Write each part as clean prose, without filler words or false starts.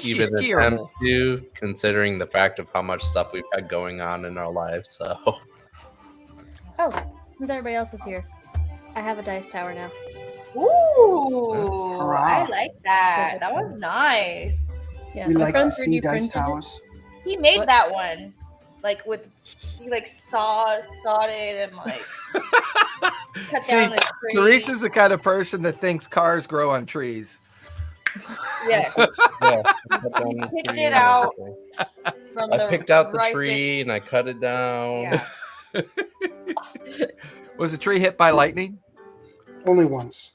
even attempt to, considering the fact of how much stuff we've had going on in our lives. So. Oh, since everybody else is here, I have a dice tower now. Ooh, I like that. That was nice. Yeah, we like to see dice towers. He made that one, he sawed it and cut down the tree. Teresa's the kind of person that thinks cars grow on trees. Yeah. He picked it out from I picked out the tree and I cut it down. Yeah. Was the tree hit by lightning? Only once.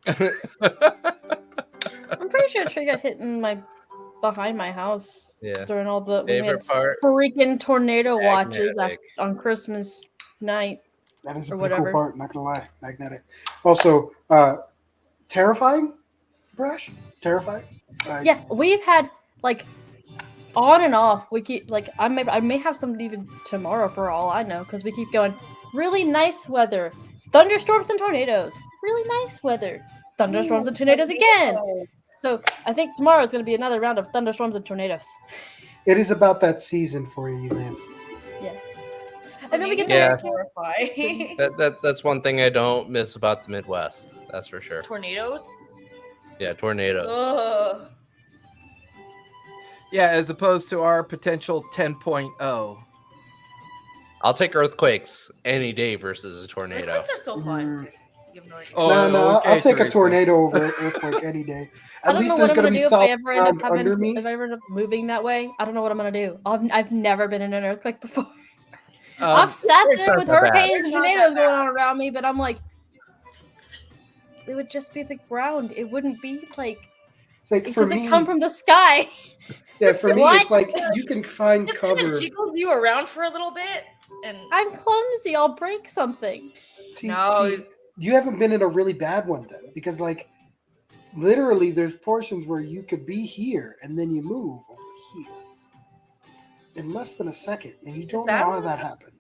I'm pretty sure a tree got hit behind my house during all the freaking tornado watches on Christmas night. That is a pretty cool part, not gonna lie. Magnetic. Also, terrifying, Brash? Terrifying? Yeah, we've had on and off. We keep I may have some even tomorrow for all I know, because we keep going. Really nice weather, thunderstorms and tornadoes. Really nice weather, thunderstorms and tornadoes again. So I think tomorrow is going to be another round of thunderstorms and tornadoes. It is about that season for you, Lynn. Yes. And then we get terrifying. That's one thing I don't miss about the Midwest. That's for sure. Tornadoes? Yeah, tornadoes. Ugh. Yeah, as opposed to our potential 10.0. I'll take earthquakes any day versus a tornado. Earthquakes are so fun. No, I'll take a tornado over an earthquake any day. At least there's going to be solid ground under me. If I ever end up moving that way, I don't know what I'm going to do. I've never been in an earthquake before. I've sat there with hurricanes and tornadoes going on around me, but I'm like, it would just be the ground. It wouldn't be because it come from the sky. Yeah, for me, it's like you can find cover. It jiggles you around for a little bit, and I'm clumsy. I'll break something. See, you haven't been in a really bad one then, because literally there's portions where you could be here and then you move over here in less than a second, and you don't know how that happened.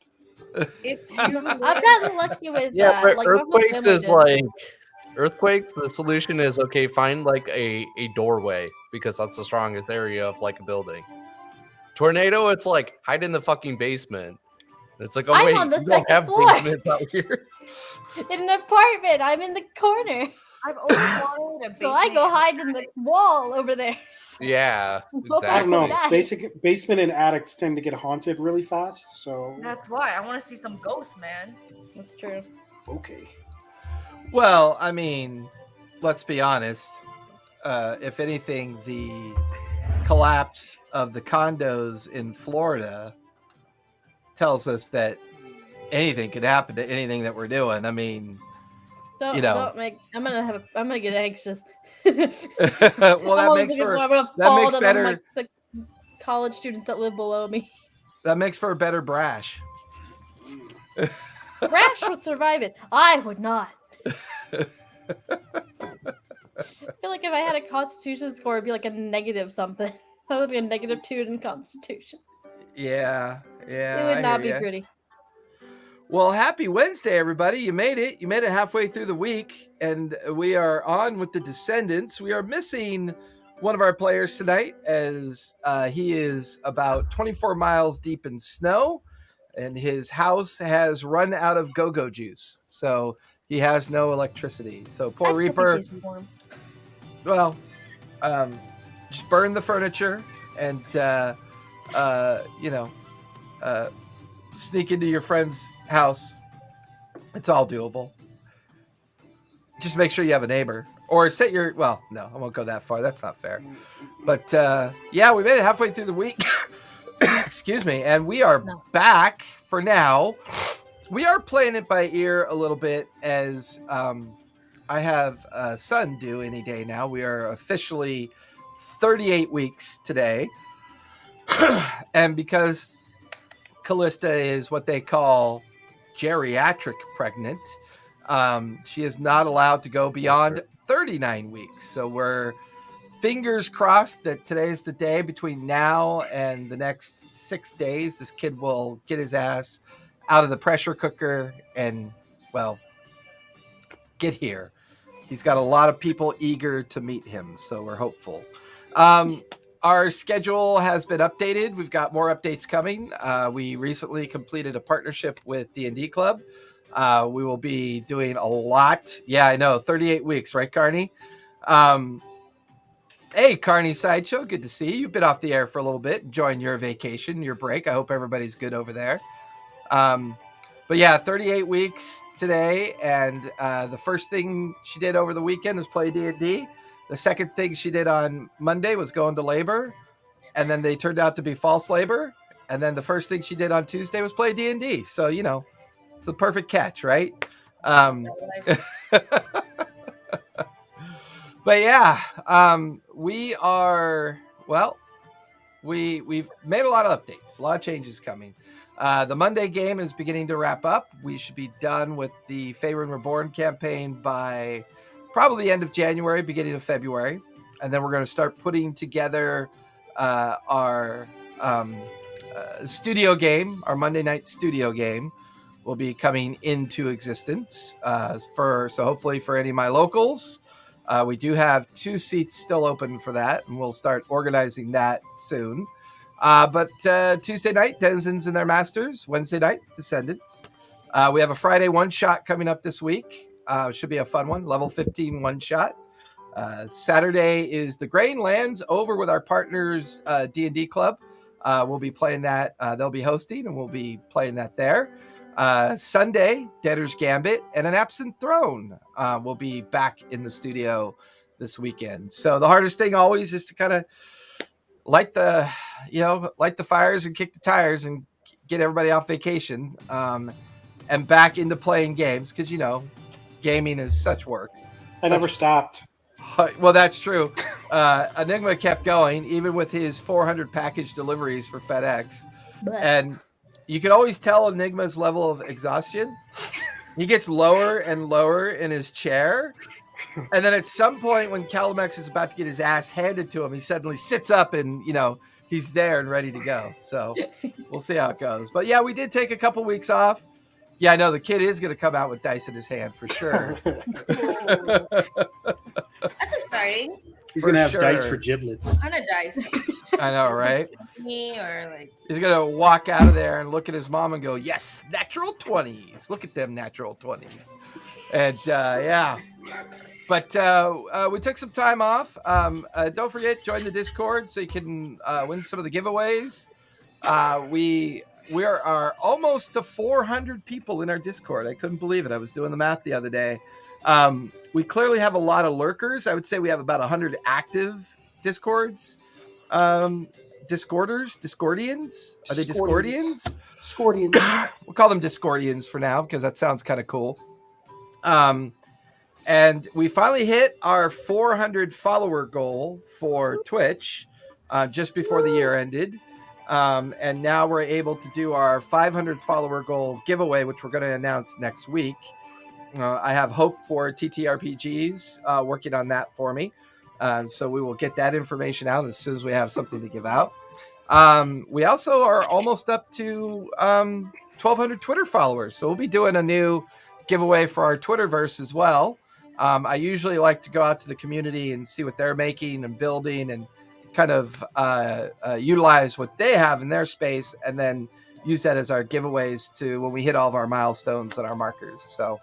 I've gotten lucky with that. But earthquakes is earthquakes. The solution is find a doorway, because that's the strongest area of a building. Tornado, it's hide in the fucking basement. It's I'm wait, on the you don't have floor. basements out here. In an apartment, I'm in the corner. I've always wanted a basement. So I go hide in the wall over there. Yeah, exactly. I don't know. Basement and attics tend to get haunted really fast, so that's why I want to see some ghosts, man. That's true. Okay. Well, I mean, let's be honest. If anything, the collapse of the condos in Florida tells us that anything could happen to anything that we're doing. I mean, I'm gonna get anxious. Well, that makes better. The college students that live below me. That makes for a better Brash. Brash would survive it. I would not. I feel like if I had a Constitution score, it'd be a negative something. That would be a -2 in Constitution. Yeah. It would not be pretty. Well, happy Wednesday, everybody. You made it. You made it halfway through the week, and we are on with the Descendants. We are missing one of our players tonight, as he is about 24 miles deep in snow, and his house has run out of go-go juice. So he has no electricity. So poor Reaper. Well, just burn the furniture and, sneak into your friend's house. It's all doable. Just make sure you have a neighbor, or set your. Well, no, I won't go that far. That's not fair. But we made it halfway through the week. Excuse me, and we are back for now. We are playing it by ear a little bit, as I have a son due any day now. We are officially 38 weeks today. And because Callista is what they call geriatric pregnant, she is not allowed to go beyond 39 weeks. So we're fingers crossed that today's the day. Between now and the next 6 days, this kid will get his ass out of the pressure cooker and, get here. He's got a lot of people eager to meet him, so we're hopeful. our schedule has been updated. We've got more updates coming. We recently completed a partnership with D&D Club. We will be doing a lot. Yeah, I know. 38 weeks, right, Carney? Hey, Carney Sideshow. Good to see you. You've been off the air for a little bit, enjoying your vacation, your break. I hope everybody's good over there. But yeah, 38 weeks today. And the first thing she did over the weekend was play D&D. The second thing she did on Monday was go into labor. And then they turned out to be false labor. And then the first thing she did on Tuesday was play D&D. So, you know, it's the perfect catch, right? But yeah, we are, well, we've made a lot of updates, a lot of changes coming. The Monday game is beginning to wrap up. We should be done with the Faerun Reborn campaign by probably the end of January, beginning of February. And then we're going to start putting together our studio game, our Monday night studio game will be coming into existence. So hopefully for any of my locals, we do have 2 seats still open for that, and we'll start organizing that soon. But Tuesday night, Denizens and Their Masters. Wednesday night, Descendants. We have a Friday one-shot coming up this week. Should be a fun one, level 15 one-shot. Saturday is the Grain Lands over with our partners, D&D Club. We'll be playing that. They'll be hosting, and we'll be playing that there. Sunday, Debtor's Gambit and an Absent Throne will be back in the studio this weekend. So the hardest thing always is to kind of light the fires and kick the tires and get everybody off vacation and back into playing games, because, you know, gaming is such work. I never stopped. Well, that's true. Enigma kept going, even with his 400 package deliveries for FedEx. And you could always tell Enigma's level of exhaustion. He gets lower and lower in his chair. And then at some point when Calamex is about to get his ass handed to him, he suddenly sits up and, you know, he's there and ready to go. So we'll see how it goes. But yeah, we did take a couple weeks off. Yeah, I know the kid is going to come out with dice in his hand for sure. That's exciting. He's For gonna have sure. dice for giblets. Kind of dice. I know, right? Me or like. He's going to walk out of there and look at his mom and go, yes, natural 20s. Look at them natural 20s. And yeah. But we took some time off. Don't forget, join the Discord so you can win some of the giveaways. We are almost to 400 people in our Discord. I couldn't believe it. I was doing the math the other day. We clearly have a lot of lurkers. I would say we have about 100 active Discords. Discordians? Are they Discordians? Discordians. We'll call them Discordians for now because that sounds kind of cool. And we finally hit our 400 follower goal for Twitch just before the year ended. And now we're able to do our 500 follower goal giveaway, which we're going to announce next week. I have hope for TTRPGs working on that for me. So we will get that information out as soon as we have something to give out. We also are almost up to 1,200 Twitter followers. So we'll be doing a new giveaway for our Twitterverse as well. I usually like to go out to the community and see what they're making and building and kind of utilize what they have in their space and then use that as our giveaways to when we hit all of our milestones and our markers. So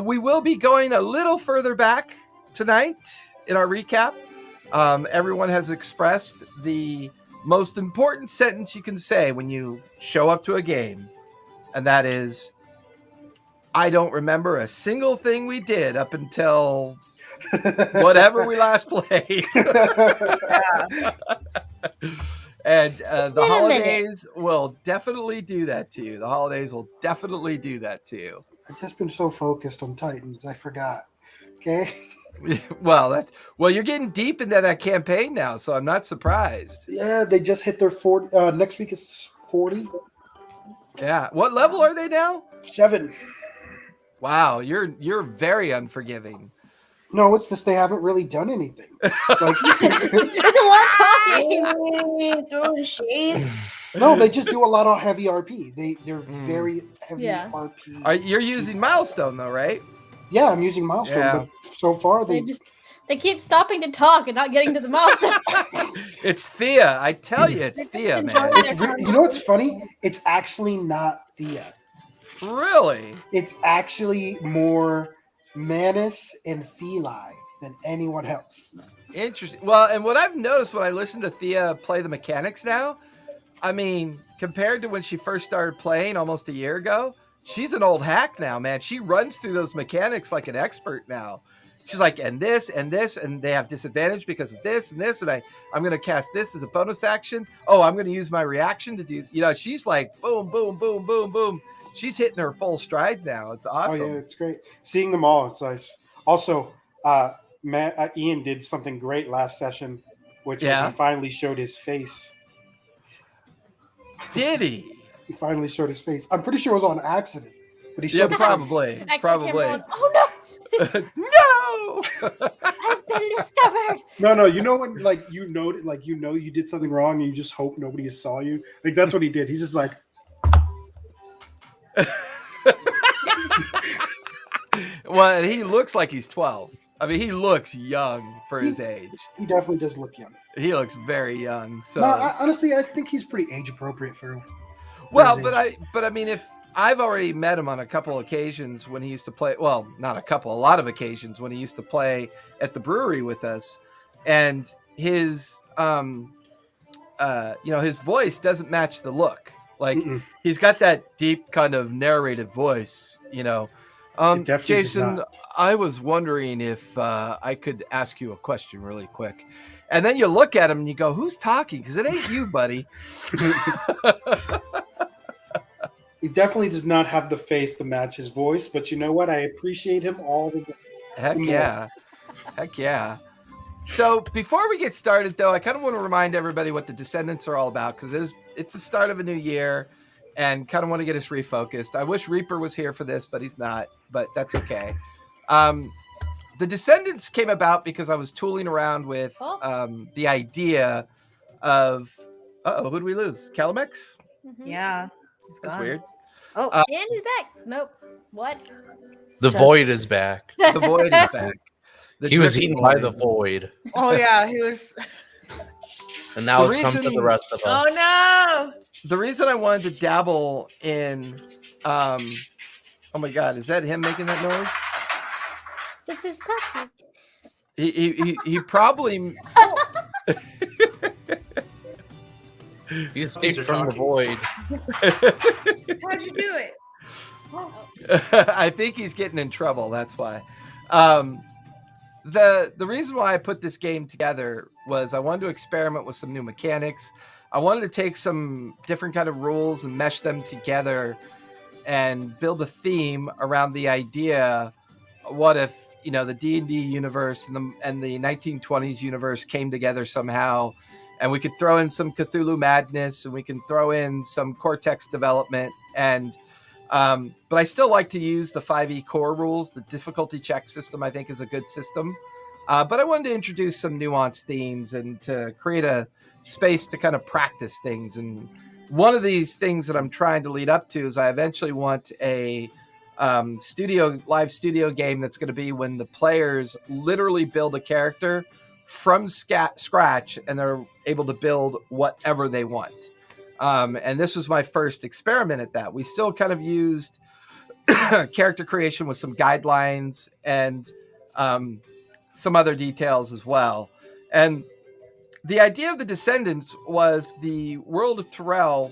we will be going a little further back tonight in our recap. Everyone has expressed the most important sentence you can say when you show up to a game, and that is, I don't remember a single thing we did up until whatever we last played. And the holidays will definitely do that to you. The holidays will definitely do that to you. I've just been so focused on Titans, I forgot. Okay. Well, you're getting deep into that campaign now, so I'm not surprised. Yeah, they just hit their 40. Next week is 40. Yeah. What level are they now? 7. Wow, you're very unforgiving. No, it's just they haven't really done anything. Like, There's a lot of talking. Throwing shade. no, they just do a lot of heavy RP. They're very heavy Yeah. RP. You're using Milestone though, right? Yeah, I'm using Milestone, Yeah. but so far They they just They keep stopping to talk and not getting to the milestone. It's Thea. I tell you, it's They're just Thea, enjoying man. it. You know what's funny? It's actually not Thea. Really? It's actually more Manus and Feli than anyone else. Interesting. Well, and what I've noticed when I listen to Thea play the mechanics now, I mean, compared to when she first started playing almost a year ago, she's an old hack now, man. She runs through those mechanics like an expert now. She's like, and this, and they have disadvantage because of this, and I'm going to cast this as a bonus action. Oh, I'm going to use my reaction to do, she's like, boom, boom, boom, boom, boom. She's hitting her full stride now. It's awesome. Oh yeah, it's great seeing them all. It's nice. Also, Ian did something great last session, which was he finally showed his face. Did he? He finally showed his face. I'm pretty sure it was on accident, but he showed his face. Probably. Oh no! No! I've been discovered. No, you know when you did something wrong and you just hope nobody saw you. Like that's what he did. He's just like, well, and he looks like he's 12. I mean, he looks young for his age. He definitely does look young. He looks very young. So no, honestly, I think he's pretty age appropriate for him. Well, but I mean, if I've already met him on a couple occasions when he used to play. Well, not a couple, a lot of occasions when he used to play at the brewery with us, and his his voice doesn't match the look. Like he's got that deep kind of narrated voice. Jason, I was wondering if I could ask you a question really quick. And then you look at him and you go, who's talking? Because it ain't you, buddy. he definitely does not have the face to match his voice, but you know what? I appreciate him all the way. Heck yeah. So before we get started, though, I kind of want to remind everybody what the Descendants are all about, because it's the start of a new year and kind of want to get us refocused. I wish Reaper was here for this, but he's not, but that's okay. The Descendants came about because I was tooling around with the idea of... Uh-oh, who did we lose? Calamex? Mm-hmm. Yeah. That's weird. Oh, And he's back. Nope. What? The void is back. The void is back. He was dripping eaten by the void. Oh yeah, he was. And now The it's come to reason- the rest of us. Oh no! The reason I wanted to dabble in... oh my God, is that him making that noise? It's his puppy. He probably... He escaped from the void. How'd you do it? I think he's getting in trouble. That's why. The reason why I put this game together was I wanted to experiment with some new mechanics. I wanted to take some different kind of rules and mesh them together and build a theme around the idea. What if the D&D universe and the 1920s universe came together somehow, and we could throw in some Cthulhu madness, and we can throw in some Cortex development, and but I still like to use the 5e core rules. The difficulty check system, I think, is a good system. But I wanted to introduce some nuanced themes and to create a space to kind of practice things. And one of these things that I'm trying to lead up to is I eventually want a live studio game that's going to be when the players literally build a character from scratch, and they're able to build whatever they want. And this was my first experiment at that. We still kind of used character creation with some guidelines and some other details as well. And the idea of the Descendants was the world of Terra,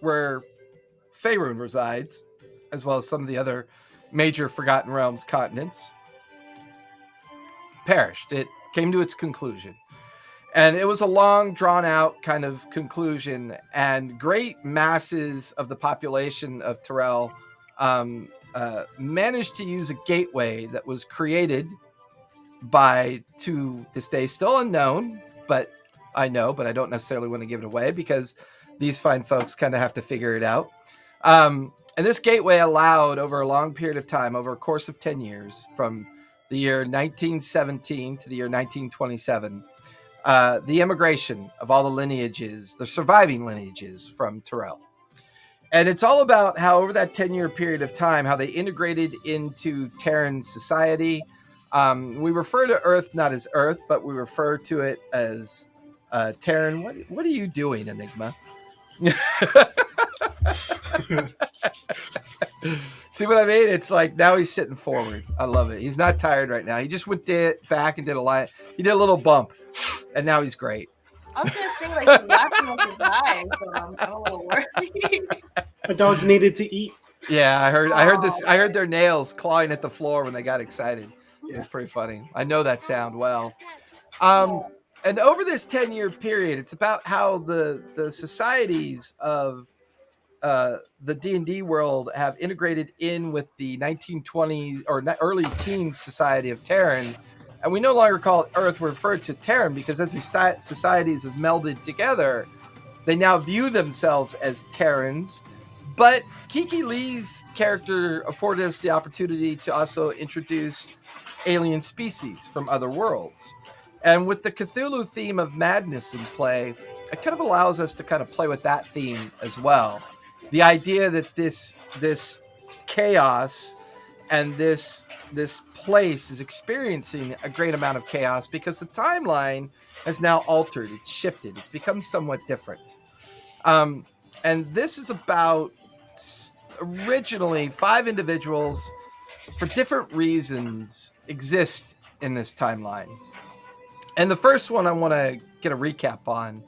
where Faerun resides, as well as some of the other major Forgotten Realms continents, perished. It came to its conclusion. And it was a long, drawn-out kind of conclusion, and great masses of the population of Terra managed to use a gateway that was created by, to this day, still unknown, but I know, but I don't necessarily want to give it away because these fine folks kind of have to figure it out. And this gateway allowed, over a long period of time, over a course of 10 years, from the year 1917 to the year 1927, the immigration of all the lineages, the surviving lineages from Terra. And it's all about how over that 10-year period of time, how they integrated into Terran society, We refer to Earth not as Earth, but we refer to it as Terran. What are you doing, Enigma? See what I mean? It's like now he's sitting forward. I love it. He's not tired right now. He just went back and did a line. He did a little bump, and now he's great. I was gonna say like he's laughing with his eyes, so I'm a little worried. The dogs needed to eat. Yeah, I heard this. I heard their nails clawing at the floor when they got excited. It was pretty funny. I know that sound well. And over this 10-year period, it's about how the societies of the D&D world have integrated in with the 1920s or early teens society of Terran. And we no longer call it Earth, we refer to Terran because as these societies have melded together, they now view themselves as Terrans. But Kiki Lee's character afforded us the opportunity to also introduce alien species from other worlds. And with the Cthulhu theme of madness in play, it kind of allows us to kind of play with that theme as well. The idea that this chaos and this place is experiencing a great amount of chaos because the timeline has now altered. It's shifted. It's become somewhat different. And this is about originally 5 individuals for different reasons exist in this timeline. And the first one I want to get a recap on.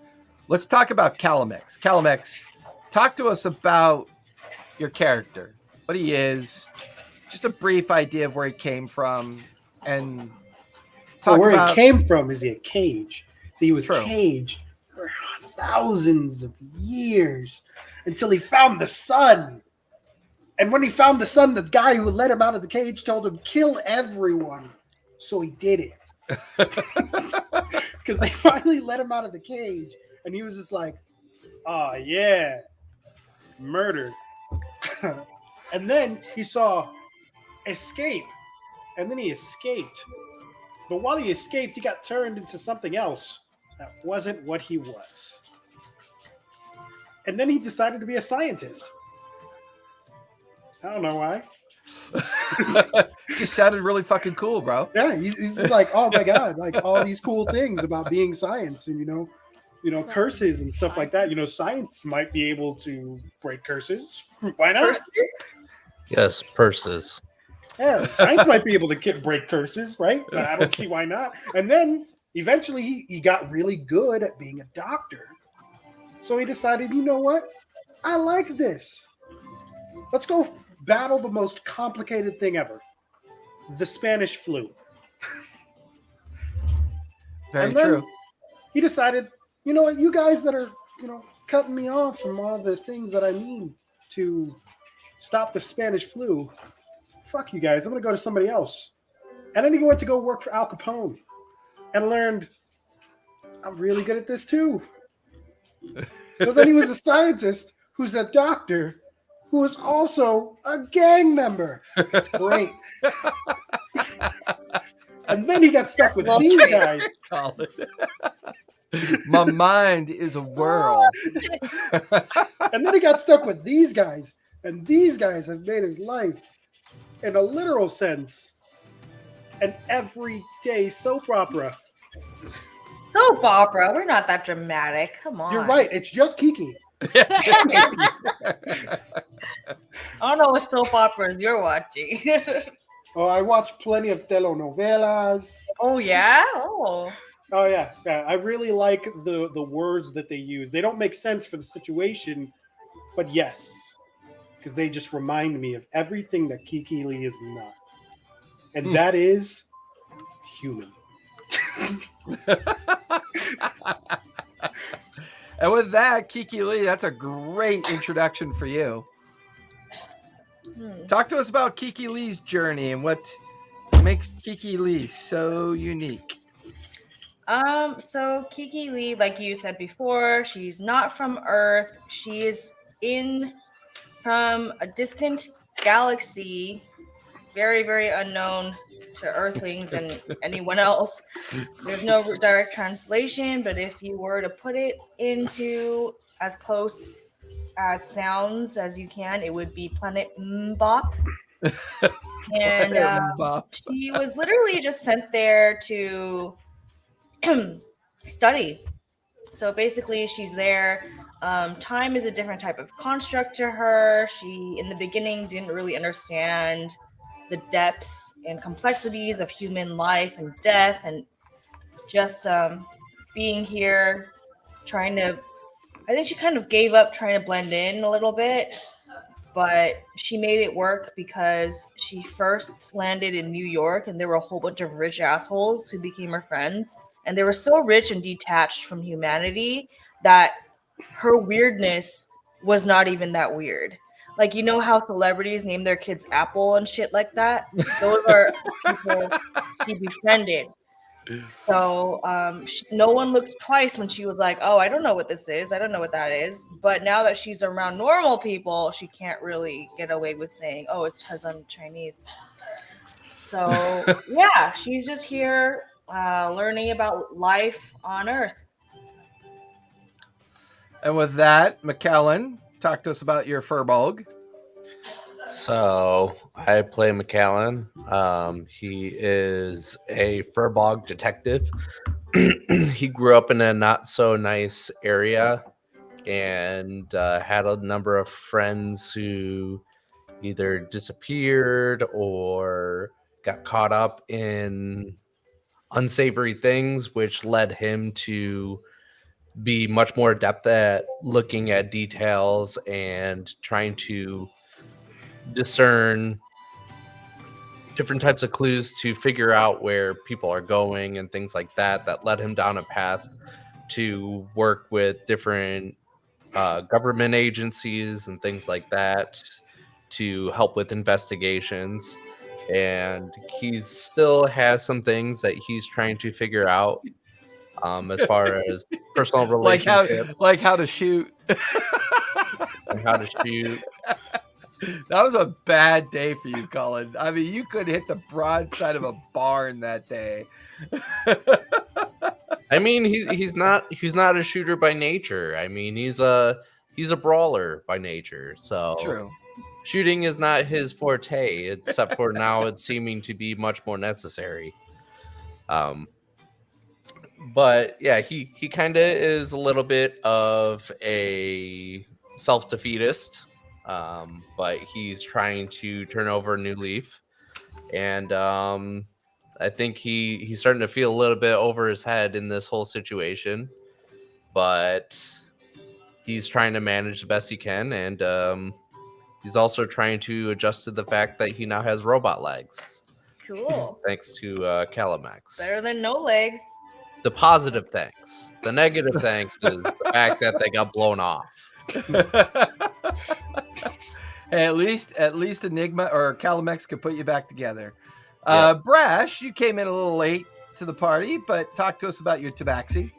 Let's talk about Calamex. Calamex, talk to us about your character, what he is, just a brief idea of where he came from, and talk Where about he came from is a cage. So he was True. caged for thousands of years until he found the sun. And when he found the sun, the guy who let him out of the cage told him, kill everyone. So he did it. Because they finally let him out of the cage. And he was just like, oh, yeah, murder. And then he saw escape. And then he escaped. But while he escaped, he got turned into something else that wasn't what he was. And then he decided to be a scientist. I don't know why. just sounded really fucking cool, bro. Yeah, he's like, oh my god, like all these cool things about being science, and you know, curses and stuff like that. You know, science might be able to break curses. Why not? Curses? Yes, purses. Yeah, science might be able to break curses, right? But I don't see why not. And then eventually he got really good at being a doctor. So he decided, you know what? I like this. Let's go battle the most complicated thing ever. The Spanish flu. Very And then true. He decided, you know what, you guys that are, cutting me off from all the things that I need to stop the Spanish flu, fuck you guys, I'm going to go to somebody else. And then he went to go work for Al Capone and learned, I'm really good at this too. So then he was a scientist who's a doctor who is also a gang member. It's great. And then he got stuck with these guys. Colin. My mind is a whirl. And then he got stuck with these guys. And these guys have made his life, in a literal sense, an everyday soap opera. Soap opera? We're not that dramatic. Come on. You're right. It's just Kiki. I don't know what soap operas you're watching. Oh, I watch plenty of telenovelas. Oh, yeah? Oh. Oh, yeah. I really like the words that they use. They don't make sense for the situation, but yes. Because they just remind me of everything that Kiki Lee is not. And that is human. And with that, Kiki Lee, that's a great introduction for you. Talk to us about Kiki Lee's journey and what makes Kiki Lee so unique. So Kiki Lee, like you said before, she's not from Earth. She is from a distant galaxy, very, very unknown to Earthlings and anyone else. There's no direct translation, but if you were to put it into as close as sounds as you can, it would be planet Mbop. And Bob. she was literally just sent there to study. So basically, she's there. Time is a different type of construct to her. She, in the beginning, didn't really understand the depths and complexities of human life and death, and just being here, trying to. I think she kind of gave up trying to blend in a little bit, but she made it work because she first landed in New York and there were a whole bunch of rich assholes who became her friends. And they were so rich and detached from humanity that her weirdness was not even that weird. Like, you know how celebrities name their kids Apple and shit like that? Those are people she befriended. So no one looked twice when she was like, oh, I don't know what this is. I don't know what that is. But now that she's around normal people, she can't really get away with saying, oh, it's because I'm Chinese. So yeah, she's just here learning about life on Earth. And with that, McKellen, talk to us about your Furbolg. So I play McAllen. He is a furbog detective. He grew up in a not so nice area and had a number of friends who either disappeared or got caught up in unsavory things, which led him to be much more adept at looking at details and trying to discern different types of clues to figure out where people are going and things like that. That led him down a path to work with different government agencies and things like that to help with investigations. And he still has some things that he's trying to figure out as far as personal relationships like how to shoot. and how to shoot. That was a bad day for you, Colin. I mean, you could hit the broadside of a barn that day. I mean, he's not a shooter by nature. I mean, he's a brawler by nature. So True. Shooting is not his forte, except for now it's seeming to be much more necessary. But yeah, he kind of is a little bit of a self-defeatist, but he's trying to turn over a new leaf, and I think he's starting to feel a little bit over his head in this whole situation, but he's trying to manage the best he can, and he's also trying to adjust to the fact that he now has robot legs, Cool. thanks to Calimax. Better than no legs. The positive thanks. The negative thanks is the fact that they got blown off. At least Enigma or Calimex could put you back together. Brash, you came in a little late to the party, but talk to us about your tabaxi.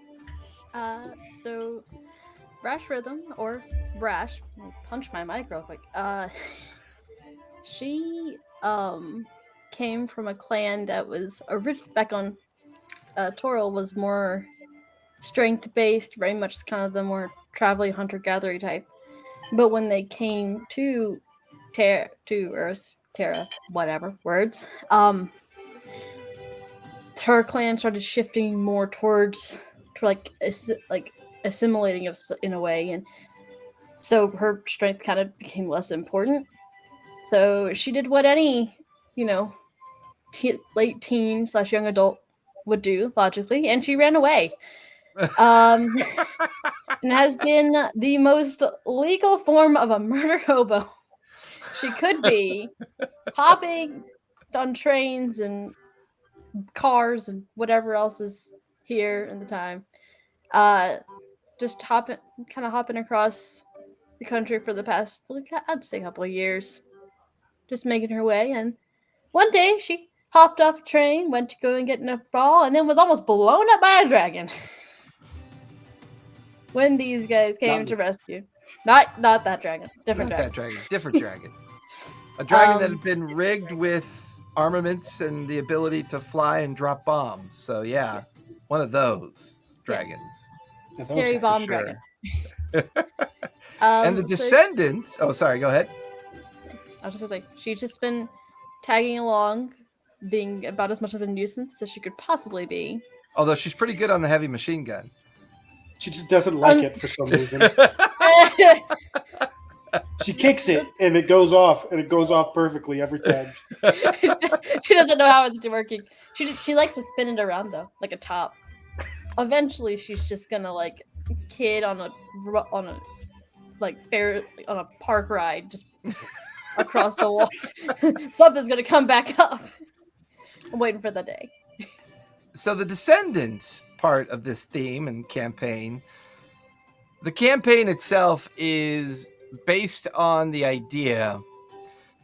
So Brash Rhythm, or Brash, let me punch my mic real quick. She came from a clan that was back on Toril was more strength based, very much kind of the more traveling hunter gatherer type. But when they came to Terra, whatever words, her clan started shifting more towards assimilating in a way, and so her strength kind of became less important. So she did what any, late teen / young adult would do logically, and she ran away. And has been the most legal form of a murder hobo she could be, hopping on trains and cars and whatever else is here in the time. Just hopping across the country for the past, I'd say, a couple of years, just making her way. And one day she hopped off a train, went to go and get in a brawl, and then was almost blown up by a dragon. When these guys came to rescue. Not that dragon. Different Not dragon. that dragon. Different dragon. A dragon that had been rigged with armaments and the ability to fly and drop bombs. So yeah, one of those dragons. Yeah, those Scary guys, bomb sure. dragon. And the Descendants. Oh, sorry. Go ahead. I was just gonna say, she's just been tagging along, being about as much of a nuisance as she could possibly be. Although she's pretty good on the heavy machine gun. She just doesn't like it for some reason. She kicks it and it goes off, and it goes off perfectly every time. She doesn't know how it's working. She likes to spin it around though, like a top. Eventually, she's just gonna like kid on a on a park ride, just across the wall. Something's gonna come back up. I'm waiting for the day. So the Descendants part of this theme and campaign, the campaign itself is based on the idea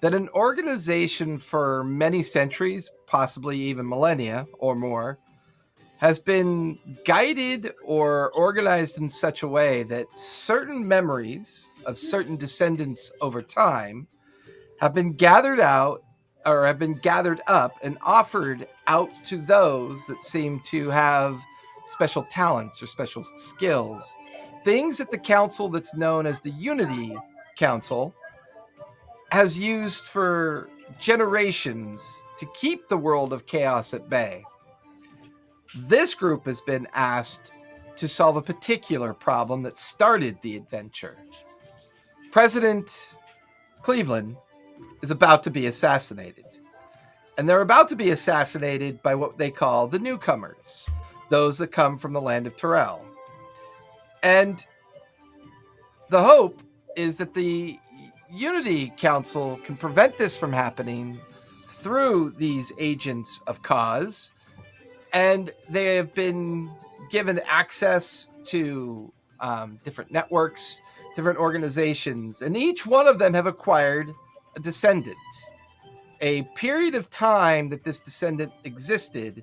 that an organization for many centuries, possibly even millennia or more, has been guided or organized in such a way that certain memories of certain descendants over time have been gathered out or have been gathered up and offered out to those that seem to have special talents or special skills. Things that the council that's known as the Unity Council has used for generations to keep the world of chaos at bay. This group has been asked to solve a particular problem that started the adventure. President Cleveland is about to be assassinated. And they're about to be assassinated by what they call the newcomers, those that come from the land of Terra. And the hope is that the Unity Council can prevent this from happening through these agents of cause. And they have been given access to different networks, different organizations, and each one of them have acquired a descendant. A period of time that this descendant existed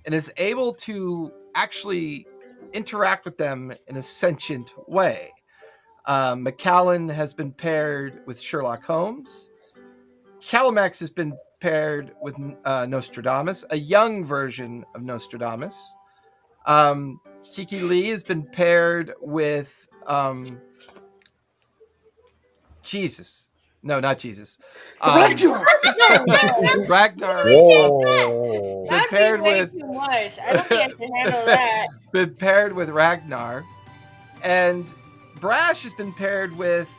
and is able to actually interact with them in a sentient way. McAllen has been paired with Sherlock Holmes. Calamex has been paired with Nostradamus, a young version of Nostradamus. Kiki Lee has been paired with Jesus. No, not Jesus. Ragnar! Ragnar. Whoa. Been That'd paired be way with- too much. I don't think I can handle that. Been paired with Ragnar. And Brash has been paired with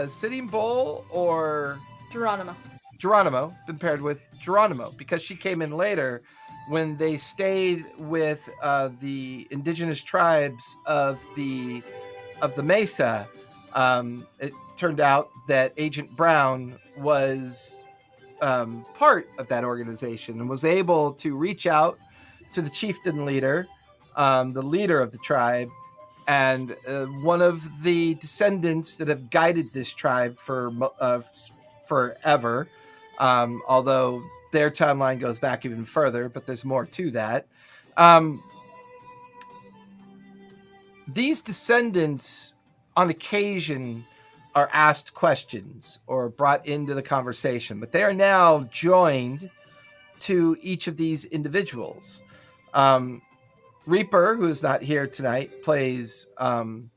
Sitting Bull or Geronimo. Been paired with Geronimo because she came in later when they stayed with the indigenous tribes of the Mesa. It turned out that Agent Brown was part of that organization and was able to reach out to the chieftain leader, the leader of the tribe, and one of the descendants that have guided this tribe for forever. Although their timeline goes back even further, but there's more to that. These descendants, on occasion, are asked questions or brought into the conversation, but they are now joined to each of these individuals. Reaper, who is not here tonight, plays an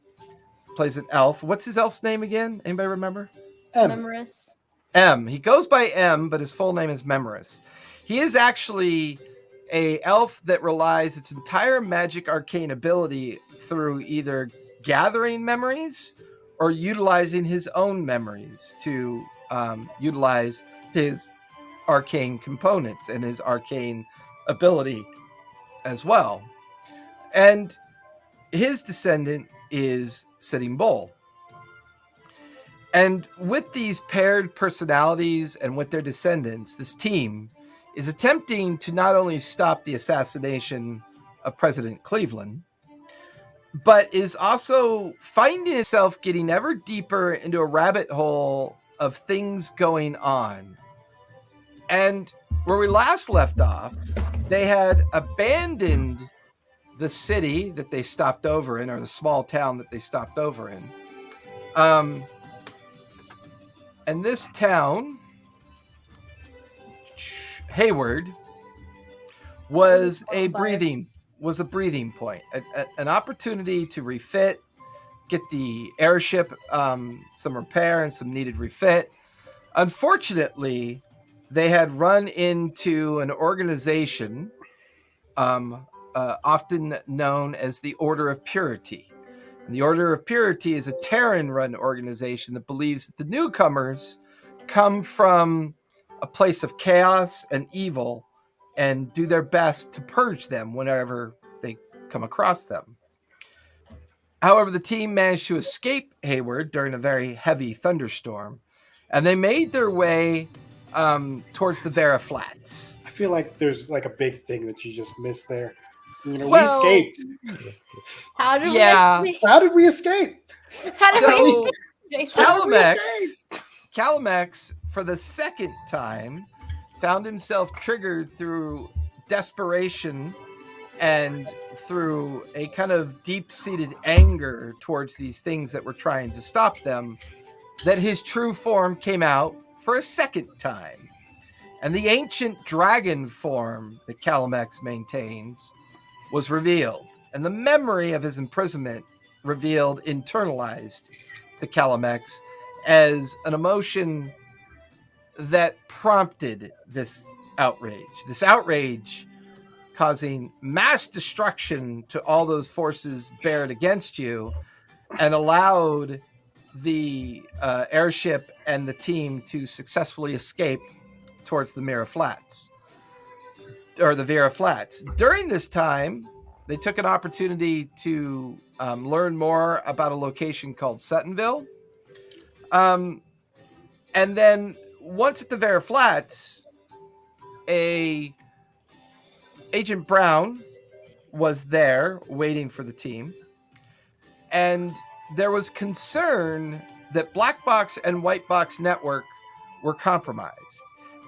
elf. What's his elf's name again? Anybody remember? Memorous. M. He goes by M, but his full name is Memorous. He is actually a elf that relies its entire magic arcane ability through either gathering memories or utilizing his own memories to utilize his arcane components and his arcane ability as well. And his descendant is Sitting Bull. And with these paired personalities and with their descendants, this team is attempting to not only stop the assassination of President Cleveland, but is also finding itself getting ever deeper into a rabbit hole of things going on. And where we last left off, they had abandoned the city that they stopped over in, or the small town that they stopped over in. And this town, Hayward, was a breathing point, an opportunity to refit, get the airship some repair and some needed refit. Unfortunately, they had run into an organization often known as the Order of Purity. And the Order of Purity is a Terran-run organization that believes that the newcomers come from a place of chaos and evil and do their best to purge them whenever they come across them. However, the team managed to escape Hayward during a very heavy thunderstorm, and they made their way towards the Vera Flats. I feel like there's like a big thing that you just missed there. You know, Well, we escaped. How did Yeah. we? How did we escape? How did So, we? Jason? Calamex, for the second time, found himself triggered through desperation and through a kind of deep-seated anger towards these things that were trying to stop them, that his true form came out for a second time. And the ancient dragon form that Calamex maintains was revealed. And the memory of his imprisonment internalized the Calamex as an emotion that prompted this outrage. This outrage causing mass destruction to all those forces bared against you, and allowed the airship and the team to successfully escape towards the Vera Flats. During this time, they took an opportunity to learn more about a location called Suttonville. And then once at the Vera Flats, Agent Brown was there waiting for the team. And there was concern that Black Box and White Box network were compromised.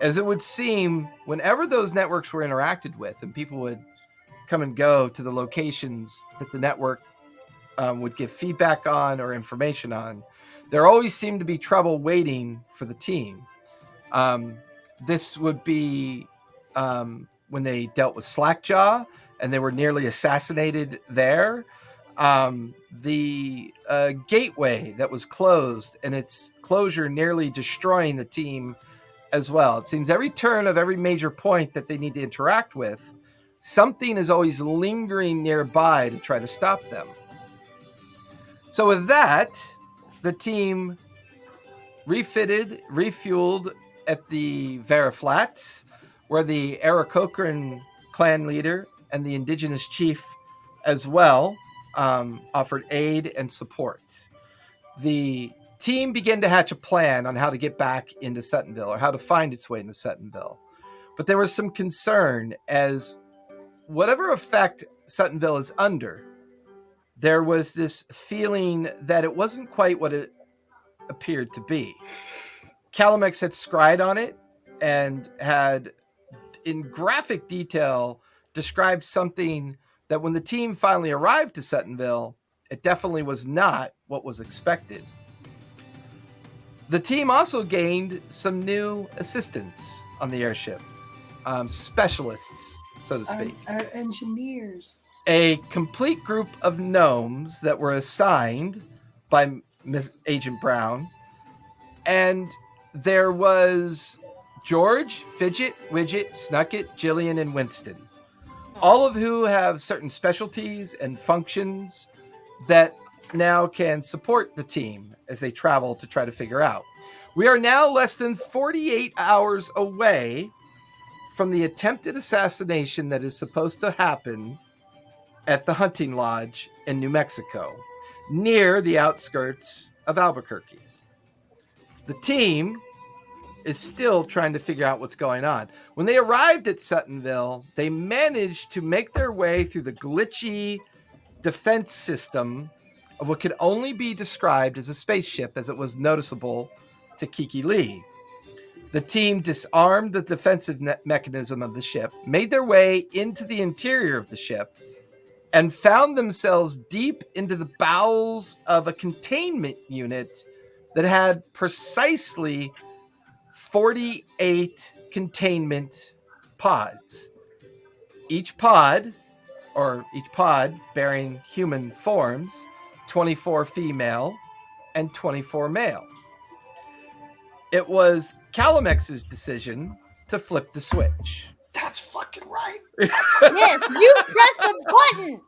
As it would seem, whenever those networks were interacted with and people would come and go to the locations that the network would give feedback on or information on, there always seemed to be trouble waiting for the team. This would be when they dealt with Slackjaw and they were nearly assassinated there. The gateway that was closed and its closure nearly destroying the team as well. It seems every turn of every major point that they need to interact with, something is always lingering nearby to try to stop them. So with that, the team refitted, refueled at the Vera Flats, where the Aarakocran clan leader and the indigenous chief as well offered aid and support. The team began to hatch a plan on how to get back into Suttonville, or how to find its way into Suttonville. But there was some concern, as whatever effect Suttonville is under, there was this feeling that it wasn't quite what it appeared to be. Calamex had scryed on it and had, in graphic detail, described something that when the team finally arrived to Suttonville, it definitely was not what was expected. The team also gained some new assistants on the airship, specialists, so to speak. Our engineers. A complete group of gnomes that were assigned by Miss Agent Brown. And there was George, Fidget, Widget, Snucket, Jillian, and Winston. All of who have certain specialties and functions that now can support the team as they travel to try to figure out. We are now less than 48 hours away from the attempted assassination that is supposed to happen at the hunting lodge in New Mexico, near the outskirts of Albuquerque. The team is still trying to figure out what's going on. When they arrived at Suttonville, they managed to make their way through the glitchy defense system of what could only be described as a spaceship, as it was noticeable to Kiki Lee. The team disarmed the defensive mechanism of the ship, made their way into the interior of the ship, and found themselves deep into the bowels of a containment unit that had precisely 48 containment pods. Each pod bearing human forms, 24 female and 24 male. It was Calamex's decision to flip the switch. That's fucking right. Yes, you press the button.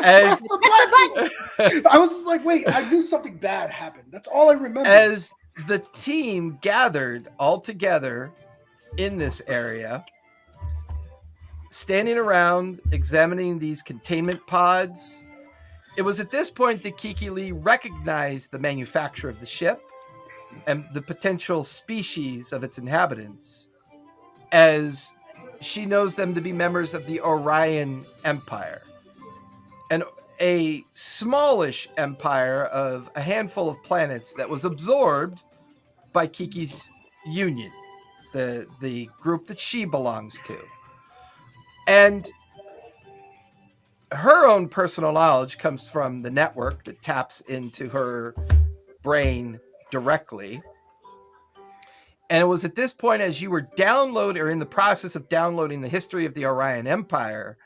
As Press the button. I was just like, wait, I knew something bad happened. That's all I remember. as the team gathered all together in this area, standing around examining these containment pods, it was at this point that Kiki Lee recognized the manufacturer of the ship and the potential species of its inhabitants, as she knows them to be members of the Orion Empire, and a smallish empire of a handful of planets that was absorbed by Kiki's union, the group that she belongs to. And her own personal knowledge comes from the network that taps into her brain directly. And it was at this point, as you were in the process of downloading the history of the Orion Empire,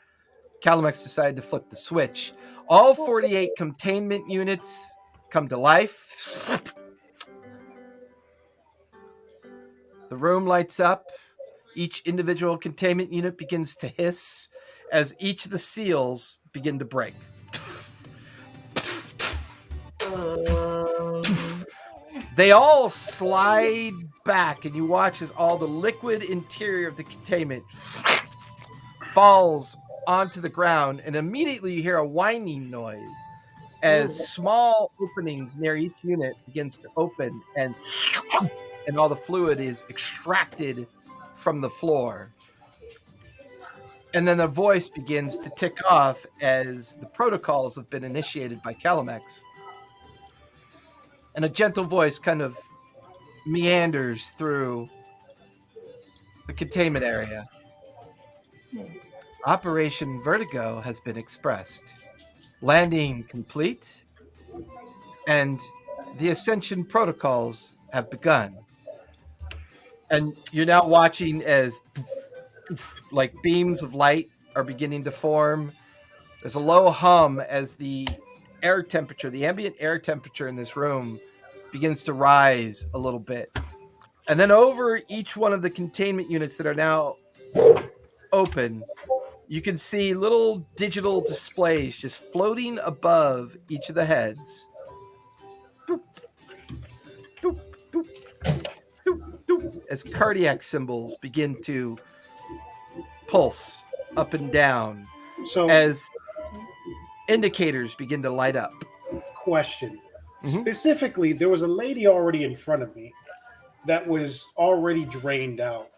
Calamex decided to flip the switch. All 48 containment units come to life. The room lights up. Each individual containment unit begins to hiss as each of the seals begin to break. They all slide back, and you watch as all the liquid interior of the containment falls onto the ground, and immediately you hear a whining noise as small openings near each unit begins to open, and all the fluid is extracted from the floor. And then a voice begins to tick off as the protocols have been initiated by Calamex. And a gentle voice kind of meanders through the containment area. Operation Vertigo has been expressed. Landing complete, and the ascension protocols have begun. And you're now watching as like beams of light are beginning to form. There's a low hum as the air temperature, the ambient air temperature in this room begins to rise a little bit. And then over each one of the containment units that are now open, you can see little digital displays just floating above each of the heads. Boop, boop, boop, boop, boop, as cardiac symbols begin to pulse up and down, So, as indicators begin to light up. question. Mhm. Specifically, there was a lady already in front of me that was already drained out.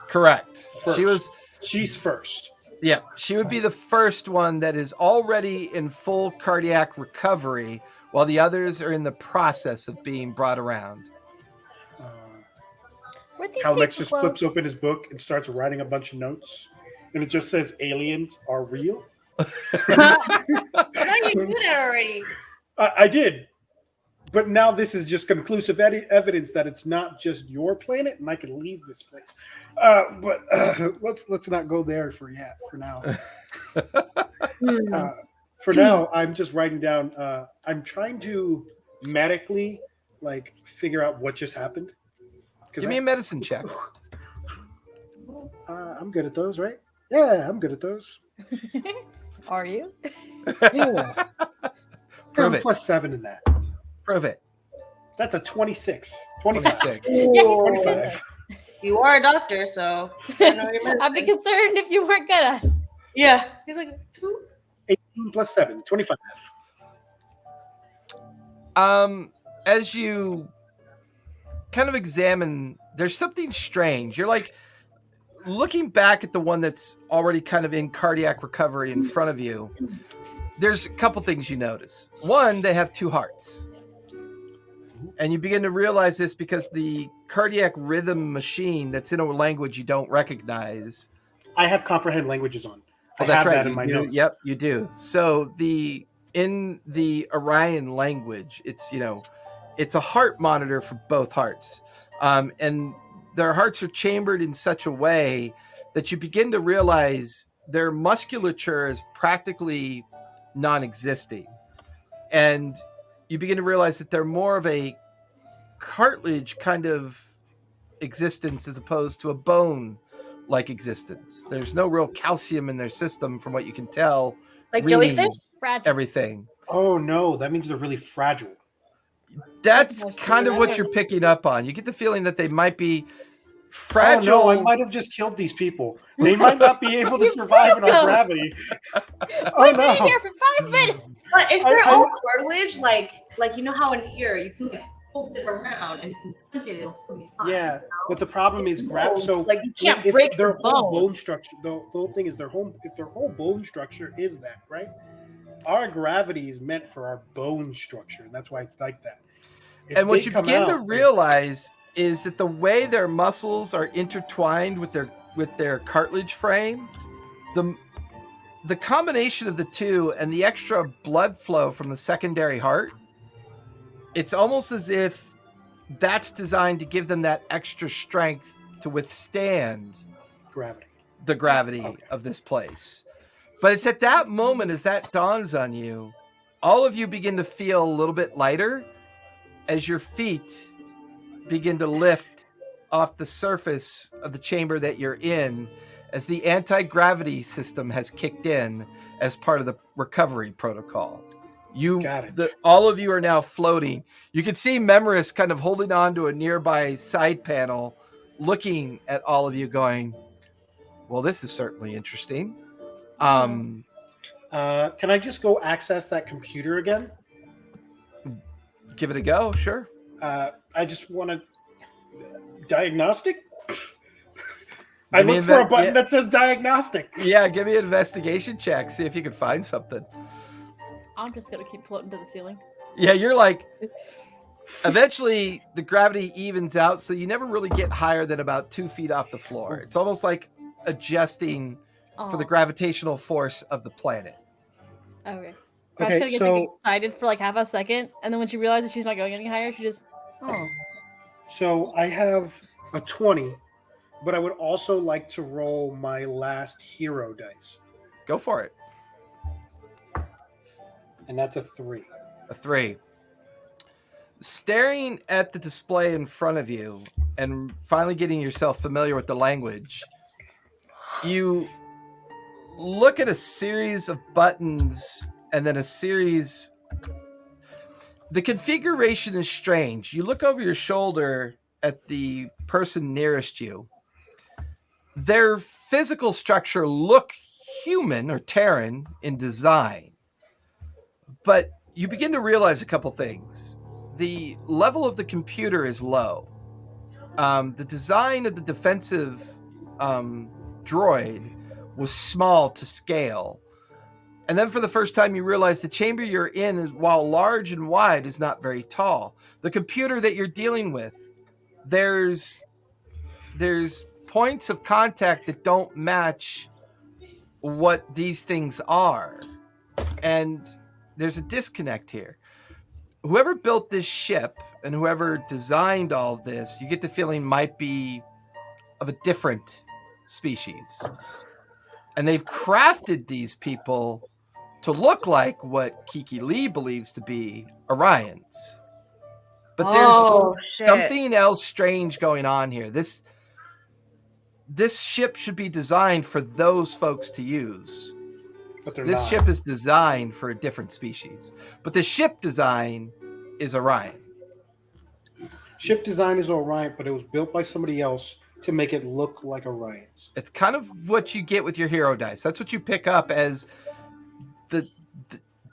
Correct. First. She's first. Yeah, she would be the first one that is already in full cardiac recovery, while the others are in the process of being brought around. Where'd these Calamex people just flow? flips open his book and starts writing a bunch of notes. And it just says aliens are real. I thought you knew that already. I did. But now this is just conclusive evidence that it's not just your planet, and I can leave this place. But let's not go there for now. For now, I'm just writing down. I'm trying to medically figure out what just happened. Give me a medicine check. I'm good at those, right? Yeah, I'm good at those. Are you? Yeah. Prove it. Plus 7 in that. Prove it. That's a 26. 25. 26. Yeah, he's pretty good 25. You are a doctor, so I know your though. I'd be medicine. concerned if you weren't good at it. Yeah. He's like, who? 18 plus 7, 25. As you kind of examine, there's something strange. You're like looking back at the one that's already kind of in cardiac recovery in front of you. There's a couple things you notice. One, they have 2 hearts. And you begin to realize this because the cardiac rhythm machine that's in a language you don't recognize. I have comprehend languages on. Oh, I that's have right. that in You my do. notes. Yep, you do. So in the Orion language, it's a heart monitor for both hearts, and their hearts are chambered in such a way that you begin to realize their musculature is practically non-existing, and you begin to realize that they're more of a cartilage kind of existence as opposed to a bone-like existence. There's no real calcium in their system, from what you can tell. Like reading jellyfish? Fragile. everything. Oh no, that means they're really fragile. That's That's kind of what more you're picking up on. You get the feeling that they might be Oh fragile. no, I might have just killed these people. They might not be able to survive in our gravity. Oh We've been in no. here for 5 minutes. But if I- they're I- all cartilage, like you know how in here you can like fold it around and you can punch it, it'll still be fine. Yeah, but the problem is Bones, so like you can't if break their the whole bone bones. structure, the whole thing is if their whole bone structure is that, right? Our gravity is meant for our bone structure, and that's why it's like that. If And what they you come begin to out, realize is that the way their muscles are intertwined with their cartilage frame, the combination of the two and the extra blood flow from the secondary heart, it's almost as if that's designed to give them that extra strength to withstand gravity. the gravity Okay. of this place. But it's at that moment, as that dawns on you, all of you begin to feel a little bit lighter as your feet begin to lift off the surface of the chamber that you're in, as the anti-gravity system has kicked in as part of the recovery protocol. Got it. All of you are now floating. You can see Memoris kind of holding on to a nearby side panel, looking at all of you going, well, this is certainly interesting. Can I just go access that computer again? Give it a go, sure. I just want to diagnostic. I Give me look for a inve- button yeah. that says diagnostic. Yeah, give me an investigation check. See if you can find something. I'm just gonna keep floating to the ceiling. Yeah, you're like, eventually the gravity evens out, so you never really get higher than about 2 feet off the floor. It's almost like adjusting for the Aw. gravitational force of the planet. Okay. Okay, Gonna get so excited for like half a second, and then when she realizes she's not going any higher, she just, oh. so I have a 20, but I would also like to roll my last hero dice, Go for it. and that's a 3. A 3. Staring at the display in front of you and finally getting yourself familiar with the language, you look at a series of buttons and then a series. The configuration is strange. You look over your shoulder at the person nearest you. Their physical structure look human or Terran in design, but you begin to realize a couple things. The level of the computer is low. The design of the defensive droid was small to scale. And then for the first time, you realize the chamber you're in, is, while large and wide, is not very tall. The computer that you're dealing with, there's points of contact that don't match what these things are. And there's a disconnect here. Whoever built this ship and whoever designed all of this, you get the feeling might be of a different species. And they've crafted these people to look like what Kiki Lee believes to be Orions. But Oh, there's shit. something else strange going on here. This ship should be designed for those folks to use. But they're This not. ship is designed for a different species. But the ship design is Orion. Ship design is Orion, but it was built by somebody else to make it look like Orion's. It's kind of what you get with your hero dice. That's what you pick up as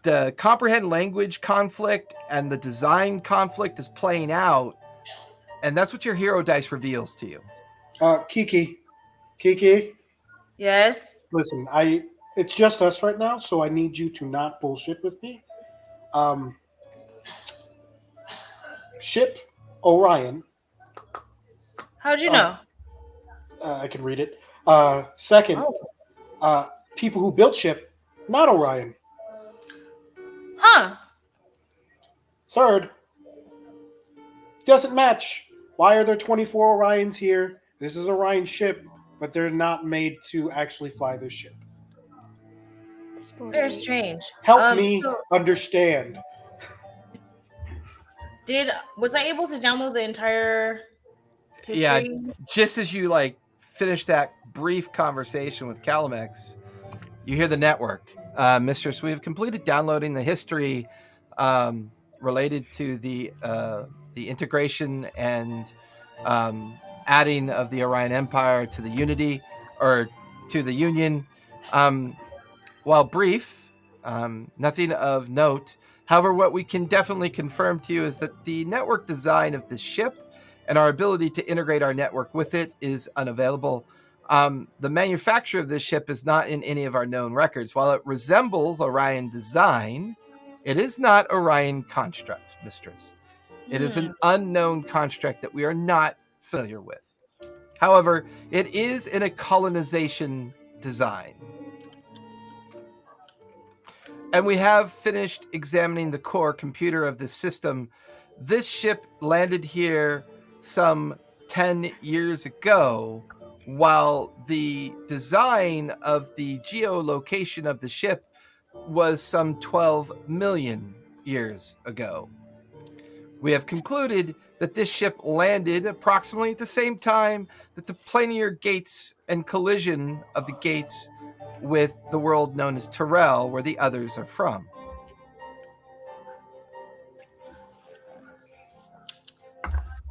the comprehend language conflict and the design conflict is playing out, and that's what your hero dice reveals to you. Kiki, Yes. listen, it's just us right now, so I need you to not bullshit with me. Ship Orion. How'd you know? I can read it. Second, people who built ship, not Orion. Huh. Third, doesn't match. Why are there 24 Orions here? This is Orion's ship, but they're not made to actually fly this ship. Very strange. Help me so understand. was I able to download the entire Yeah, history? just as you like finish that brief conversation with Calamex, you hear the network. Mistress, we have completed downloading the history related to the integration and adding of the Orion Empire to the Unity or to the Union. While brief, nothing of note. However, what we can definitely confirm to you is that the network design of the ship and our ability to integrate our network with it is unavailable. The manufacture of this ship is not in any of our known records. While it resembles Orion design, it is not Orion construct, Mistress. It is an unknown construct that we are not familiar with. However, it is in a colonization design. And we have finished examining the core computer of this system. This ship landed here some 10 years ago, while the design of the geolocation of the ship was some 12 million years ago. We have concluded that this ship landed approximately at the same time that the planar gates and collision of the gates with the world known as Terra, where the others are from.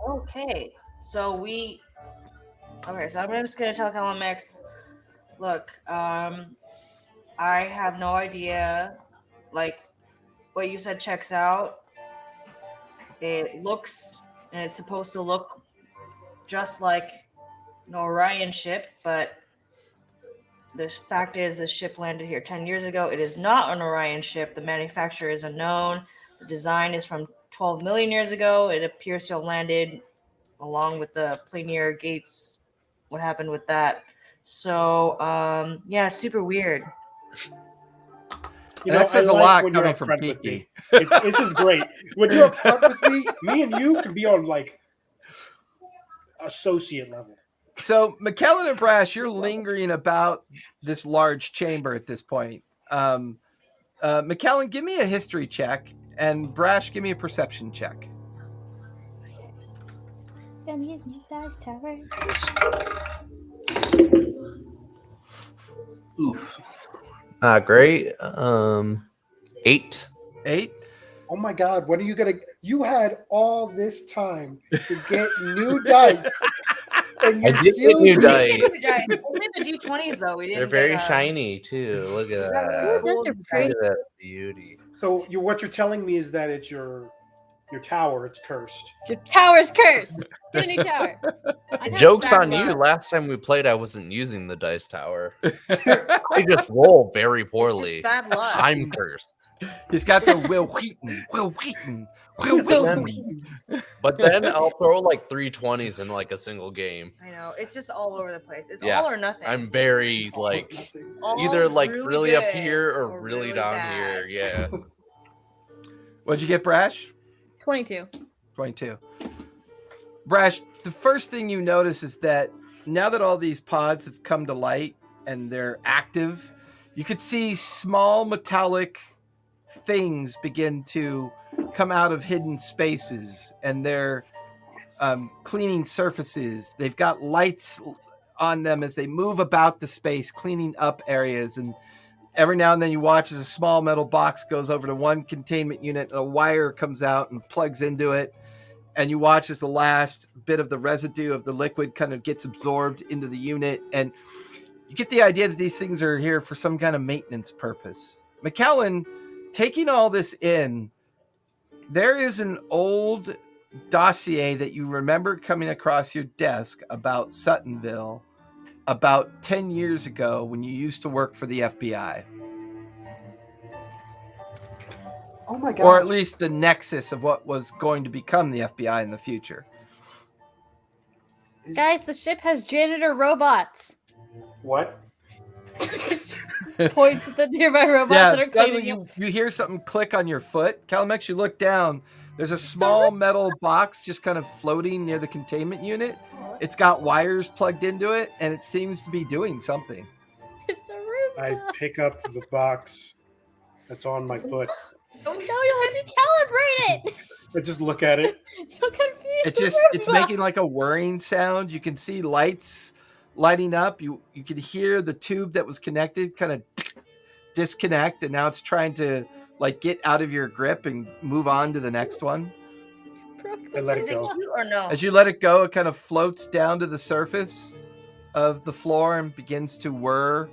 Okay, so I'm just gonna tell Calamex, look, I have no idea, like, what you said checks out. It looks, and it's supposed to look just like an Orion ship, but the fact is this ship landed here 10 years ago. It is not an Orion ship. The manufacturer is unknown. The design is from 12 million years ago. It appears to have landed along with the planar gates. What happened with that? So, yeah, super weird. You And that says a I like lot when you're coming from upfront with Kiki. me. This is great. When you're upfront with me and you can be on like associate level. So, McKellen and Brash, you're lingering about this large chamber at this point. McKellen, give me a history check, and Brash, give me a perception check. Gonna use my dice tower. Oof. Great. 8. 8? Oh my God, when are you gonna? You had all this time to get new dice, and I you're did get still new using- dice. Only the D20s though. We didn't. They're very get, shiny too. Look at Ooh, that. Those are Look pretty. at that beauty. So what you're telling me is that it's your tower. It's cursed. Your tower's cursed. Get a new tower. I have Joke's bad on you. luck. Last time we played, I wasn't using the dice tower. I just roll very It's poorly. just bad luck. I'm cursed. He's got the Will Wheaton. But then I'll throw like 3 20s in like a single game. I know. It's just all over the place. It's Yeah, all or nothing. I'm very It's all like nothing. All either like really up good here or really down bad. here. Yeah. What'd you get, Brash? 22. 22. Brash, the first thing you notice is that now that all these pods have come to light and they're active, you could see small metallic things begin to come out of hidden spaces, and they're cleaning surfaces. They've got lights on them as they move about the space, cleaning up areas. And every now and then you watch as a small metal box goes over to one containment unit and a wire comes out and plugs into it. And you watch as the last bit of the residue of the liquid kind of gets absorbed into the unit. And you get the idea that these things are here for some kind of maintenance purpose. McKellen, taking all this in, there is an old dossier that you remember coming across your desk about Suttonville about 10 years ago when you used to work for the FBI. Oh my God. Or at least the nexus of what was going to become the FBI in the future. Guys, the ship has janitor robots. What? Point to the nearby robots Yeah, that are suddenly cleaning you hear something click on your foot. Calamex, you look down. There's a small metal box just kind of floating near the containment unit. It's got wires plugged into it, and it seems to be doing something. It's a I robot. pick up the box that's on my foot. Oh no, you'll have to calibrate it. I just look at it. You're confused. It's making like a whirring sound. You can see lights lighting up. You can hear the tube that was connected kind of disconnect, and now it's trying to like get out of your grip and move on to the next one. I let it Is it go. cute or no? As you let it go, it kind of floats down to the surface of the floor and begins to whir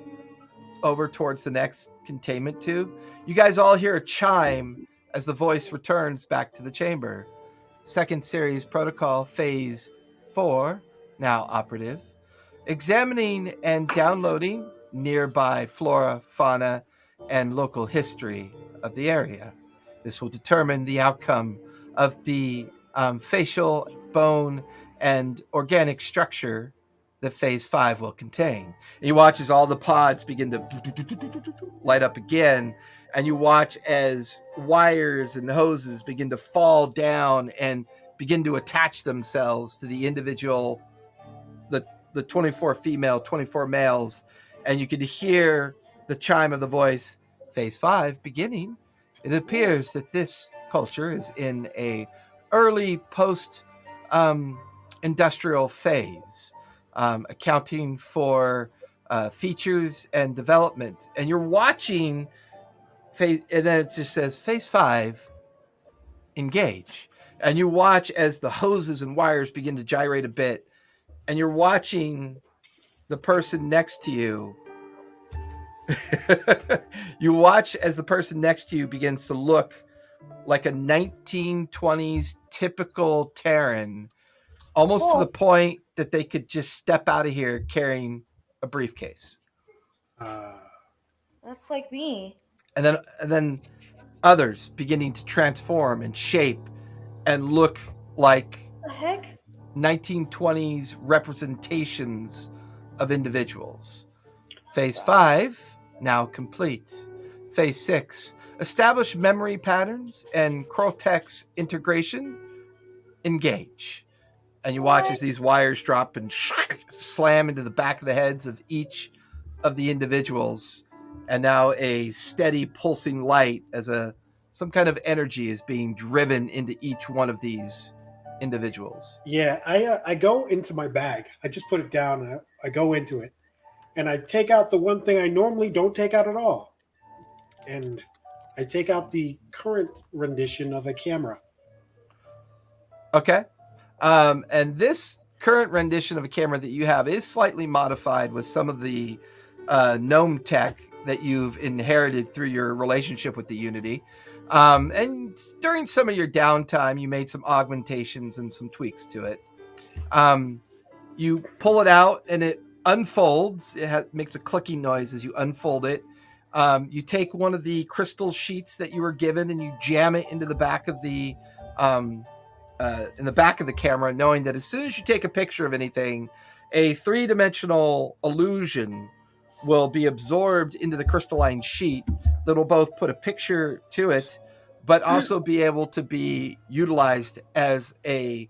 over towards the next containment tube. You guys all hear a chime as the voice returns back to the chamber. Second series protocol phase 4, now operative. Examining and downloading nearby flora, fauna, and local history of the area. This will determine the outcome of the facial, bone, and organic structure that phase 5 will contain. And you watch as all the pods begin to light up again, and you watch as wires and hoses begin to fall down and begin to attach themselves to the individual, the 24 female, 24 males, and you can hear the chime of the voice, phase 5 beginning. It appears that this culture is in a early post industrial phase, accounting for features and development. And you're watching phase, and then it just says phase 5 engage, and you watch as the hoses and wires begin to gyrate a bit, and you're watching the person next to you. You watch as the person next to you begins to look like a 1920s typical Terran, almost to the point that they could just step out of here carrying a briefcase. That's like me. And then others beginning to transform and shape and look like What the heck? 1920s representations of individuals. Phase 5 now complete. Phase 6, establish memory patterns and cortex integration. Engage. And you watch as these wires drop and slam into the back of the heads of each of the individuals, and now a steady pulsing light as some kind of energy is being driven into each one of these individuals. Yeah, I go into my bag. I just put it down and I go into it, and I take out the one thing I normally don't take out at all, and I take out the current rendition of a camera. Okay. And this current rendition of a camera that you have is slightly modified with some of the gnome tech that you've inherited through your relationship with the Unity. And during some of your downtime, you made some augmentations and some tweaks to it. You pull it out and it unfolds. It makes a clicking noise as you unfold it. You take one of the crystal sheets that you were given and you jam it into the back of the in the back of the camera, knowing that as soon as you take a picture of anything, a 3-dimensional illusion will be absorbed into the crystalline sheet that'll both put a picture to it, but also be able to be utilized as a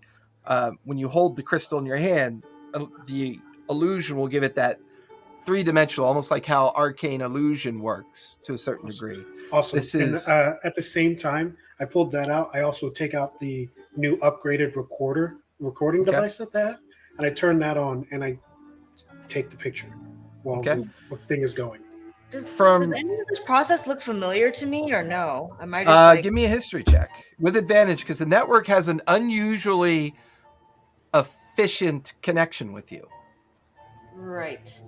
when you hold the crystal in your hand, the illusion will give it that 3-dimensional, almost like how arcane illusion works to a certain degree. Awesome. This is at the same time, I pulled that out. I also take out the new upgraded recording device that they have, and I turn that on and I take the picture while the thing is going. Does any of this process look familiar to me or no? Am I just give me a history check with advantage because the network has an unusually efficient connection with you. Right.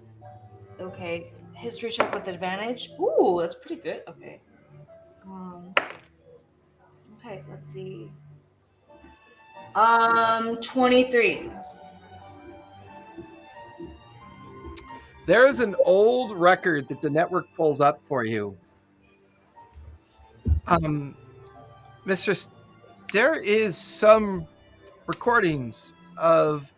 Okay. History check with advantage. Ooh, that's pretty good. Okay. Okay, let's see. 23. There is an old record that the network pulls up for you. Mistress, there is some recordings of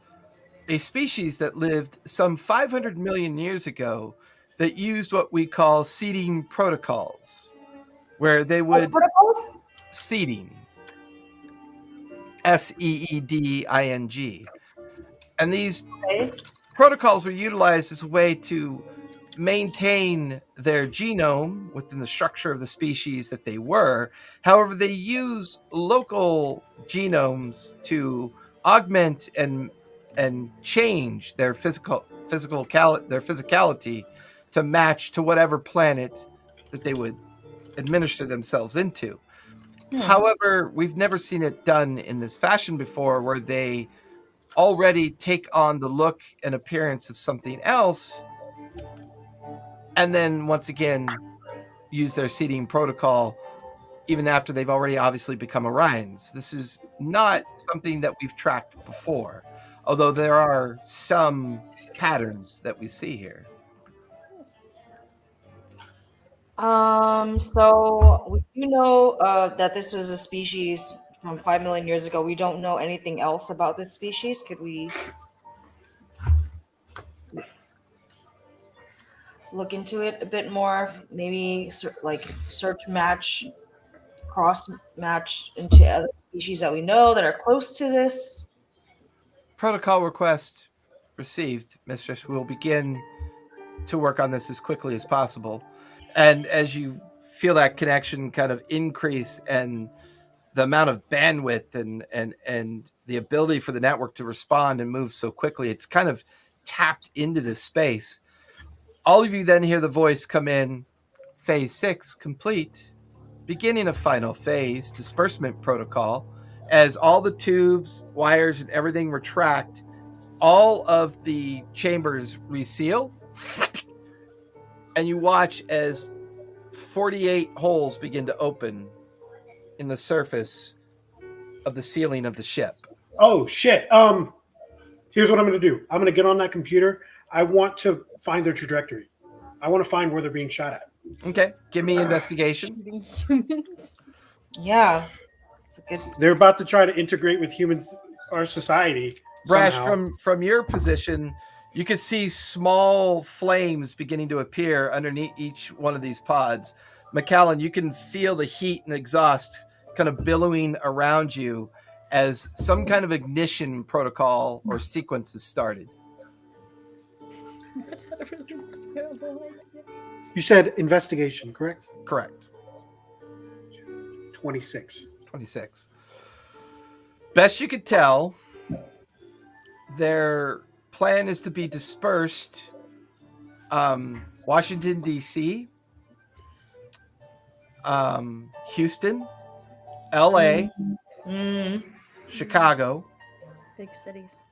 a species that lived some 500 million years ago that used what we call seeding protocols, where they would Protocols? seeding, SEEDING, and these protocols were utilized as a way to maintain their genome within the structure of the species that they were. However, they use local genomes to augment and change their physicality to match to whatever planet that they would administer themselves into. However, we've never seen it done in this fashion before, where they already take on the look and appearance of something else, and then once again use their seeding protocol even after they've already obviously become Orions. This is not something that we've tracked before, although there are some patterns that we see here. So we do know that this was a species from 5 million years ago. We don't know anything else about this species. Could we look into it a bit more? Maybe search match, cross match into other species that we know that are close to this. Protocol request received, Mistress. We'll begin to work on this as quickly as possible. And as you feel that connection kind of increase and the amount of bandwidth and the ability for the network to respond and move so quickly, it's kind of tapped into this space. All of you then hear the voice come in. Phase 6 complete. Beginning of final phase, disbursement protocol. As all the tubes, wires, and everything retract, all of the chambers reseal. And you watch as 48 holes begin to open in the surface of the ceiling of the ship. Oh shit. Here's what I'm going to do. I'm going to get on that computer. I want to find their trajectory. I want to find where they're being shot at. Okay, give me investigation. Shooting humans. Yeah, it's a good. They're about to try to integrate with humans, our society. Brash, somehow. from your position, you can see small flames beginning to appear underneath each one of these pods. McAllen, you can feel the heat and exhaust kind of billowing around you as some kind of ignition protocol or sequence is started. I just had a really terrible idea. You said investigation, correct? Correct. 26. 26. Best you could tell, their plan is to be dispersed. Washington, D.C., Houston, L.A., Chicago, Big cities.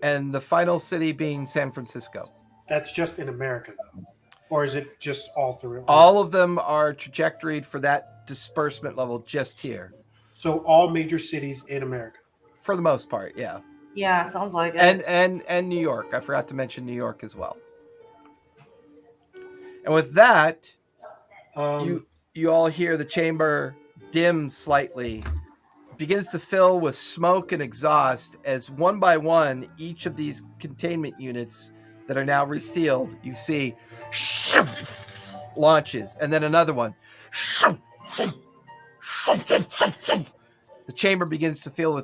and the final city being San Francisco. That's just in America, though. Or is it just all through? All of them are trajectoried for that disbursement level just here. So all major cities in America. For the most part, yeah. Yeah, it sounds like it. And New York. I forgot to mention New York as well. And with that, you all hear the chamber dim slightly, begins to fill with smoke and exhaust as one by one, each of these containment units that are now resealed, you see launches, and then another one. The chamber begins to fill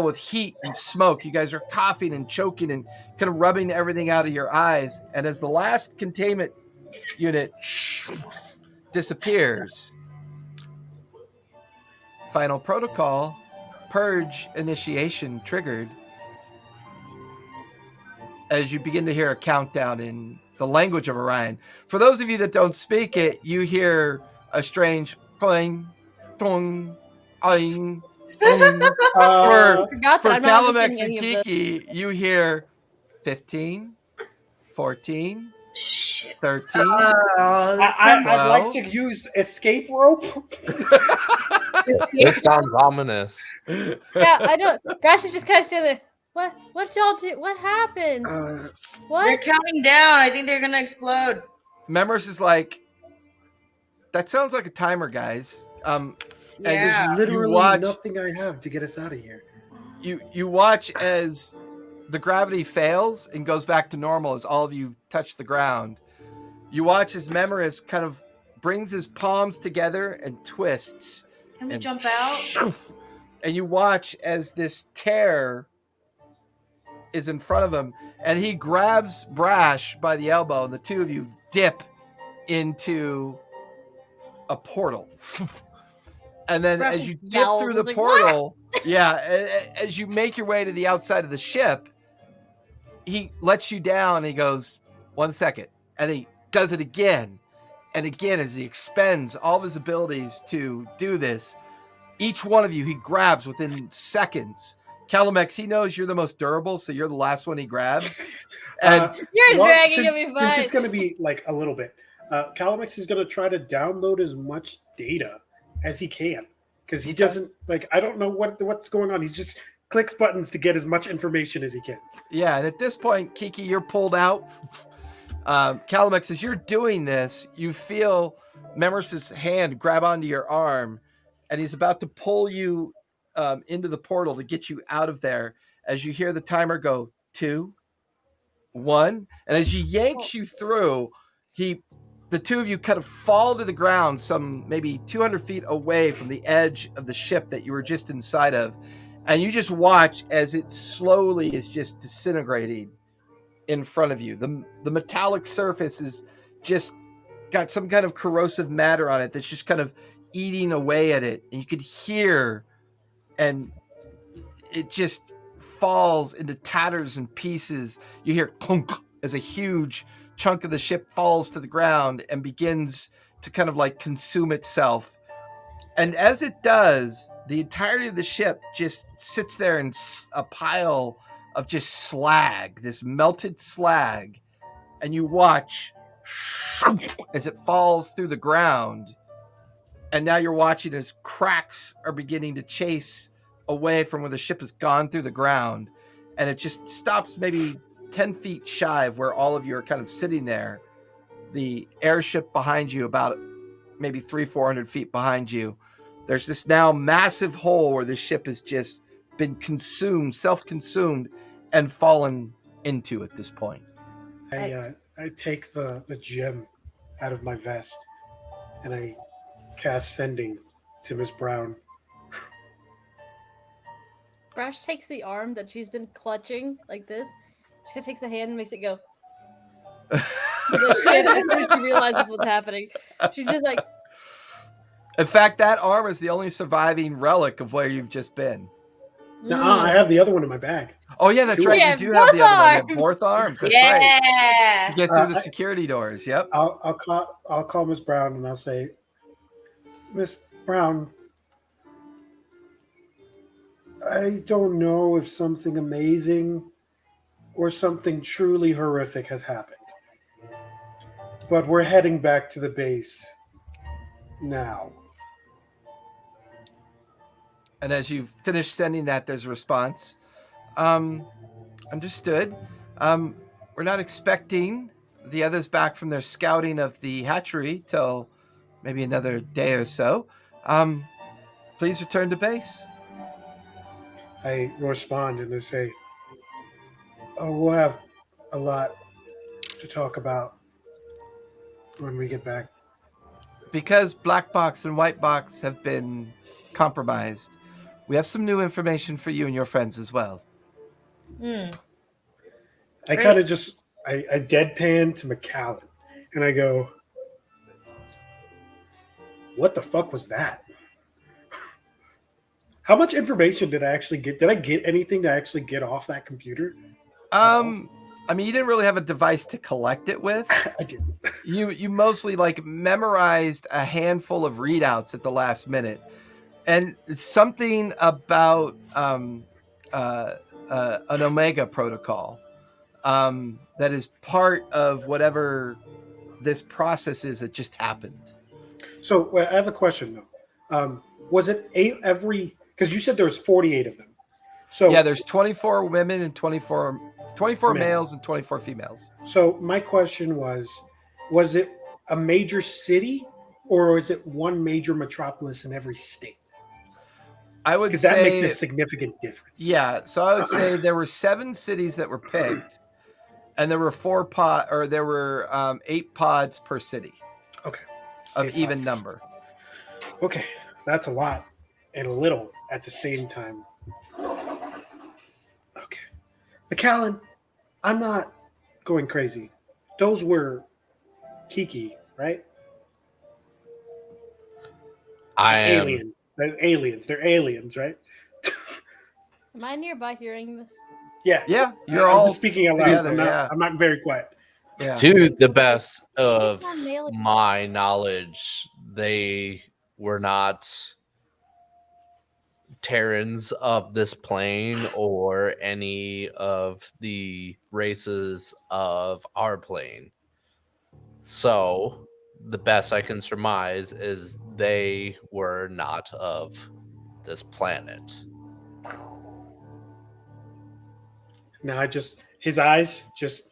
with heat and smoke. You guys are coughing and choking and kind of rubbing everything out of your eyes. And as the last containment unit disappears, final protocol, purge initiation triggered, as you begin to hear a countdown in the language of Orion. For those of you that don't speak it, you hear a strange clang, tong, oing, ong. I forgot For that I'm not Calamex understanding and any of this. Kiki, you hear 15, 14, Shit. 13. I'd like to use escape rope. This sounds ominous. Yeah, I don't. Grash is just kind of standing there. What y'all do? What happened? They're What? counting down. I think they're gonna explode. Members is like, that sounds like a timer, guys. There's Yeah. literally watch- nothing I have to get us out of here. You watch as the gravity fails and goes back to normal as all of you touch the ground. You watch as Memoris kind of brings his palms together and twists. Can we and jump out? And you watch as this tear is in front of him, and he grabs Brash by the elbow, and the two of you dip into a portal. And then Brash as you dip yells, through he's the like, portal, as you make your way to the outside of the ship, he lets you down and he goes, 1 second. And he does it again and again as he expends all of his abilities to do this. Each one of you he grabs within seconds. Calamex, he knows you're the most durable, so you're the last one he grabs. And You're dragging since, me since by. it's going to be like a little bit, Calamix is going to try to download as much data as he can because he doesn't like. I don't know what's going on. He's just clicks buttons to get as much information as he can. yeah, and at this point, Kiki, you're pulled out. Calamex, as you're doing this, you feel Memers's hand grab onto your arm, and he's about to pull you into the portal to get you out of there. As you hear the timer go 2, 1, and as he yanks you through, the two of you kind of fall to the ground, some maybe 200 feet away from the edge of the ship that you were just inside of, and you just watch as it slowly is just disintegrating in front of you. The metallic surface is just got some kind of corrosive matter on it that's just kind of eating away at it, and you could hear, and it just falls into tatters and pieces. You hear clunk as a huge chunk of the ship falls to the ground and begins to kind of like consume itself. And as it does, the entirety of the ship just sits there in a pile of just slag, this melted slag. And you watch as it falls through the ground. And now you're watching as cracks are beginning to chase away from where the ship has gone through the ground. And it just stops maybe 10 feet shy of where all of you are kind of sitting there. The airship behind you, about maybe 300-400 feet behind you, there's this now massive hole where the ship has just been consumed, self-consumed, and fallen into at this point. I take the gem out of my vest and I cast sending to Miss Brown. Brash takes the arm that she's been clutching like this. She takes the hand and makes it go. The ship, as soon as she realizes what's happening, she's just like. In fact, that arm is the only surviving relic of where you've just been. I have the other one in my bag. Oh yeah, that's right. Yeah, You do have the other one. You have both both arms. That's right. Yeah. You get through the security doors. Yep. I'll call Miss Brown and I'll say, Miss Brown, I don't know if something amazing or something truly horrific has happened, but we're heading back to the base now. And as you finish sending that, there's a response. Understood. We're not expecting the others back from their scouting of the hatchery till maybe another day or so. Please return to base. I respond and I say, oh, we'll have a lot to talk about when we get back. Because Black Box and White Box have been compromised, we have some new information for you and your friends as well. I kind of just, I deadpan to McAllen and I go, what the fuck was that? How much information did I actually get? Did I get anything to actually get off that computer? I mean, you didn't really have a device to collect it with. I didn't. You mostly like memorized a handful of readouts at the last minute, and something about an Omega protocol that is part of whatever this process is that just happened. So I have a question though. Was it every? Because you said there was 48 of them. So yeah, there's 24 women and 24 males and 24 females. So my question was it a major city or was it one major metropolis in every state? I would Because say that makes a significant difference. Yeah, so I would say there were 7 cities that were picked, and there were 8 pods per city. Okay. Of 8 even pods. number. Okay, that's a lot and a little at the same time. Okay. McAllen, I'm not going crazy. Those were Kiki, right? I Like am. aliens. They're aliens. They're aliens, right? Am I nearby hearing this? Yeah. Yeah, you're I'm all just speaking out loud. together. Yeah, I'm not very quiet. yeah. To the best It's of not an alien. my knowledge, they were not Terrans of this plane or any of the races of our plane. So, the best I can surmise is they were not of this planet. Now his eyes just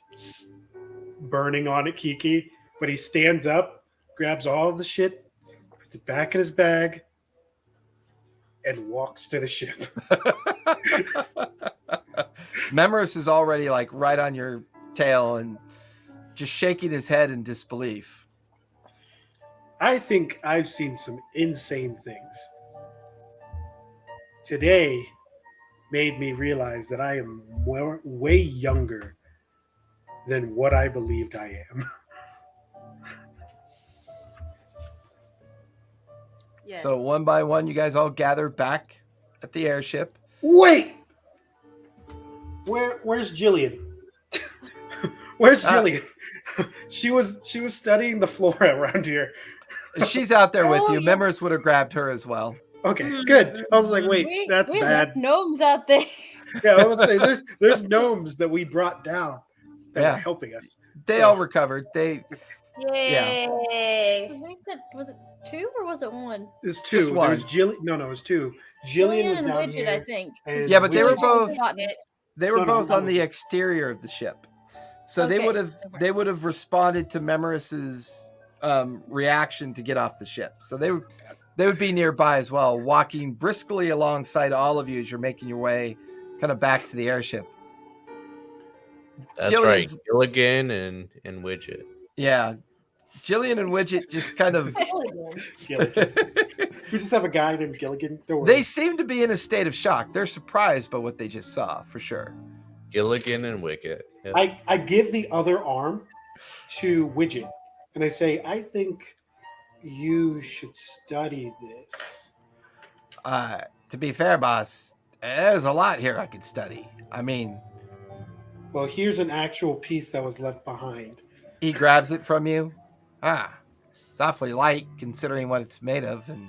burning on at Kiki, but he stands up, grabs all the shit, puts it back in his bag, and walks to the ship. Memoris is already like right on your tail and just shaking his head in disbelief. I think I've seen some insane things. Today made me realize that I am way younger than what I believed I am. Yes. So one by one, you guys all gather back at the airship. Wait! Where's Jillian? Where's Jillian? She was studying the flora around here. She's out there with Oh, you. yeah. Memoris would have grabbed her as well. Okay, good. I was like, wait, that's we bad. left gnomes out there. Yeah, I would say there's gnomes that we brought down that Yeah. were helping us. They So- all recovered. They Yay! Was it 2 or was it 1? There's two. Just one. There's Jillian. No, it was two. Jillian was and down Widget, here. I think. and Yeah, but they were Widget- both- Botanist. They were No, both no, on no. the exterior of the ship, so Okay, they would have responded to Memoris's reaction to get off the ship. So they would be nearby as well, walking briskly alongside all of you as you're making your way kind of back to the airship. That's right. Jillian's- Gilligan and Widget. Yeah, Jillian and Widget just kind of Gilligan. We just have a guy named Gilligan. Don't worry. they seem to be in a state of shock. They're surprised by what they just saw, for sure. Gilligan and Wicket. Yep. I give the other arm to Widget, and I say, I think you should study this. To be fair, boss, there's a lot here I could study. I mean, Well, here's an actual piece that was left behind. he grabs it from you. It's awfully light considering what it's made of, and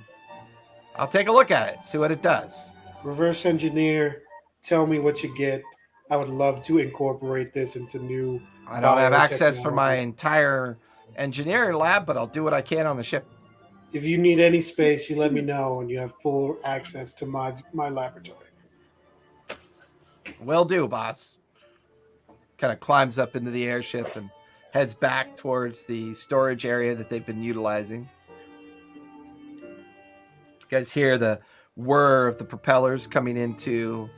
I'll take a look at it, see what it does. Reverse engineer, tell me what you get. I would love to incorporate this into new. I don't have access for my biotechnology. entire engineering lab, but I'll do what I can on the ship. If you need any space, you let me know, and you have full access to my laboratory. Will do, boss. Kind of climbs up into the airship and heads back towards the storage area that they've been utilizing. You guys hear the whir of the propellers coming into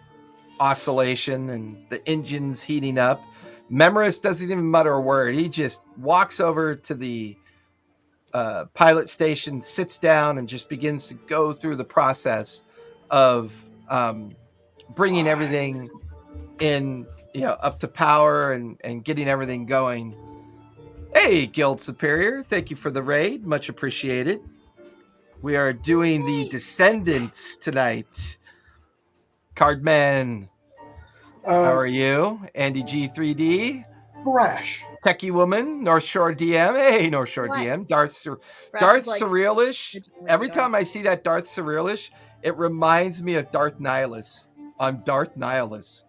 oscillation and the engines heating up. Memoris doesn't even mutter a word. He just walks over to the pilot station, sits down, and just begins to go through the process of bringing everything in, up to power and getting everything going. Hey, Guild Superior, thank you for the raid. Much appreciated. We are doing the Descendants tonight. Cardman, how are you? Andy G3D, Brash. Techie Woman, North Shore DM. Hey, North Shore What? DM. Darth Perhaps it's like Surrealish. digital Every radar. time I see that Darth Surrealish, it reminds me of Darth Nihilus. I'm Darth Nihilus.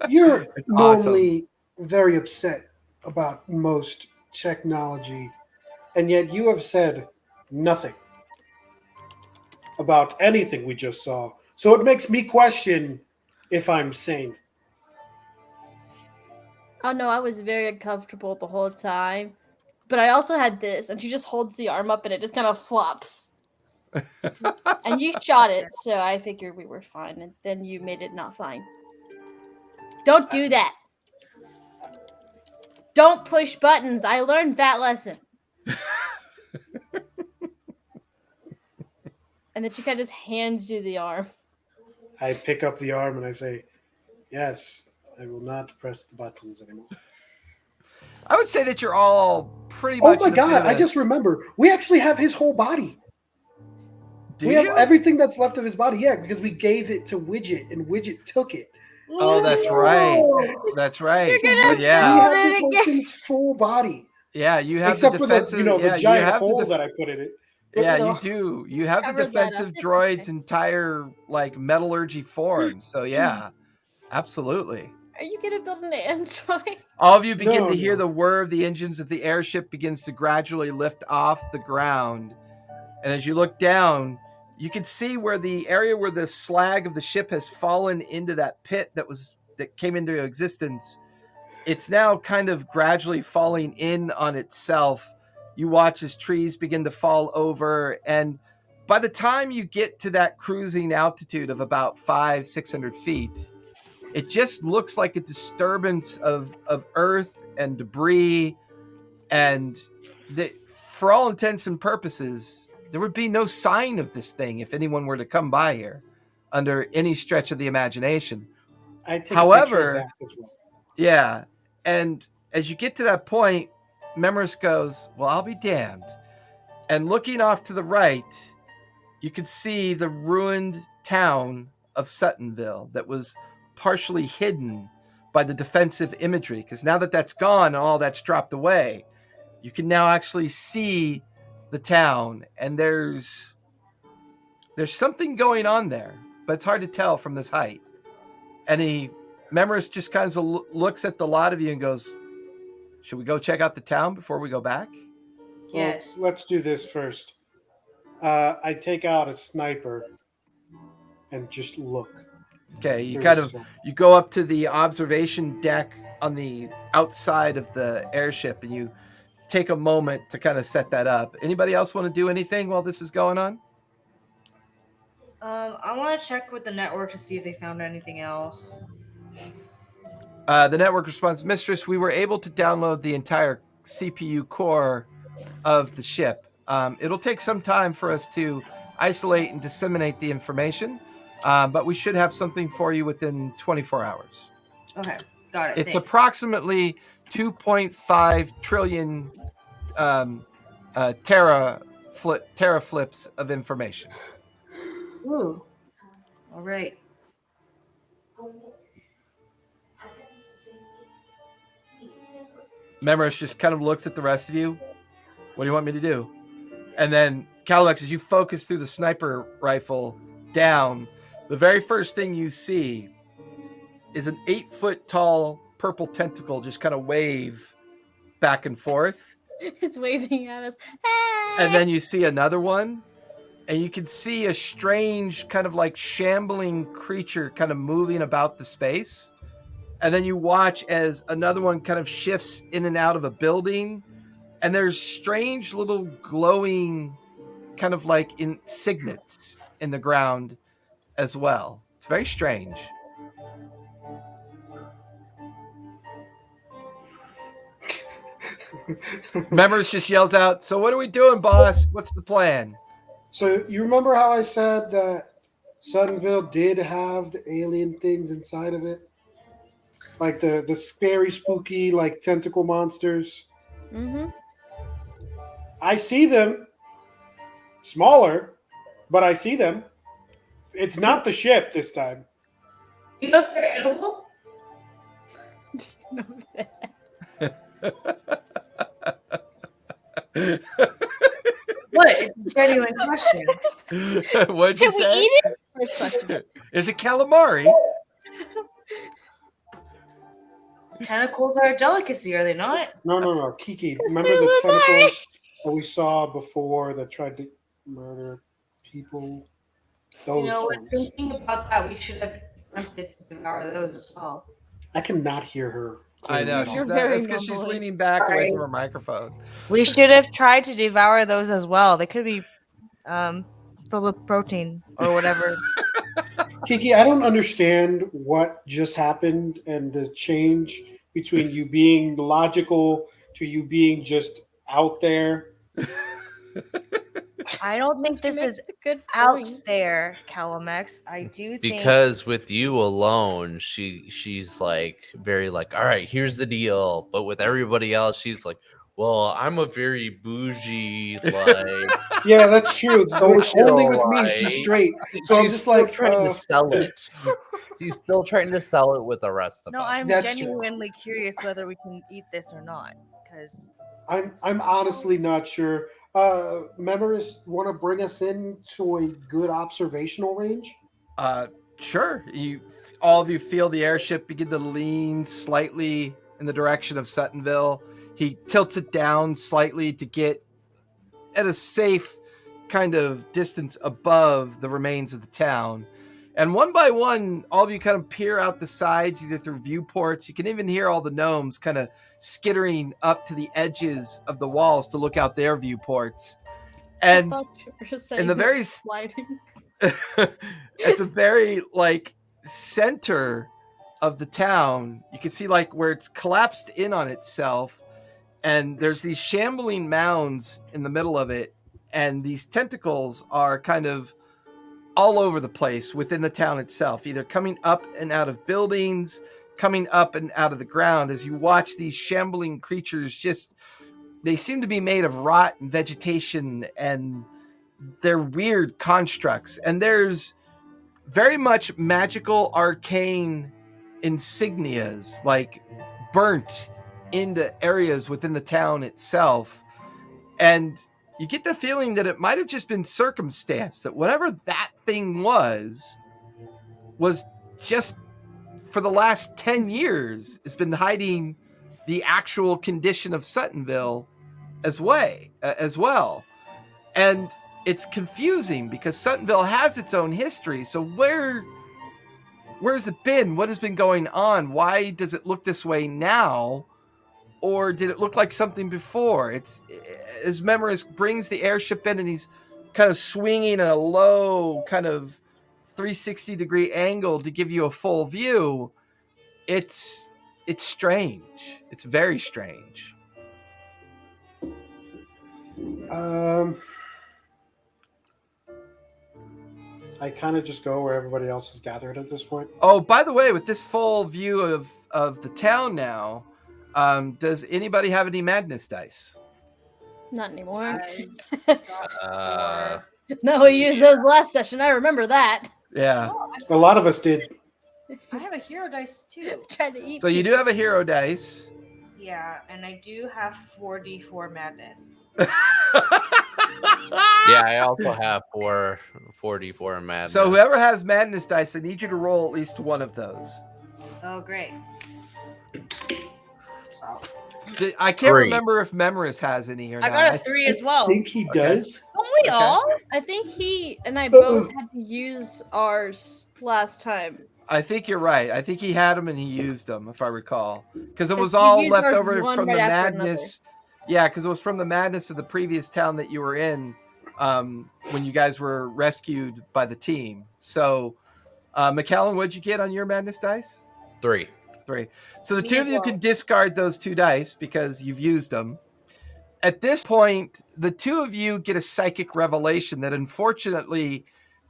You're It's normally very upset about most technology, and yet you have said nothing about anything we just saw. So it makes me question if I'm sane. Oh no, I was very uncomfortable the whole time. But I also had this, and she just holds the arm up and it just kind of flops. And you shot it, so I figured we were fine, and then you made it not fine. Don't do that. Don't push buttons. I learned that lesson. And then she kind of just hands you the arm. I pick up the arm and I say, Yes, I will not press the buttons anymore. I would say that you're all pretty Oh much. my in a bit god! of I a- just remember. We actually have his whole body. Do We you? have everything that's left of his body. Yeah, because we gave it to Widget, and Widget took it. Oh, that's right. That's right. You're gonna So, have to We yeah, have it this again. whole thing's full body, yeah. You have except the for the defensive. the yeah, you giant have hole the. that I put in it. But, Yeah, you know, you do. You have the Covered that up. defensive It's droid's okay. entire like metallurgy form. So yeah, absolutely. Are you gonna build an android? All of you begin No, to hear no. the whir of the engines of the airship begins to gradually lift off the ground. And as you look down, you can see where the area where the slag of the ship has fallen into that pit that came into existence. It's now kind of gradually falling in on itself. You watch as trees begin to fall over, and by the time you get to that cruising altitude of about 500-600 feet, it just looks like a disturbance of earth and debris, and for all intents and purposes, there would be no sign of this thing if anyone were to come by here under any stretch of the imagination. I take a picture of However, that as well. yeah, and as you get to that point, Memoris goes, well, I'll be damned. And looking off to the right, you can see the ruined town of Suttonville that was partially hidden by the defensive imagery. Because now that that's gone and all that's dropped away, you can now actually see the town. And there's something going on there, but it's hard to tell from this height. And Memoris just kind of looks at the lot of you and goes, should we go check out the town before we go back? Yes. Well, let's do this first. I take out a sniper and just look. Okay, you through kind the of smoke. you go up to the observation deck on the outside of the airship and you take a moment to kind of set that up. Anybody else want to do anything while this is going on? I want to check with the network to see if they found anything else. The network responds, Mistress, we were able to download the entire CPU core of the ship. It'll take some time for us to isolate and disseminate the information, but we should have something for you within 24 hours. Okay, got it. It's thanks. approximately 2.5 trillion Terra flips of information. Ooh. All right. Memoris just kind of looks at the rest of you. What do you want me to do? And then Calilex, as you focus through the sniper rifle down, the very first thing you see is an 8-foot tall purple tentacle just kind of wave back and forth. It's waving at us. Hey! And then you see another one, and you can see a strange kind of like shambling creature kind of moving about the space. And then you watch as another one kind of shifts in and out of a building, and there's strange little glowing kind of like signets in the ground as well. It's very strange. Members just yells out, so what are we doing, boss? What's the plan? So you remember how I said that Suttonville did have the alien things inside of it? Like the scary, spooky, like tentacle monsters. Mm-hmm. I see them. Smaller, but I see them. It's not the ship this time. You know if they're edible? What? It's a genuine question. What'd you Can we say? eat it? First question. Is it calamari? Tentacles are a delicacy, are they not? No. Kiki, remember the tentacles that we saw before that tried to murder people? Those You know, ones. thinking about that, we should have attempted to devour those as well. I cannot hear her. I know. You're She's not, very that's because she's mumbling. leaning back away Sorry. from her microphone. We should have tried to devour those as well. They could be full of protein or whatever. Kiki, I don't understand what just happened and the change between you being logical to you being just out there. I don't think He this makes is a good out point. there, Calamex. I do think Because with you alone, she's like very like, all right, here's the deal. But with everybody else, she's like, well, I'm a very bougie, like Yeah, that's true. Only with me, she's socialite. straight. So I'm She's just still like, trying to sell it. She's still trying to sell it with the rest of no, us. I'm That's true. genuinely curious whether we can eat this or not. Because I'm honestly not sure. Memories want to bring us into a good observational range. Sure. All of you feel the airship begin to lean slightly in the direction of Suttonville. He tilts it down slightly to get at a safe kind of distance above the remains of the town. And one by one, all of you kind of peer out the sides, either through viewports. You can even hear all the gnomes kind of skittering up to the edges of the walls to look out their viewports. And I thought you were saying in the very sliding. at the very like center of the town, you can see like where it's collapsed in on itself, and there's these shambling mounds in the middle of it, and these tentacles are kind of all over the place within the town itself, either coming up and out of buildings, coming up and out of the ground. As you watch these shambling creatures, just they seem to be made of rot and vegetation, and they're weird constructs. And there's very much magical arcane insignias like burnt into areas within the town itself. And you get the feeling that it might have just been circumstance, that whatever that thing was just for the last 10 years has been hiding the actual condition of Suttonville as well. And it's confusing because Suttonville has its own history. So where's it been? What has been going on? Why does it look this way now? Or did it look like something before? It's as Memorist brings the airship in and he's kind of swinging at a low kind of 360-degree angle to give you a full view. It's strange. It's very strange. I kind of just go where everybody else is gathered at this point. Oh, by the way, with this full view of the town now, does anybody have any madness dice? Not anymore. Uh, No, we used those last session. I remember that. Yeah. A lot of us did. I have a hero dice too. Tried to eat. So you do have a hero dice. Yeah, and I do have 4d4 madness. yeah, I also have 4d4 madness. So whoever has madness dice, I need you to roll at least one of those. Oh, great. I can't 3. remember if Memoris has any or I not. got a 3 as I well. think he does. Don't we all? I think he and I both had to use ours last time. I think you're right. I think he had them and he used them, if I recall, because it was He all used left ours over one from right the after madness. Yeah, because it was from the madness of the previous town that you were in when you guys were rescued by the team. So, McCallum, what'd you get on your madness dice? 3. 3. So the Me two as of you well. can discard those 2 dice because you've used them. At this point, the two of you get a psychic revelation that unfortunately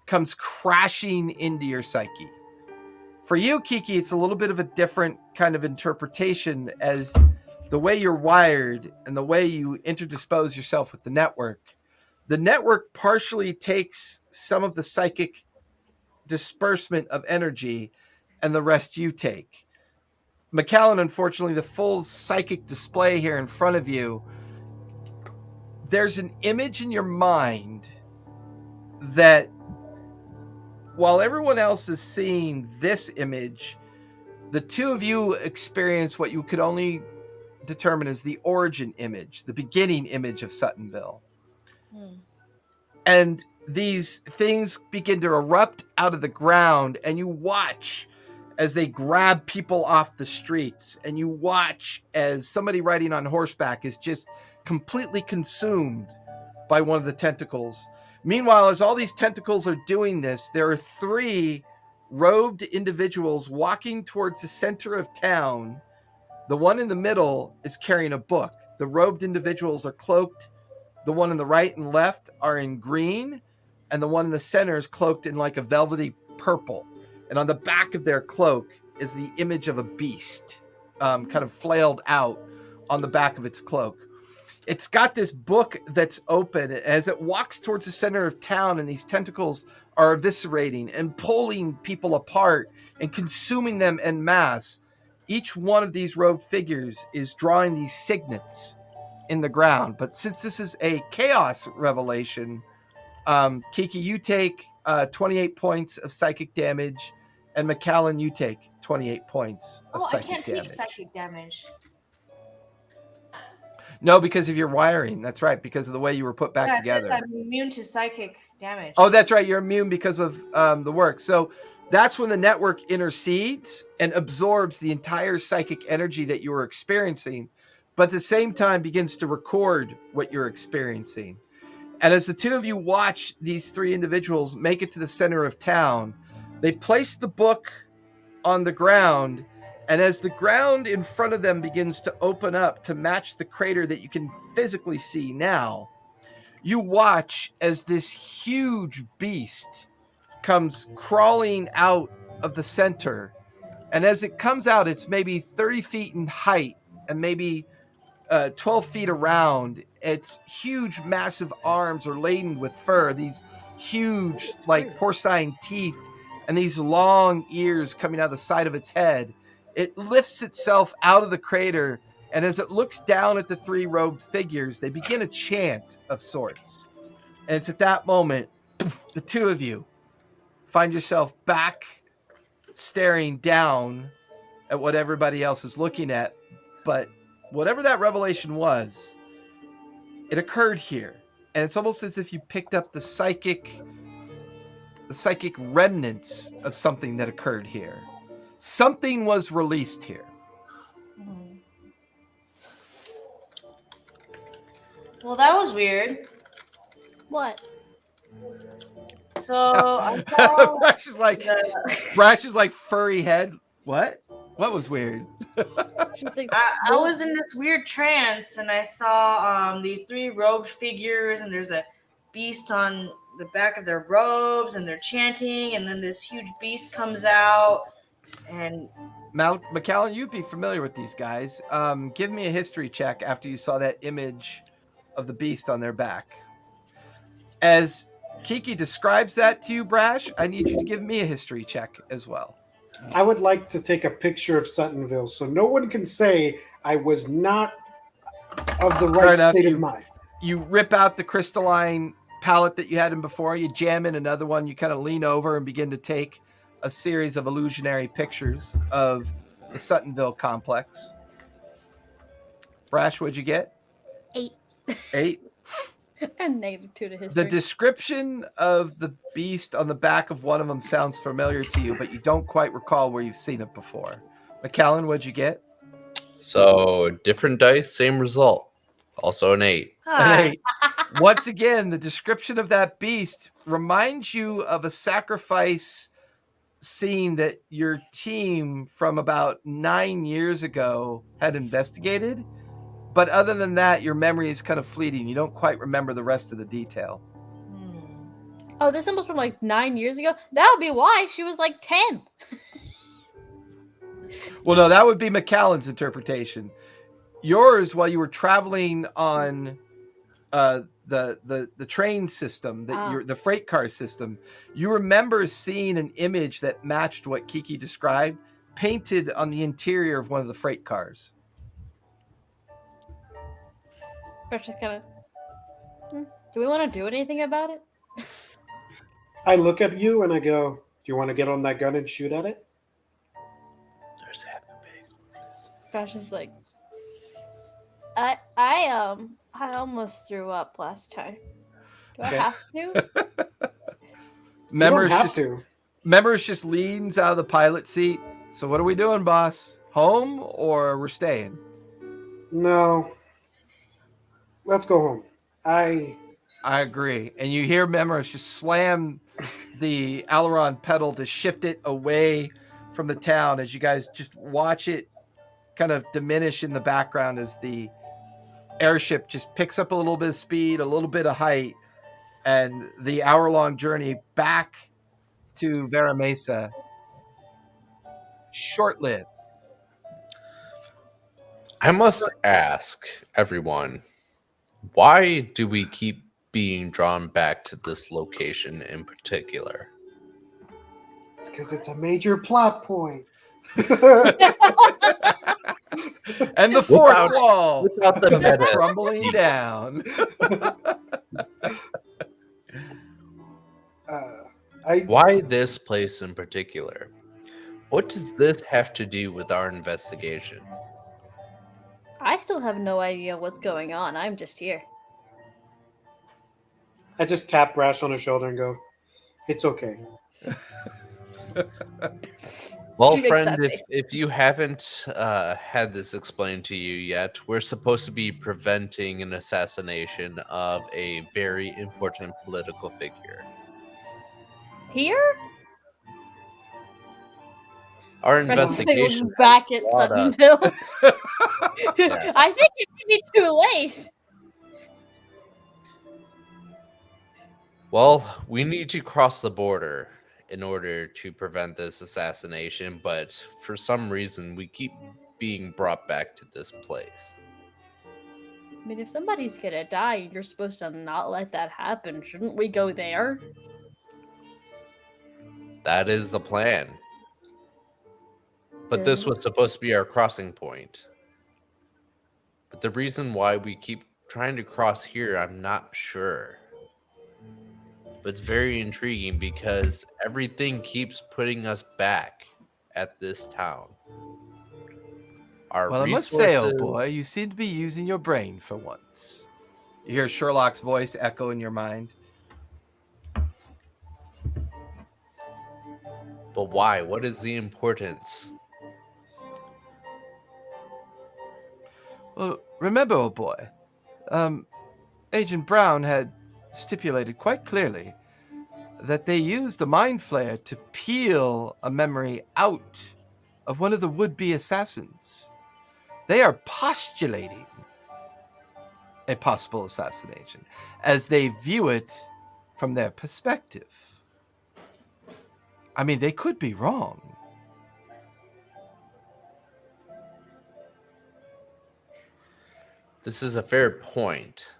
comes crashing into your psyche. For you, Kiki, it's a little bit of a different kind of interpretation, as the way you're wired and the way you interdispose yourself with the network. The network partially takes some of the psychic disbursement of energy and the rest you take. McCallan, unfortunately, the full psychic display here in front of you, there's an image in your mind that while everyone else is seeing this image, the two of you experience what you could only determine as the origin image, the beginning image of Suttonville. And these things begin to erupt out of the ground, and you watch as they grab people off the streets, and you watch as somebody riding on horseback is just completely consumed by one of the tentacles. Meanwhile, as all these tentacles are doing this, there are 3 robed individuals walking towards the center of town. The one in the middle is carrying a book. The robed individuals are cloaked The one on the right and left are in green, and the one in the center is cloaked in like a velvety purple. And on the back of their cloak is the image of a beast, kind of flailed out on the back of its cloak. It's got this book that's open as it walks towards the center of town, and these tentacles are eviscerating and pulling people apart and consuming them en masse. Each one of these robed figures is drawing these signets in the ground. But since this is a chaos revelation, Kiki, you take 28 points of psychic damage, and McAllen, you take 28 points of Oh, I psychic can't damage. take psychic damage. No, because of your wiring. That's right, because of the way you were put back Yeah, it together. says I'm immune to psychic damage. Oh, that's right. You're immune because of the work. So that's when the network intercedes and absorbs the entire psychic energy that you were experiencing, but at the same time begins to record what you're experiencing. And as the two of you watch these three individuals make it to the center of town, they place the book on the ground. And as the ground in front of them begins to open up to match the crater that you can physically see now, you watch as this huge beast comes crawling out of the center. And as it comes out, it's maybe 30 feet in height and maybe 12 feet around. Its huge, massive arms are laden with fur, these huge, like porcine teeth, and these long ears coming out the side of its head. It lifts itself out of the crater, and as it looks down at the three robed figures, they begin a chant of sorts. And it's at that moment, the two of you find yourself back staring down at what everybody else is looking at. But whatever that revelation was, it occurred here. And it's almost as if you picked up the psychic remnants of something that occurred here. Something was released here. Well, that was weird. What? So I saw Brash is like furry head. What? What was weird? She's like, I was in this weird trance, and I saw these three robed figures, and there's a beast on the back of their robes, and they're chanting, and then this huge beast comes out, and McAllen, you'd be familiar with these guys. Give me a history check after you saw that image of the beast on their back. As Kiki describes that to you, Brash, I need you to give me a history check as well. I would like to take a picture of Suttonville so no one can say I was not of the right state of mind. You rip out the crystalline palette that you had in before, you jam in another one, you kind of lean over and begin to take a series of illusionary pictures of the Suttonville complex. Brash, what'd you get? 8. 8? And -2 to history. The description of the beast on the back of one of them sounds familiar to you, but you don't quite recall where you've seen it before. McAllen, what'd you get? So different dice, same result. Also an 8. An 8. Once again, the description of that beast reminds you of a sacrifice scene that your team from about 9 years ago had investigated. But other than that, your memory is kind of fleeting. You don't quite remember the rest of the detail. Oh, this one was from like 9 years ago? That would be why. She was like 10. Well, no, that would be McAllen's interpretation. Yours, while you were traveling on the train system, the freight car system, you remember seeing an image that matched what Kiki described, painted on the interior of one of the freight cars. Just kind of, do we want to do anything about it? I look at you and I go, do you want to get on that gun and shoot at it? There's half the big. Bash is like, I almost threw up last time. Do I have to? Members just leans out of the pilot seat. So what are we doing, boss? Home or we're staying? No. Let's go home. I agree. And you hear Memoris just slam the aileron pedal to shift it away from the town as you guys just watch it kind of diminish in the background as the airship just picks up a little bit of speed, a little bit of height, and the hour-long journey back to Vera Mesa, short-lived. I must ask everyone, why do we keep being drawn back to this location in particular? Because it's a major plot point. And the fourth Without- wall without the comes meta. crumbling down. Why this place in particular? What does this have to do with our investigation? I still have no idea what's going on. I'm just here. I just tap Brash on his shoulder and go, "It's okay." Well, She makes friend, that face. if you haven't had this explained to you yet, we're supposed to be preventing an assassination of a very important political figure. Here? Our Ready to say investigation we're back at brought us- Suttonville. Yeah. I think it may be too late. Well, we need to cross the border in order to prevent this assassination, but for some reason we keep being brought back to this place. I mean, if somebody's gonna die and you're supposed to not let that happen, shouldn't we go there? That is the plan. But this was supposed to be our crossing point. But the reason why we keep trying to cross here, I'm not sure. But it's very intriguing because everything keeps putting us back at this town. Our Well, I must say, oh boy, you seem to be using your brain for once. You hear Sherlock's voice echo in your mind. But why? What is the importance? Well, remember, oh boy, Agent Brown had stipulated quite clearly that they used the mind flare to peel a memory out of one of the would-be assassins. They are postulating a possible assassination as they view it from their perspective. I mean, they could be wrong. This is a fair point.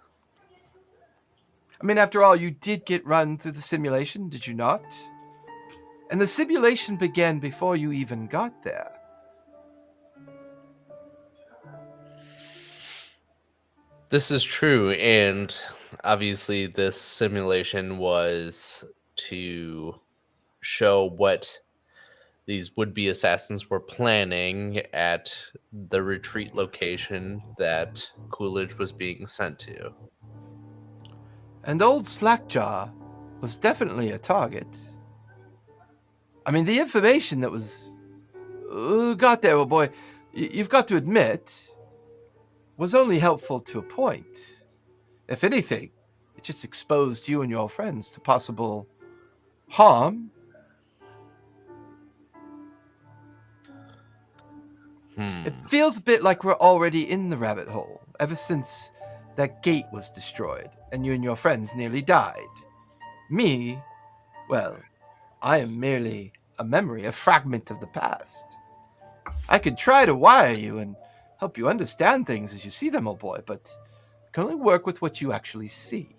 I mean, after all, you did get run through the simulation, did you not? And the simulation began before you even got there. This is true, and obviously this simulation was to show what these would-be assassins were planning at the retreat location that Coolidge was being sent to. And old Slackjaw was definitely a target. I mean, the information that was got there, oh boy, you've got to admit, was only helpful to a point. If anything, it just exposed you and your friends to possible harm. It feels a bit like we're already in the rabbit hole, ever since that gate was destroyed and you and your friends nearly died. Me, well, I am merely a memory, a fragment of the past. I could try to wire you and help you understand things as you see them, oh boy, but I can only work with what you actually see.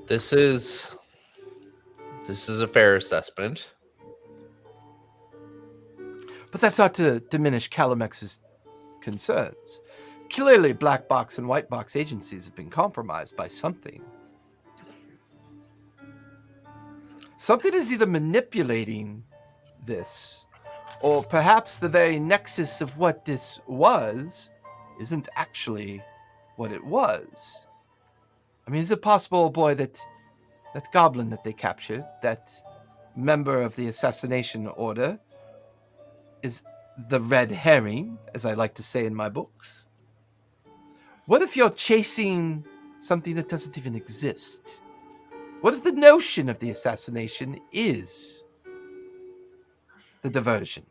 This is a fair assessment. But that's not to diminish Calamex's concerns. Clearly, black box and white box agencies have been compromised by something. Something is either manipulating this, or perhaps the very nexus of what this was isn't actually what it was. I mean, is it possible, oh boy, that goblin that they captured, that member of the assassination order, is the red herring, as I like to say in my books? What if you're chasing something that doesn't even exist? What if the notion of the assassination is the diversion?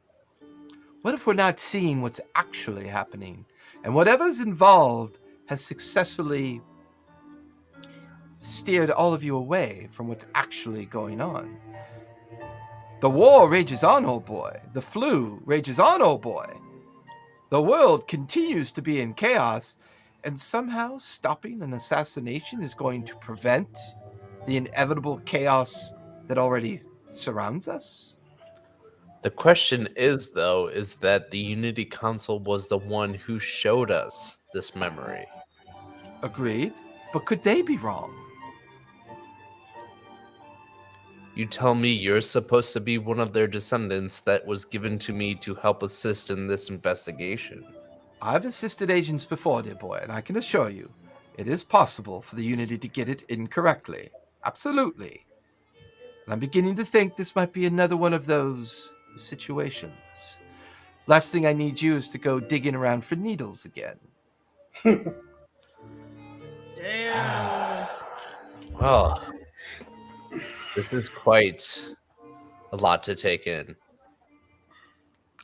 What if we're not seeing what's actually happening? And whatever's involved has successfully steered all of you away from what's actually going on. The war rages on, old boy. The flu rages on, old boy. The world continues to be in chaos, and somehow stopping an assassination is going to prevent the inevitable chaos that already surrounds us? The question is, though, is that the Unity Council was the one who showed us this memory. Agreed. But could they be wrong? You tell me you're supposed to be one of their descendants that was given to me to help assist in this investigation. I've assisted agents before, dear boy, and I can assure you, it is possible for the Unity to get it incorrectly. Absolutely. And I'm beginning to think this might be another one of those situations. Last thing I need you is to go digging around for needles again. Damn. Well, this is quite a lot to take in.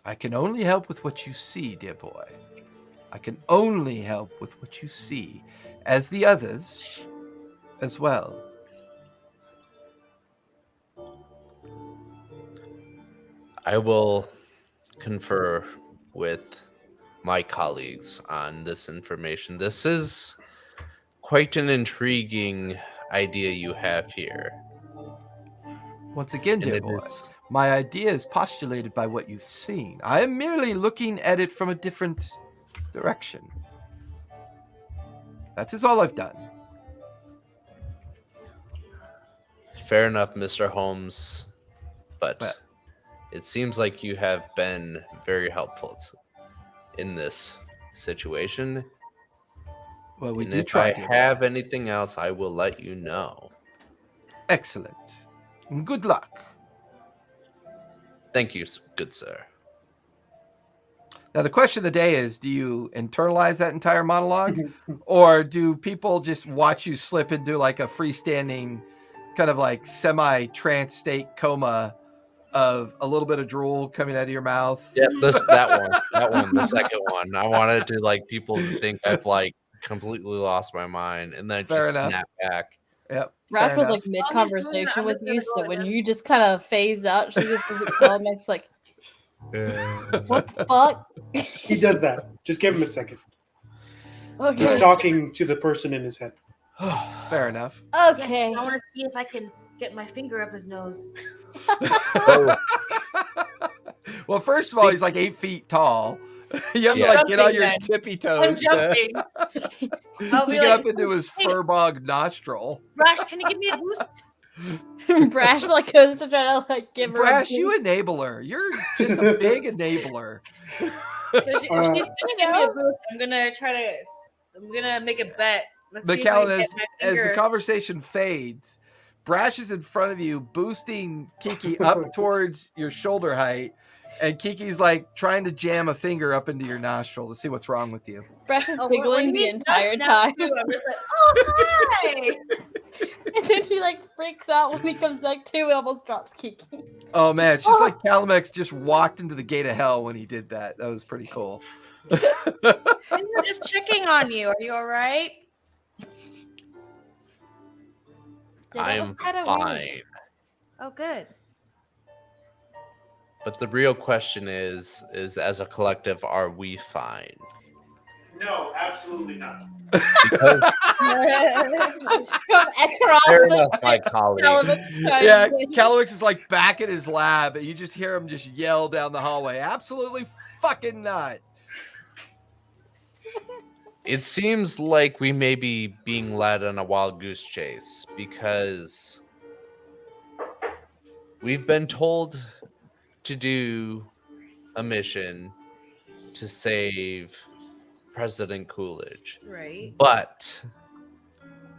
I can only help with what you see, dear boy. I can only help with what you see, as the others as well. I will confer with my colleagues on this information. This is quite an intriguing idea you have here. Once again, And dear it boy, is- my idea is postulated by what you've seen. I am merely looking at it from a different direction. That is all I've done. Fair enough, Mr. Holmes, but Well- it seems like you have been very helpful in this situation. Well, we And do if try, I dear have boy. anything else, I will let you know. Excellent. And good luck. Thank you, good sir. Now, the question of the day is, do you internalize that entire monologue? Or do people just watch you slip into like a freestanding kind of like semi-trance state coma of a little bit of drool coming out of your mouth? Yeah, that one, the second one. I wanted to like people to think I've like completely lost my mind and then Fair just enough. snap back. Yep. Raph fair was enough. like mid While he's doing conversation that, I'm with just you, gonna so go when like you just kind of phase out, she just looks at Colmex like, "What the fuck?" He does that. Just give him a second. He's Okay. talking to the person in his head. Fair enough. Okay. Yes, I want to see if I can get my finger up his nose. Oh, Well, first of all, he's like 8 feet tall. You have Yeah. to like get on Jumping your then. tippy I'm toes to jumping. I'll to be get like, up into his "Hey, furbog nostril. Rash, can you give me a boost?" Brash like goes to try to like give her. Brash, a you boost. enabler. You're just a big enabler. So if she's gonna give me a boost, I'm gonna make a bet. Let's see if I can McAllen, get as my the finger. conversation fades, Brash is in front of you, boosting Kiki up towards your shoulder height, and Kiki's like trying to jam a finger up into your nostril to see what's wrong with you. Brash is Oh, giggling when the he entire does that time, too, I'm just like, oh hi. and then she like freaks out when he comes back to and almost drops Kiki. Oh man, it's just like Calamex just walked into the gate of hell when he did that. That was pretty cool. I'm just checking on you. Are you all right? Yeah, that was I'm kinda fine. weird. Oh, good. But the real question is as a collective, are we fine? No, absolutely not. Because From across fair the enough, my colleague. Element's trying Yeah, to say- Calamix is like back at his lab, and you just hear him just yell down the hallway. Absolutely fucking not. It seems like we may be being led on a wild goose chase because we've been told to do a mission to save President Coolidge. Right. But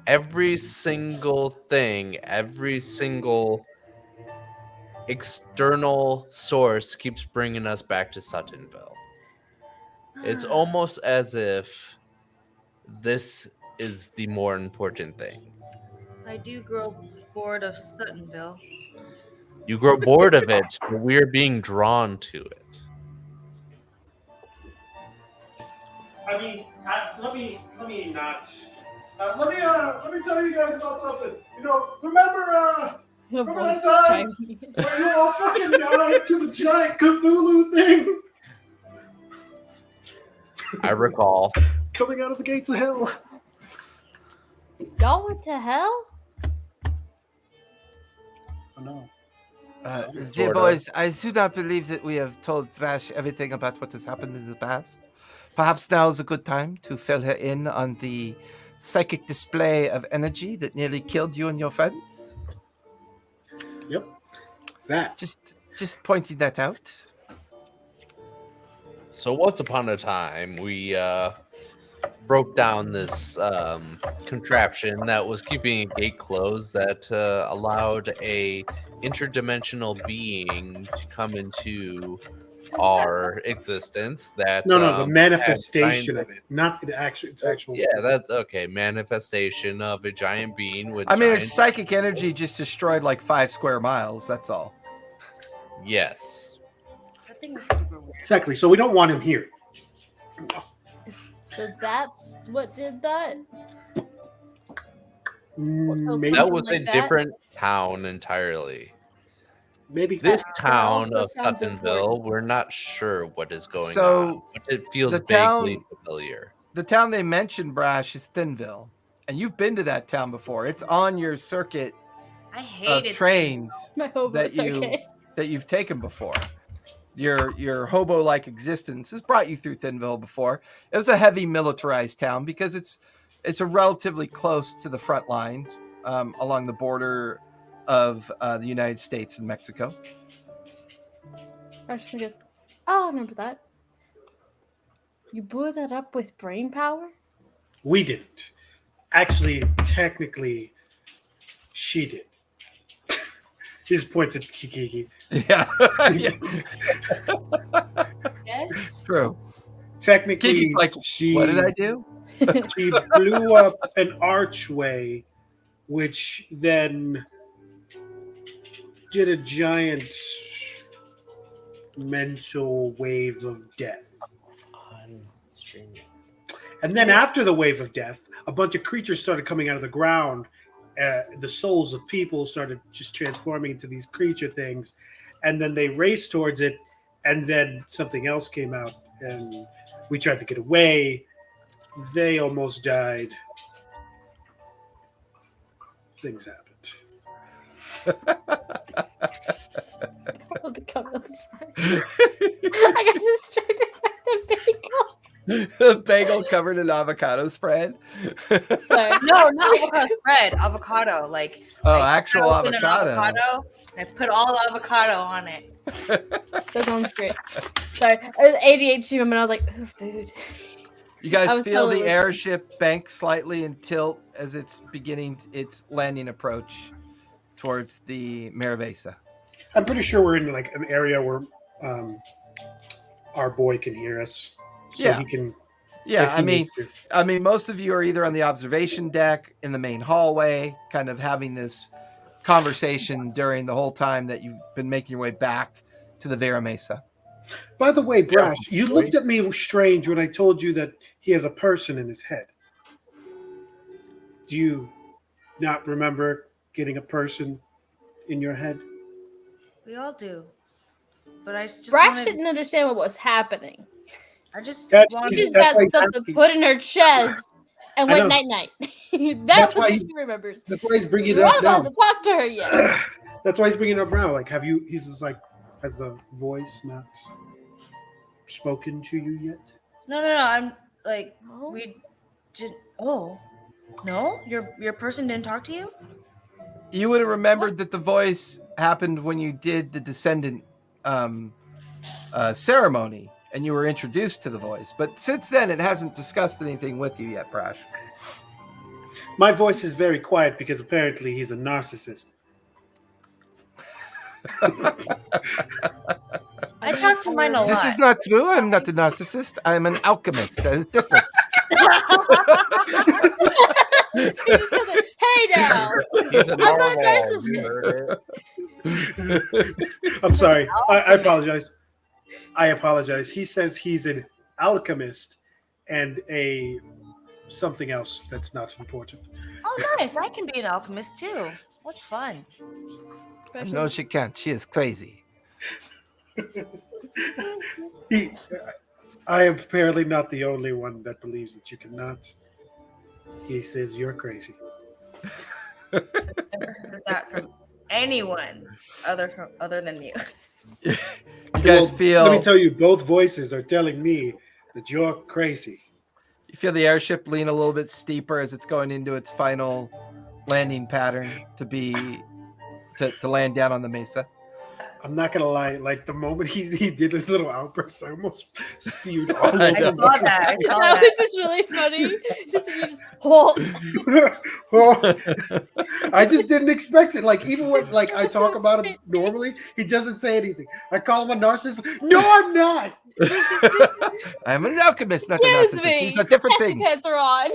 every single thing, every single external source keeps bringing us back to Suttonville. It's almost as if this is the more important thing. I do grow bored of Suttonville. You grow bored of it, but we're being drawn to it. I mean, let me not. Let me tell you guys about something. You know, remember that time where you all fucking died to the giant Cthulhu thing I recall. coming out of the gates of hell? Y'all went to hell? Oh no. Dear Sorta. boys, I do not believe that we have told Thrash everything about what has happened in the past. Perhaps now is a good time to fill her in on the psychic display of energy that nearly killed you and your friends. Yep. That. Just pointing that out. So once upon a time, we broke down this contraption that was keeping a gate closed that allowed a interdimensional being to come into our existence. That No, the had manifestation giant- of it, not the actual. It's actual. Yeah, that's okay. Manifestation of a giant being with. I mean, giant its psychic energy just destroyed like 5 square miles. That's all. Yes. That thing is super weird. Exactly. So we don't want him here. So that's what did that? So Maybe. That was like a that? different town entirely. Maybe. This That town also of sounds Suttonville, important. we're not sure what is going So, on, but it feels the vaguely town- familiar. The town they mentioned, Brash, is Thinville. And you've been to that town before. It's on your circuit I of hated trains My hobo that you've taken before. Your hobo-like existence has brought you through Thinville before. It was a heavy militarized town because it's a relatively close to the front lines along the border of the United States and Mexico. Ashton goes, oh, I remember that. You blew that up with brain power? We didn't. Actually, technically, she did. He just points at Kiki. Yeah, yeah. Yes. True. Technically, Kiki's like, she, what did I do? she blew up an archway, which then did a giant mental wave of death. And then after the wave of death, a bunch of creatures started coming out of the ground. The souls of people started just transforming into these creature things. And then they raced towards it. And then something else came out. And we tried to get away. They almost died. Things happened. Oh, the cover on the side. I got distracted by the bagel. The bagel covered in avocado spread. Sorry. No, not avocado spread. Avocado, like Actual I opened an avocado. I put all the avocado on it. That sounds great. Sorry. It was ADHD moment. I was like, ooh, food. You I guys was feel totally the airship bank slightly and tilt as it's beginning its landing approach towards the Maravesa. I'm pretty sure we're in like an area where our boy can hear us. So Yeah. he can. Yeah, if he needs to. I mean, most of you are either on the observation deck, in the main hallway, kind of having this conversation during the whole time that you've been making your way back to the Vera Mesa. By the way, Brash, you boy. looked at me strange when I told you that he has a person in his head. Do you not remember getting a person in your head? We all do. But I just Brax wanted, didn't understand what was happening. I just That's- She wanted just That's got why something he's- put in her chest and I went know. night night. That's That's why what he's- she remembers. That's why he's bringing it One up of now. us hasn't talked to her yet. That's why he's bringing it up now. Like, have you? He's just like, has the voice not spoken to you yet? No. I'm like No? we did. Oh, no, your person didn't talk to you. You would have remembered that the voice happened when you did the Descendant ceremony, and you were introduced to the voice. But since then, it hasn't discussed anything with you yet, Brash. My voice is very quiet because apparently he's a narcissist. I talked to mine a lot. This is not true. I'm not a narcissist. I'm an alchemist. That is different. He just goes like, hey now. He's a I'm not normal. narcissist. You heard it. I'm sorry. I apologize. I apologize. He says he's an alchemist and a something else that's not important. Oh, nice. I can be an alchemist too. What's fun? No, she can't. She is crazy. I am apparently not the only one that believes that you cannot. He says you're crazy. I've never heard that from anyone other than you. You guys feel? Let me tell you, both voices are telling me that you're crazy. You feel the airship lean a little bit steeper as it's going into its final landing pattern to land down on the mesa. I'm not gonna lie. Like the moment he did this little outburst, I almost spewed all I over. saw that. I saw That that. was just really funny. Well, I just didn't expect it. Like even when like I talk about him normally, he doesn't say anything. I call him a narcissist. No, I'm not. I'm an alchemist, not a Excuse narcissist. me. These are different Sassy things. pants are on.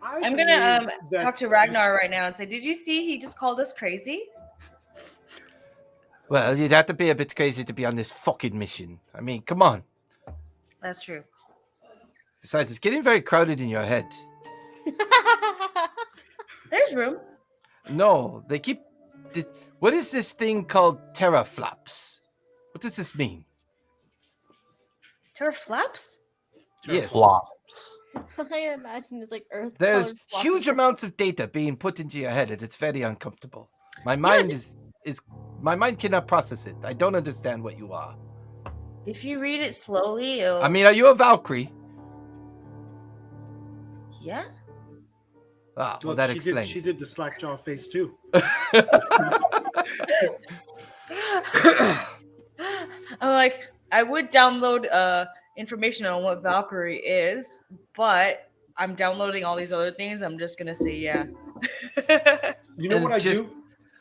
I'm gonna talk to Ragnar right now and say, "Did you see? He just called us crazy." Well, you'd have to be a bit crazy to be on this fucking mission. I mean, come on. That's true. Besides, it's getting very crowded in your head. There's room. No, they keep... What is this thing called Terra flops? What does this mean? Terra flaps? Yes. Flops. I imagine it's like earth. There's huge amounts of data being put into your head and it's very uncomfortable. My mind is my mind cannot process it. I don't understand what you are. If you read it slowly, it'll... I mean, are you a Valkyrie? yeah. Ah, well, Look, that she explains. She did the slack jaw face too. I'm like, I would download information on what Valkyrie is, but I'm downloading all these other things. I'm just gonna say yeah. You know And what I just- do?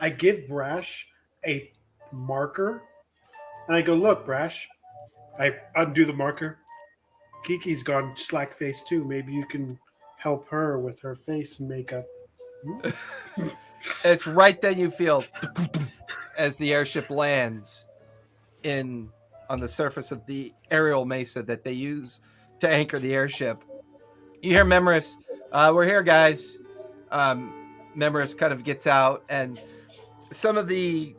I give Brash a marker, and I go, "Look, Brash." I undo the marker. Kiki's gone slack face too. Maybe you can help her with her face and makeup. It's right then you feel as the airship lands on the surface of the aerial mesa that they use to anchor the airship. You hear Memoris, "We're here, guys." Memoris kind of gets out, and some of the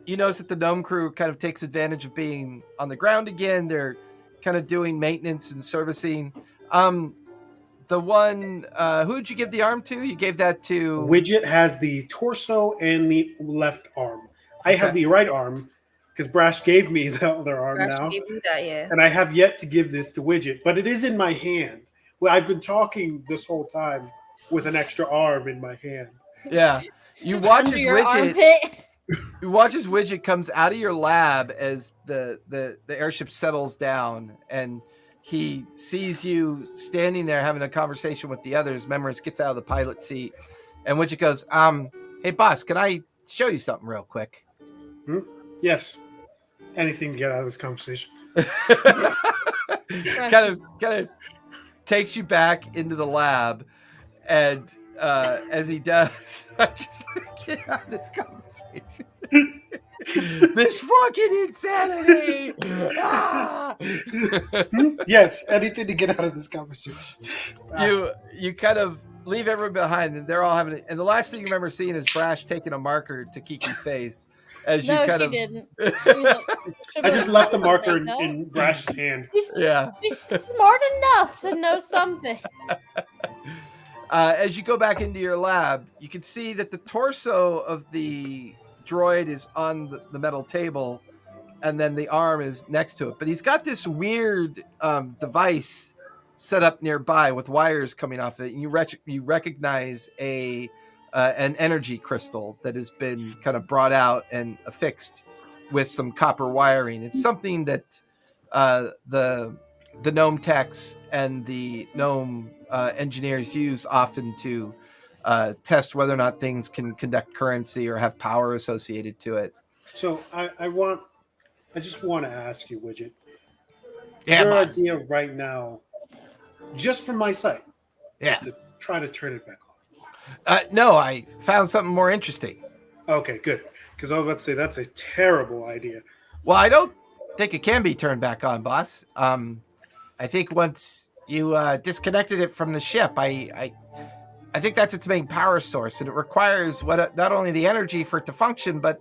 you notice that the gnome crew kind of takes advantage of being on the ground again. They're kind of doing maintenance and servicing. The one, who'd you give the arm to? You gave that to... Widget has the torso and the left arm. I have Okay. the right arm because Brash gave me the other arm Brash now, gave you that, yeah. and I have yet to give this to Widget, but it is in my hand. Well, I've been talking this whole time with an extra arm in my hand. Yeah. You Just watch under as your Widget... armpit. You watch as Widget comes out of your lab as the airship settles down, and he sees you standing there having a conversation with the others. Memoris gets out of the pilot seat, and Widget goes, "Hey, boss, can I show you something real quick?" Yes. Anything to get out of this conversation. kind of takes you back into the lab, and as he does, I just get out of this conversation. This fucking insanity! Ah! Yes, anything to get out of this conversation. You kind of leave everyone behind, and they're all having it. And the last thing you remember seeing is Brash taking a marker to Kiki's face as you No, kind she of didn't. I just left the marker Something, in Brash's hand. yeah. She's smart enough to know something. As you go back into your lab, you can see that the torso of the droid is on the metal table, and then the arm is next to it. But he's got this weird device set up nearby with wires coming off it, and you recognize an energy crystal that has been kind of brought out and affixed with some copper wiring. It's something that the gnome techs and the gnome engineers use often to test whether or not things can conduct currency or have power associated to it. So I just want to ask you, Widget. Yeah, your boss. idea right now, just from my sight, Yeah. is to try to turn it back on. No, I found something more interesting. Okay, good. Because I was about to say that's a terrible idea. Well, I don't think it can be turned back on, boss. I think once you disconnected it from the ship, I think that's its main power source, and it requires not only the energy for it to function, but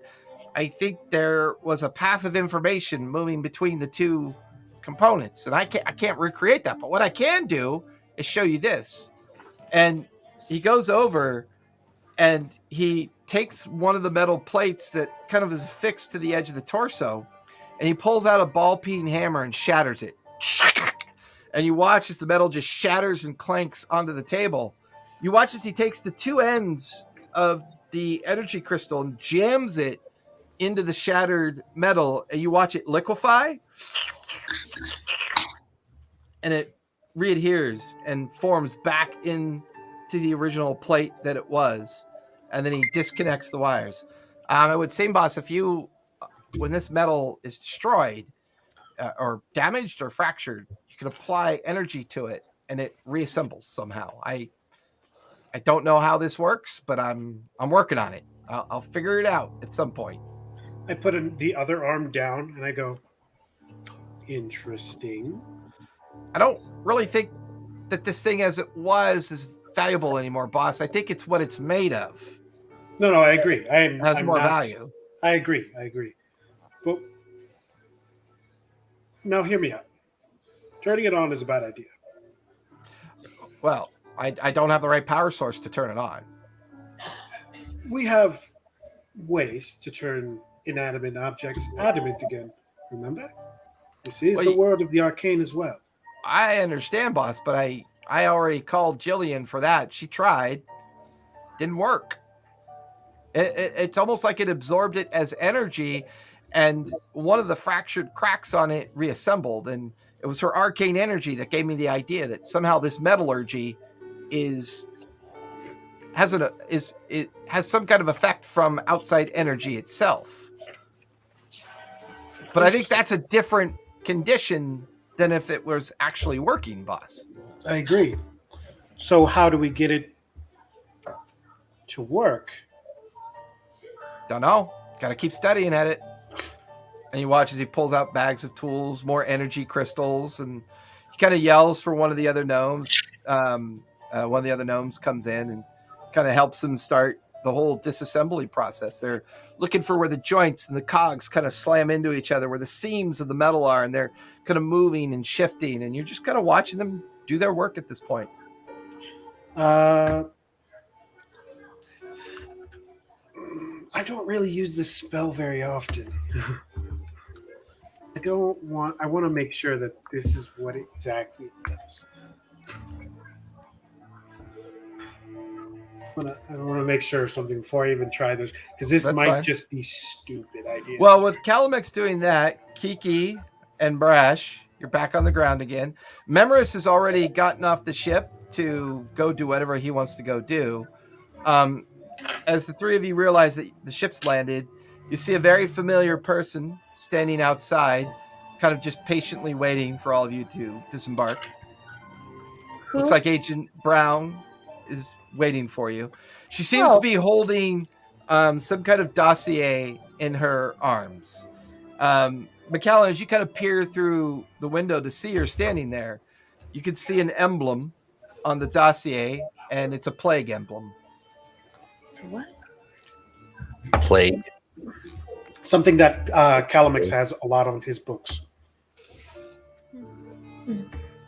I think there was a path of information moving between the two components, and I can't recreate that. But what I can do is show you this. And he goes over and he takes one of the metal plates that kind of is affixed to the edge of the torso, and he pulls out a ball-peen hammer and shatters it. And you watch as the metal just shatters and clanks onto the table. You watch as he takes the two ends of the energy crystal and jams it into the shattered metal, and you watch it liquefy, and it readheres and forms back into the original plate that it was, and then he disconnects the wires. I would say, boss, if you, when this metal is destroyed or damaged or fractured, you can apply energy to it, and it reassembles somehow. I don't know how this works, but I'm working on it. I'll figure it out at some point. I put the other arm down and I go, interesting. I don't really think that this thing as it was is valuable anymore, boss. I think it's what it's made of. No, I agree. It has more value. I agree. But now hear me out. Turning it on is a bad idea. Well, I don't have the right power source to turn it on. We have ways to turn inanimate objects adamant again. Remember? This is the world of the arcane as well. I understand, boss, but I already called Jillian for that. She tried. Didn't work. It's almost like it absorbed it as energy, and one of the fractured cracks on it reassembled, and it was her arcane energy that gave me the idea that somehow this metallurgy has some kind of effect from outside energy itself. But I think that's a different condition than if it was actually working, boss. I agree. So how do we get it to work? Don't know. Got to keep studying at it. And you watch as he pulls out bags of tools, more energy crystals, and he kind of yells for one of the other gnomes. One of the other gnomes comes in and kind of helps him start the whole disassembly process. They're looking for where the joints and the cogs kind of slam into each other, where the seams of the metal are, and they're kind of moving and shifting, and you're just kind of watching them do their work at this point. I don't really use this spell very often. I want to make sure that this is what exactly it does. I want to make sure of something before I even try this, because this might just be stupid idea. Well, with Calamex doing that, Kiki and Brash, you're back on the ground again. Memoris has already gotten off the ship to go do whatever he wants to go do. As the three of you realize that the ship's landed, you see a very familiar person standing outside, kind of just patiently waiting for all of you to disembark. Who? Looks like Agent Brown is waiting for you. She seems to be holding some kind of dossier in her arms. McCallan, as you kind of peer through the window to see her standing there, you can see an emblem on the dossier, and it's a plague emblem. It's a what? Plague. Something that Calamix has a lot on his books.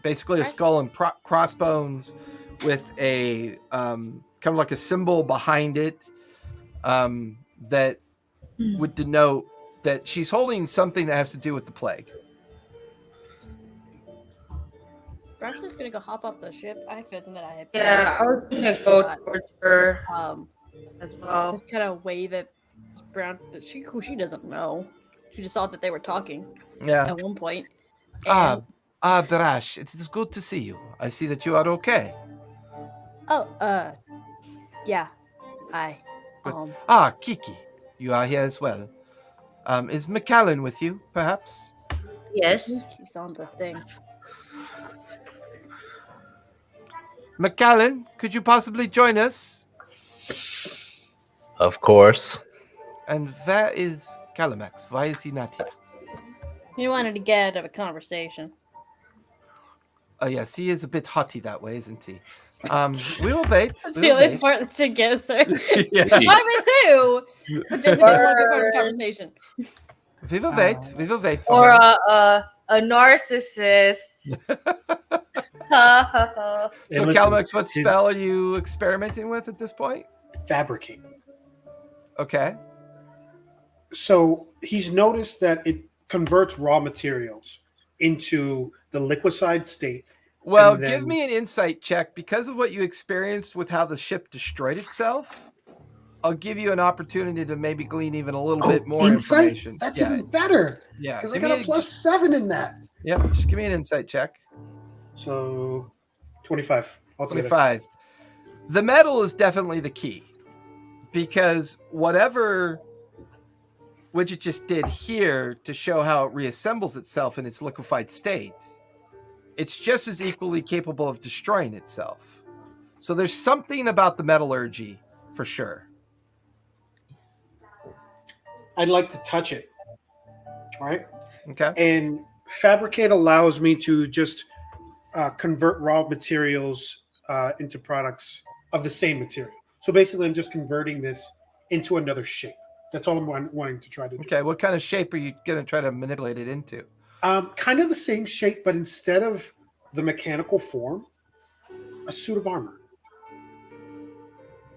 Basically a skull and crossbones with a kind of like a symbol behind it that would denote that she's holding something that has to do with the plague. We're just gonna go hop off the ship. I have to admit I had. Yeah, I was gonna go towards her as well. Just kind of wave at Brown. Who she doesn't know. She just saw that they were talking. Yeah. At one point. And, Barash, it is good to see you. I see that you are okay. yeah. Hi. Good. Kiki, you are here as well. Is McCallan with you, perhaps? Yes. He's on the thing. McCallan, could you possibly join us? Of course. And where is Calamax? Why is he not here? He wanted to get out of a conversation. Oh yes, he is a bit haughty that way, isn't he? We will wait. That's We the will only wait. part that she gives her. Yeah. I'm with who? But Jessica doesn't want to be part of the conversation. We will wait. We will wait for Or him. a narcissist. So, listen, Calmex, what his- spell are you experimenting with at this point? Fabricate. Okay. So he's noticed that it converts raw materials into the liquefied state. Well, And give then- me an insight check. Because of what you experienced with how the ship destroyed itself, I'll give you an opportunity to maybe glean even a little bit more insight? information. That's yeah, even better. yeah. Because I Give got me a +7 in that. Yep, just give me an insight check. So 25 altogether. 25. The metal is definitely the key. Because whatever Widget just did here to show how it reassembles itself in its liquefied state, it's just as equally capable of destroying itself. So there's something about the metallurgy for sure. I'd like to touch it. Right? Okay. And fabricate allows me to just convert raw materials into products of the same material. So basically, I'm just converting this into another shape. That's all I'm wanting to try to do. Okay. What kind of shape are you going to try to manipulate it into? Kind of the same shape, but instead of the mechanical form, a suit of armor.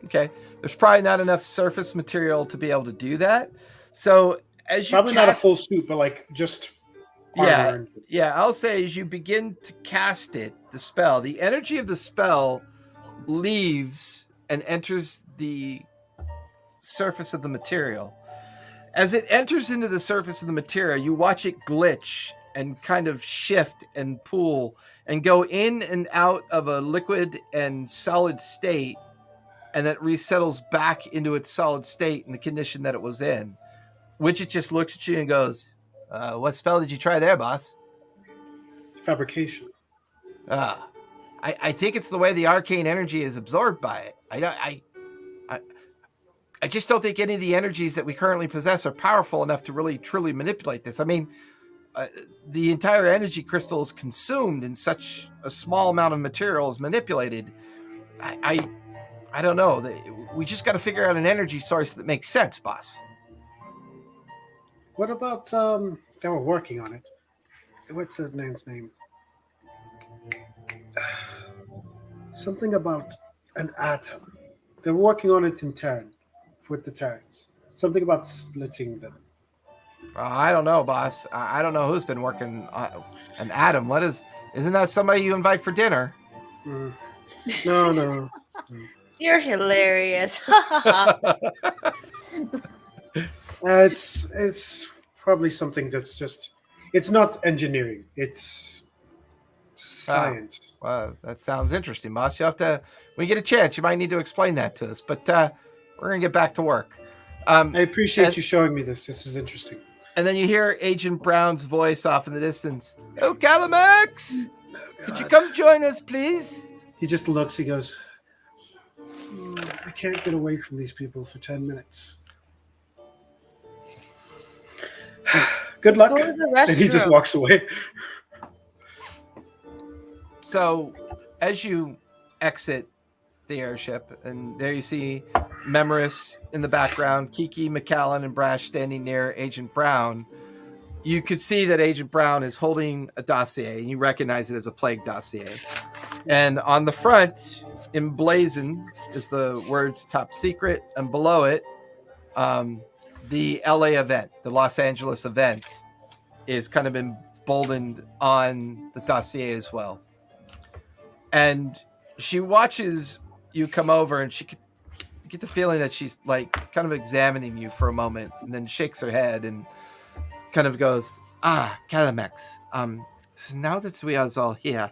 Okay. There's probably not enough surface material to be able to do that. So as you Probably not a full suit, but like just armor. Yeah, I'll say as you begin to cast it, the spell, the energy of the spell leaves and enters the surface of the material. As it enters into the surface of the material, you watch it glitch and kind of shift and pool and go in and out of a liquid and solid state, and that resettles back into its solid state in the condition that it was in. Widget just looks at you and goes, what spell did you try there, boss? Fabrication. I think it's the way the arcane energy is absorbed by it. I just don't think any of the energies that we currently possess are powerful enough to really truly manipulate this. I mean, the entire energy crystal is consumed in such a small amount of material is manipulated. I don't know. We just got to figure out an energy source that makes sense, boss. What about they were working on it? What's his man's name? Something about an atom. They're working on it in Terra with the Terrans. Something about splitting them. I don't know, boss. I don't know who's been working on an atom. Isn't that somebody you invite for dinner? No. You're hilarious. It's probably something that's just. It's not engineering. It's science. Well, that sounds interesting, boss. You have to. When you get a chance, you might need to explain that to us. But we're gonna get back to work. I appreciate you showing me this. This is interesting. And then you hear Agent Brown's voice off in the distance. Oh, Calamax! Could you come join us, please? He just looks. He goes, I can't get away from these people for 10 minutes. Good luck. Go to the And he just restroom. walks away. So, as you exit the airship, and there you see Memoris in the background, Kiki, McAllen, and Brash standing near Agent Brown. You could see that Agent Brown is holding a dossier, and you recognize it as a plague dossier. And on the front, emblazoned, is the words "Top Secret," and below it, the LA event, the Los Angeles event, is kind of emboldened on the dossier as well. And she watches you come over, and she get the feeling that she's like kind of examining you for a moment, and then shakes her head and kind of goes, Calamex, so now that we are all here,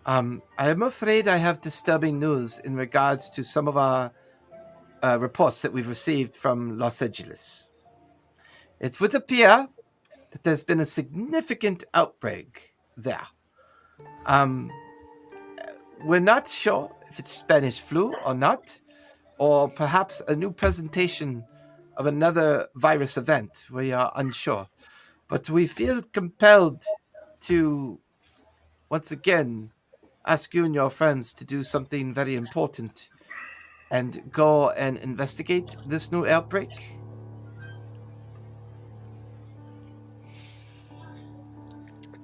I am afraid I have disturbing news in regards to some of our reports that we've received from Los Angeles. It would appear that there's been a significant outbreak there. We're not sure if it's Spanish flu or not, or perhaps a new presentation of another virus event. We are unsure. But we feel compelled to, once again ask you and your friends to do something very important and go and investigate this new outbreak?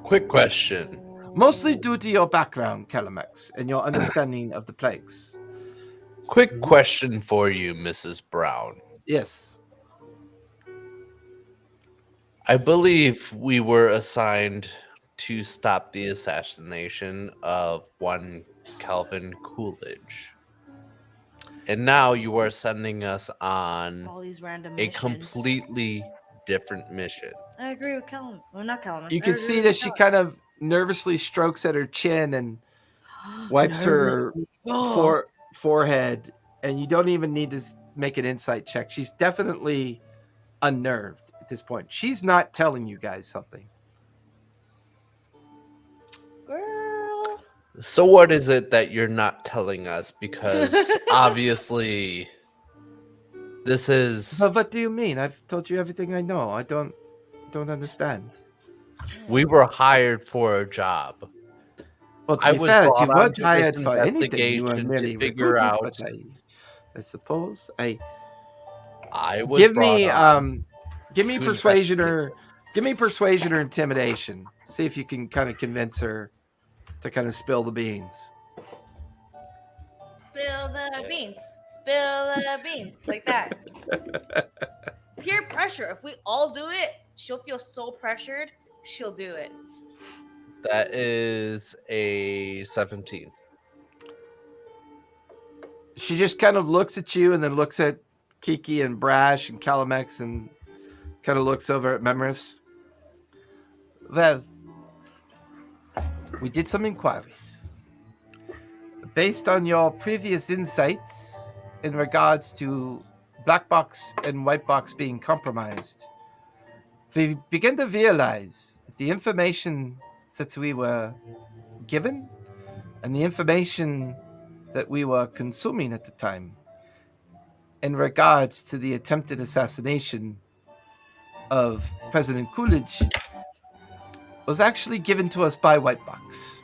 Quick question. Mostly due to your background, Calamex, and your understanding of the plagues. Quick question for you, Mrs. Brown. Yes. I believe we were assigned to stop the assassination of one Calvin Coolidge. And now you are sending us on All these random a missions. completely different mission. I agree with Callum. Well, not Callum. You can see that she kind of nervously strokes at her chin and wipes her forehead, and you don't even need to make an insight check. She's definitely unnerved at this point. She's not telling you guys something. Girl. So what is it that you're not telling us? Because obviously this is But what do you mean? I've told you everything I know. I don't understand. we were hired for a job. Well, to I be was fair, brought you on weren't to this hired for anything. You were investigation merely to figure recruited, out. but I suppose I was give brought me on give me to persuasion investigate. or give me persuasion or intimidation. See if you can kind of convince her to kind of spill the beans. Spill the beans. Spill the beans. Like that. Peer pressure. If we all do it, she'll feel so pressured. She'll do it. That is a 17. She just kind of looks at you and then looks at Kiki and Brash and Calamex and kind of looks over at Memrifs. Well, we did some inquiries. Based on your previous insights in regards to Black Box and White Box being compromised, we began to realize that the information that we were given and the information that we were consuming at the time in regards to the attempted assassination of President Coolidge was actually given to us by White Box.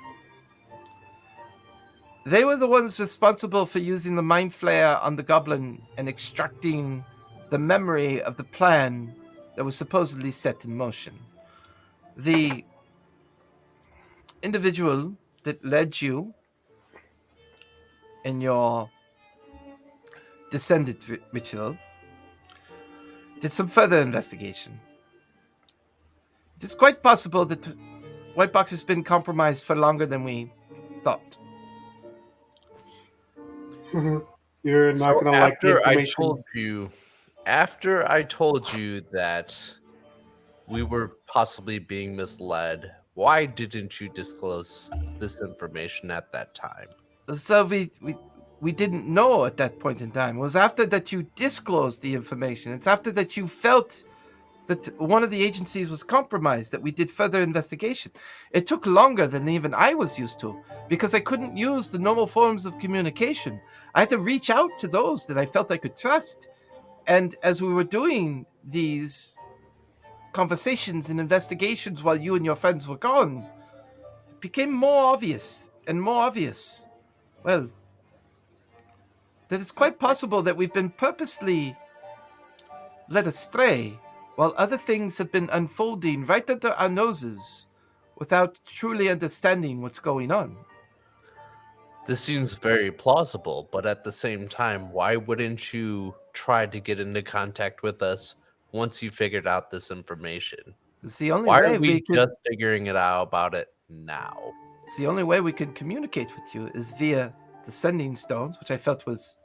They were the ones responsible for using the mind flare on the goblin and extracting the memory of the plan that was supposedly set in motion. The individual that led you in your descendant ritual did some further investigation. It is quite possible that White Box has been compromised for longer than we thought. You're not So going to like the information. After I told you that we were possibly being misled, why didn't you disclose this information at that time? So we didn't know at that point in time. It was after that you disclosed the information. It's after that you felt that one of the agencies was compromised that we did further investigation. It took longer than even I was used to because I couldn't use the normal forms of communication. I had to reach out to those that I felt I could trust. And as we were doing these conversations and investigations while you and your friends were gone, it became more obvious and more obvious. Well, that it's quite possible that we've been purposely led astray while other things have been unfolding right under our noses without truly understanding what's going on. This seems very plausible, but at the same time, why wouldn't you try to get into contact with us once you figured out this information? It's the only Why way are we could, just figuring it out about it now? it's the only way we can communicate with you is via the sending stones, which I felt was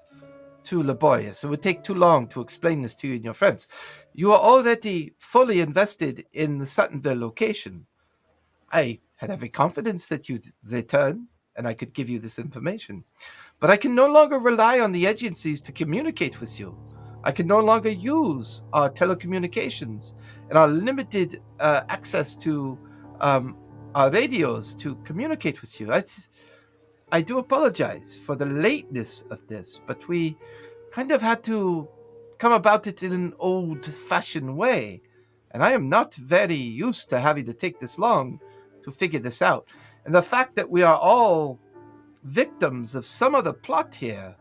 too laborious. It would take too long to explain this to you and your friends. You are already fully invested in the Suttonville location. I had every confidence that you'd return and I could give you this information. But I can no longer rely on the agencies to communicate with you. I can no longer use our telecommunications and our limited access to our radios to communicate with you. I do apologize for the lateness of this, but we kind of had to come about it in an old-fashioned way. And I am not very used to having to take this long to figure this out. And the fact that we are all victims of some of the plot here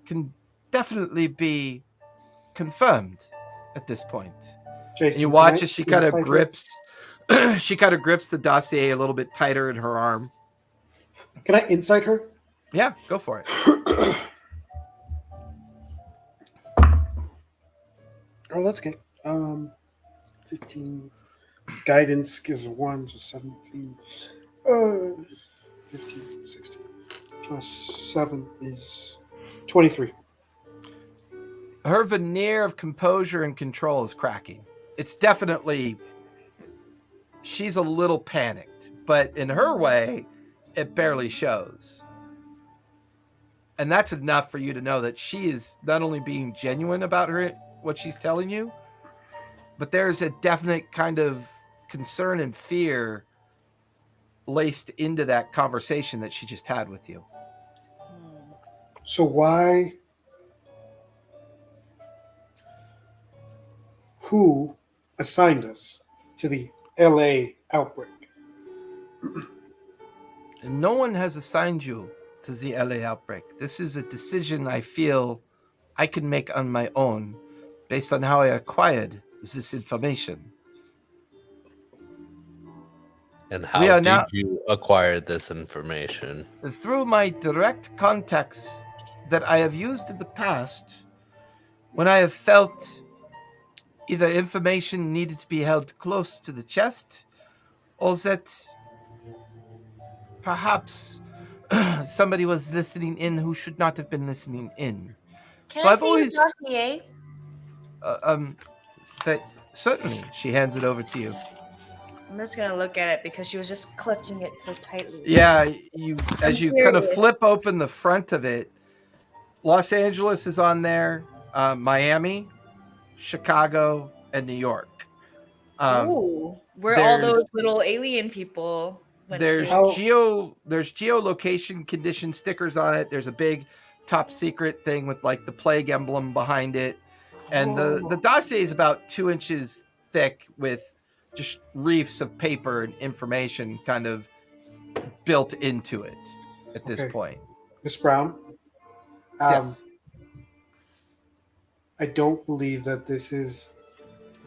can definitely be confirmed at this point. Jason, And you can watch I as she kind of insight her? grips she kind of grips the dossier a little bit tighter in her arm. Can I insight her? Yeah, go for it. Oh, that's okay. 15. Guidance gives a 1, so 17. 15, 16. Plus 7 is 23. Her veneer of composure and control is cracking. It's definitely, she's a little panicked, but in her way, it barely shows. And that's enough for you to know that she is not only being genuine about what she's telling you, but there's a definite kind of concern and fear laced into that conversation that she just had with you. So who assigned us to the LA outbreak? And no one has assigned you to the LA outbreak. This is a decision I feel I can make on my own based on how I acquired this information. And We how are did now- you acquire this information? Through my direct contacts that I have used in the past, when I have felt either information needed to be held close to the chest, or that perhaps somebody was listening in who should not have been listening in. Can So I I've see always- your dossier? That certainly, she hands it over to you. I'm just gonna look at it because she was just clutching it so tightly. Yeah, as you kind of curious. flip open the front of it, Los Angeles is on there, Miami, Chicago, and New York. Ooh, where all there's- those little alien people went There's to. How- there's geolocation condition stickers on it. There's a big top secret thing with like the plague emblem behind it, and the dossier is about 2 inches thick with just reefs of paper and information kind of built into it at this Okay. point. Miss Brown, Yes. I don't believe that this is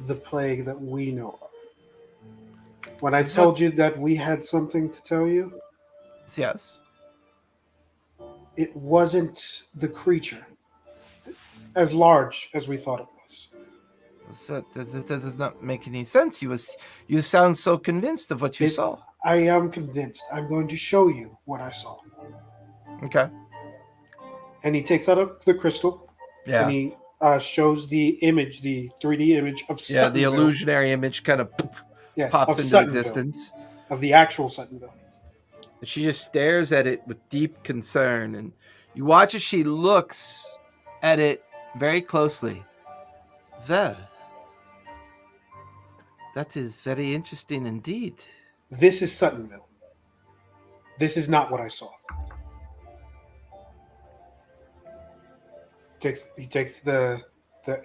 the plague that we know of. When I It's told you that we had something to tell you, Yes. it wasn't the creature as large as we thought it was. So this does not make any sense. You sound so convinced of what you It- saw. I am convinced. I'm going to show you what I saw. Okay. And he takes out the crystal Yeah. and he shows the image, the 3D image of Yeah. The Suttonville. illusionary image kind of Yeah, pops of into Suttonville, existence. of the actual Suttonville. And she just stares at it with deep concern. And you watch as she looks at it very closely. Well, that is very interesting indeed. This is Suttonville. This is not what I saw. He takes the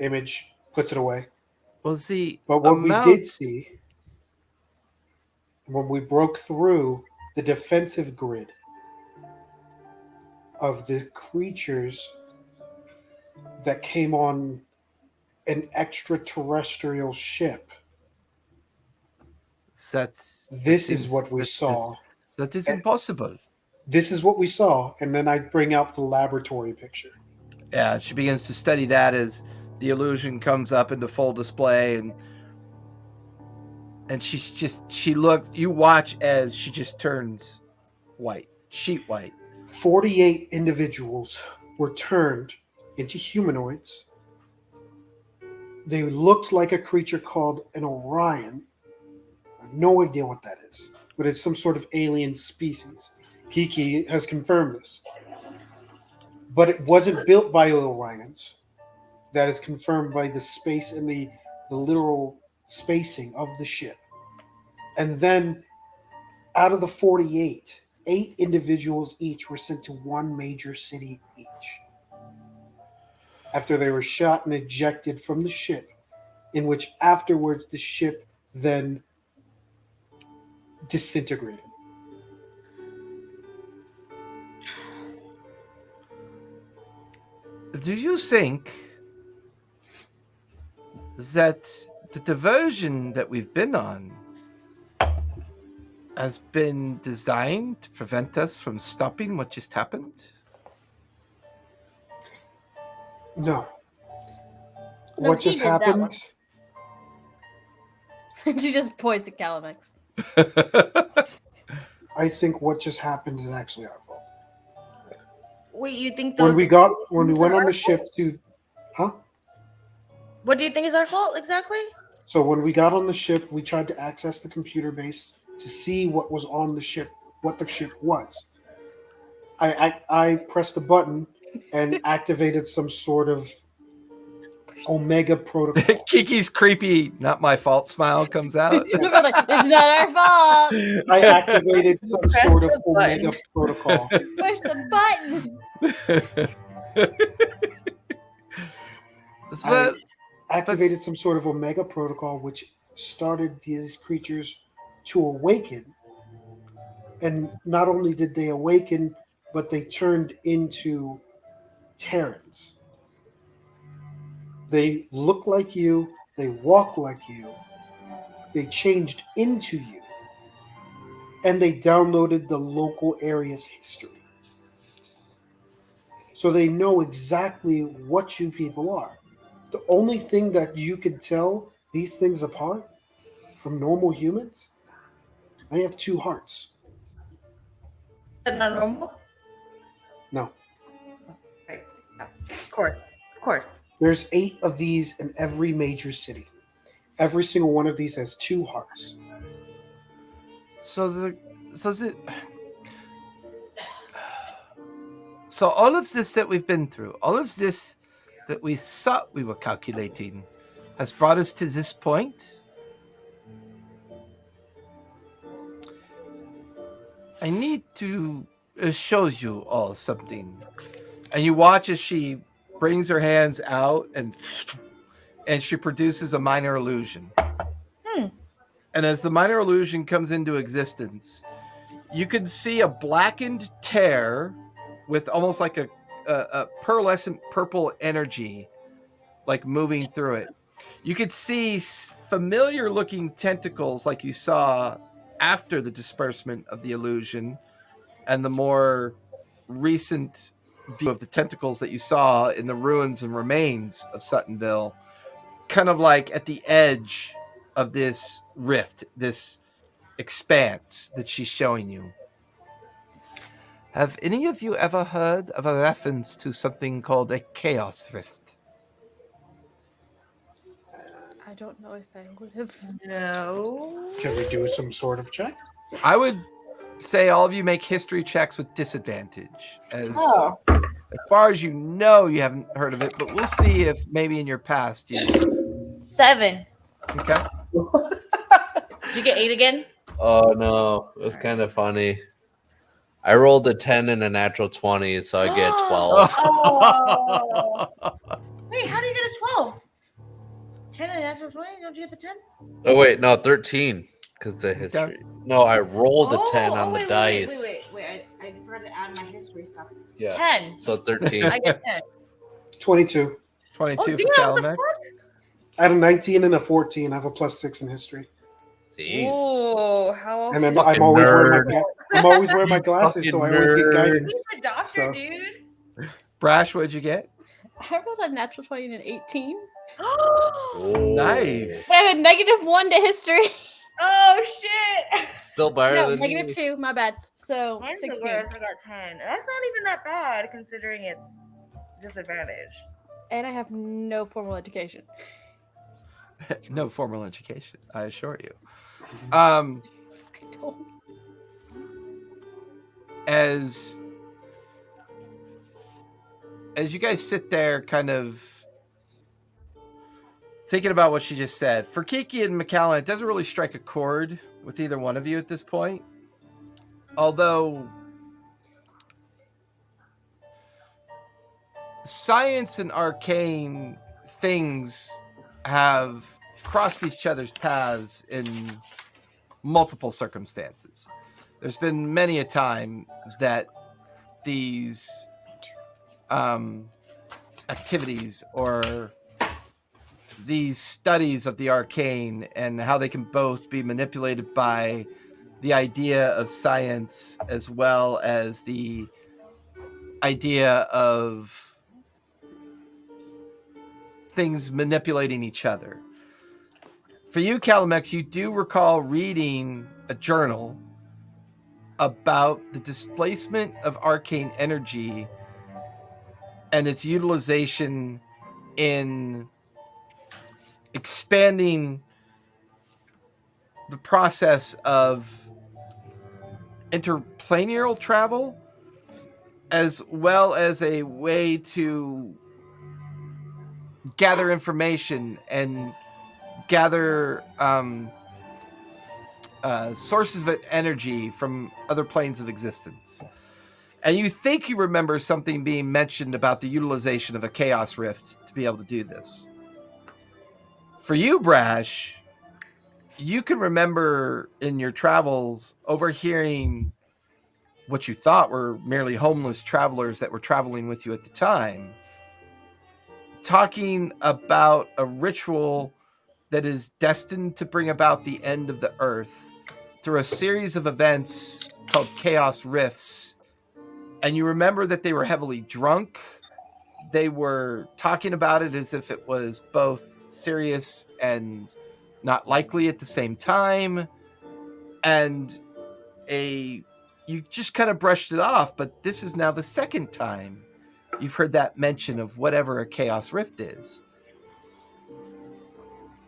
image, puts it away. Well, see, But what amount- we did see when we broke through the defensive grid of the creatures that came on an extraterrestrial ship, this is what we saw. That is impossible. This is what we saw, and then I bring out the laboratory picture. Yeah, she begins to study that as the illusion comes up into full display, and you watch as she just turns white, sheet white. 48 individuals were turned into humanoids. They looked like a creature called an Orion. I have no idea what that is, but it's some sort of alien species. Kiki has confirmed this. But it wasn't built by Orions. That is confirmed by the space and the literal spacing of the ship. And then out of the 48, 8 individuals each were sent to one major city each. After they were shot and ejected from the ship, in which afterwards the ship then disintegrated. Do you think that the diversion that we've been on has been designed to prevent us from stopping what just happened? No. No, What he just did that happened? one. She just points at Calamex. I think what just happened is actually our fault. Wait, you think When those? we things went are on our the ship to, huh? What do you think is our fault exactly? So when we got on the ship, we tried to access the computer base to see what was on the ship, what the ship was. I pressed a button and activated some sort of Omega protocol. Kiki's creepy, not my fault smile comes out. We're like, it's not our fault. I activated some Press sort of the button. Omega protocol. Push the button. So, Activated some sort of Omega protocol, which started these creatures to awaken. And not only did they awaken, but they turned into Terrans. They look like you, they walk like you, they changed into you, and they downloaded the local area's history. So they know exactly what you people are. The only thing that you can tell these things apart from normal humans, they have two hearts. That's not normal. No. Right. Yeah. Of course. There's 8 of these in every major city. Every single one of these has 2 hearts. so all of this that we've been through, all of this that we thought we were calculating, has brought us to this point. I need to show you all something. And you watch as she brings her hands out and she produces a minor illusion. And as the minor illusion comes into existence, you can see a blackened tear with almost like a pearlescent purple energy like moving through it. You could see familiar looking tentacles like you saw after the disbursement of the illusion, and the more recent view of the tentacles that you saw in the ruins and remains of Suttonville, kind of like at the edge of this rift, this expanse that she's showing you. Have any of you ever heard of a reference to something called a chaos rift? I don't know if I would have. No. Can we do some sort of check? I would say all of you make history checks with disadvantage. As far as you know, you haven't heard of it, but we'll see if maybe in your past you. 7. Okay. Did you get 8 again? Oh no, it was kind of funny. I rolled a 10 and a natural 20, so I get 12. Oh. Wait, how do you get a 12? 10 and natural 20? Don't you get the 10? Oh wait, no, 13 because of history. No, I rolled a 10 on the dice. Wait. I forgot to add my history stuff. Yeah. 10. So 13. I get 10. 22. 22 Oh, for damn, what the Calamex. fuck? I had a 19 and a 14. I have a +6 in history. Jeez. Oh, how And then Fucking I'm always nerd. wearing my glasses, so I always Fucking get nerd. guidance. He's a doctor, So- dude. Brash, what'd you get? I rolled a natural 20 and an 18. Oh. Nice. But I have a -1 to history. Oh, shit. Still better No, than me. -2. My bad. So Mine's the 16. worst. I got 10. That's not even that bad considering it's disadvantage. And I have no formal education. No formal education, I assure you. I don't. As you guys sit there kind of thinking about what she just said, for Kiki and McAllen, it doesn't really strike a chord with either one of you at this point. Although science and arcane things have crossed each other's paths in multiple circumstances. There's been many a time that these activities or these studies of the arcane and how they can both be manipulated by the idea of science as well as the idea of things manipulating each other. For you, Calamex, you do recall reading a journal about the displacement of arcane energy and its utilization in expanding the process of interplanar travel, as well as a way to gather information and gather sources of energy from other planes of existence. And you think you remember something being mentioned about the utilization of a chaos rift to be able to do this. For you, Brash, you can remember in your travels overhearing what you thought were merely homeless travelers that were traveling with you at the time, talking about a ritual that is destined to bring about the end of the earth through a series of events called chaos rifts. And you remember that they were heavily drunk. They were talking about it as if it was both serious and not likely at the same time. And you just kind of brushed it off, but this is now the second time you've heard that mention of whatever a chaos rift is.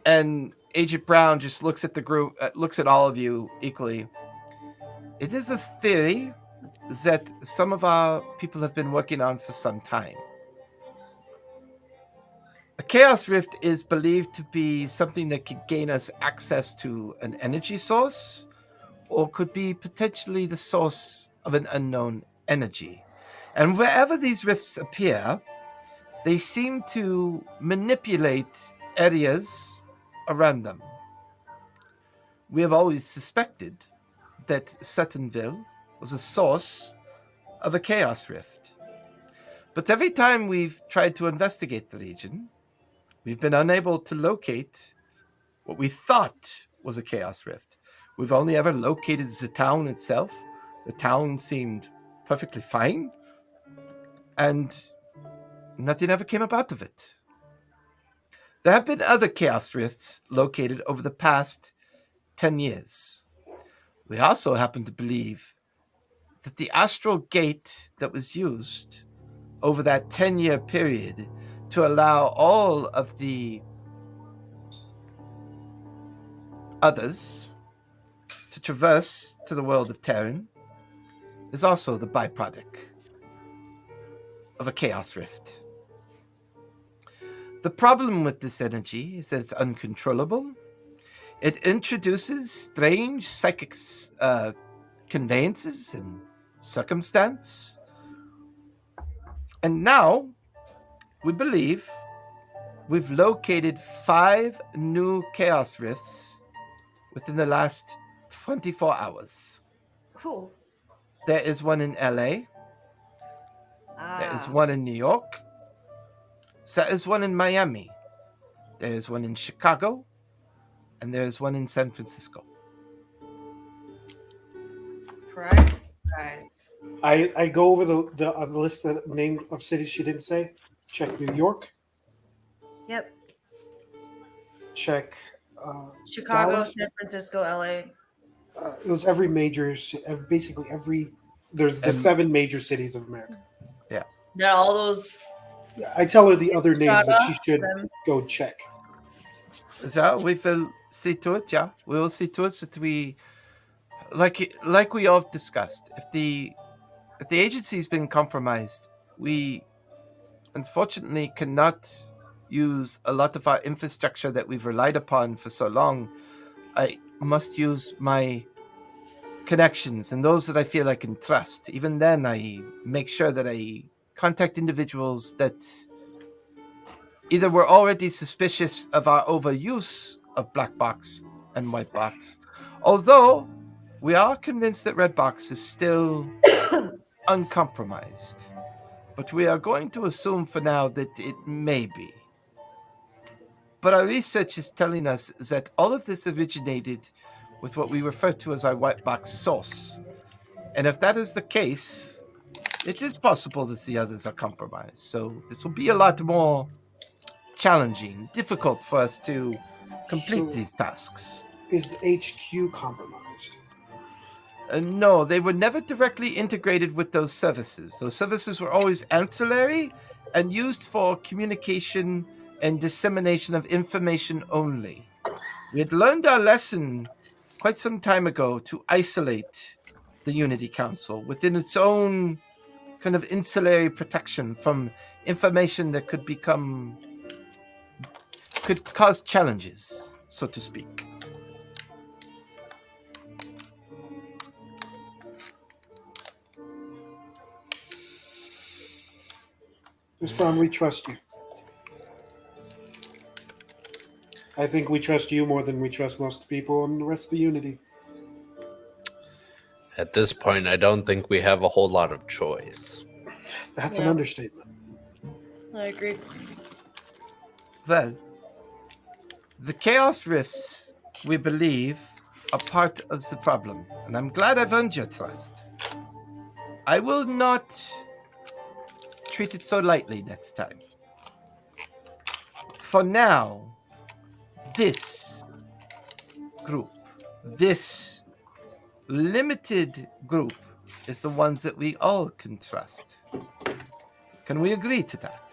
And Agent Brown just looks at the group, looks at all of you equally. It is a theory that some of our people have been working on for some time. A chaos rift is believed to be something that could gain us access to an energy source, or could be potentially the source of an unknown energy. And wherever these rifts appear, they seem to manipulate areas around them. We have always suspected that Suttonville was a source of a chaos rift. But every time we've tried to investigate the region, we've been unable to locate what we thought was a chaos rift. We've only ever located the town itself. The town seemed perfectly fine, and nothing ever came about of it. There have been other chaos rifts located over the past 10 years. We also happen to believe that the astral gate that was used over that 10-year period to allow all of the others to traverse to the world of Terran is also the byproduct of a chaos rift. The problem with this energy is that it's uncontrollable. It introduces strange psychic conveyances and circumstance. And now, we believe we've located 5 new chaos rifts within the last 24 hours. Cool. There is one in LA. There is one in New York. There is one in Miami. There is one in Chicago. And there is one in San Francisco. Surprise, surprise. I go over the list of name of cities she didn't say. Check New York. Yep. Check Chicago, Dallas. San Francisco, LA. It was every major, basically every. There's the 7 major cities of America. They're all those. I tell her the other names that she should them. go check. So we will see to it, yeah. We will see to it that we, like we all discussed, if the agency's been compromised, we unfortunately cannot use a lot of our infrastructure that we've relied upon for so long. I must use my connections and those that I feel I can trust. Even then, I make sure that I contact individuals that either were already suspicious of our overuse of black box and white box, although we are convinced that red box is still uncompromised. but we are going to assume for now that it may be. But our research is telling us that all of this originated with what we refer to as our white box source. And if that is the case, it is possible that the others are compromised. So this will be a lot more challenging, difficult for us to complete So- these tasks. Is the HQ compromised? No, they were never directly integrated with those services. Those services were always ancillary and used for communication and dissemination of information only. We had learned our lesson quite some time ago to isolate the Unity Council within its own kind of insulary protection from information that could cause challenges, so to speak. Miss Brown, we trust you. I think we trust you more than we trust most people and the rest of the Unity. At this point, I don't think we have a whole lot of choice. That's an Yeah. understatement. I agree. Well, the Chaos Rifts, we believe, are part of the problem, and I'm glad I've earned your trust. I will not treat it so lightly next time. For now, this group, this limited group, is the ones that we all can trust. Can we agree to that?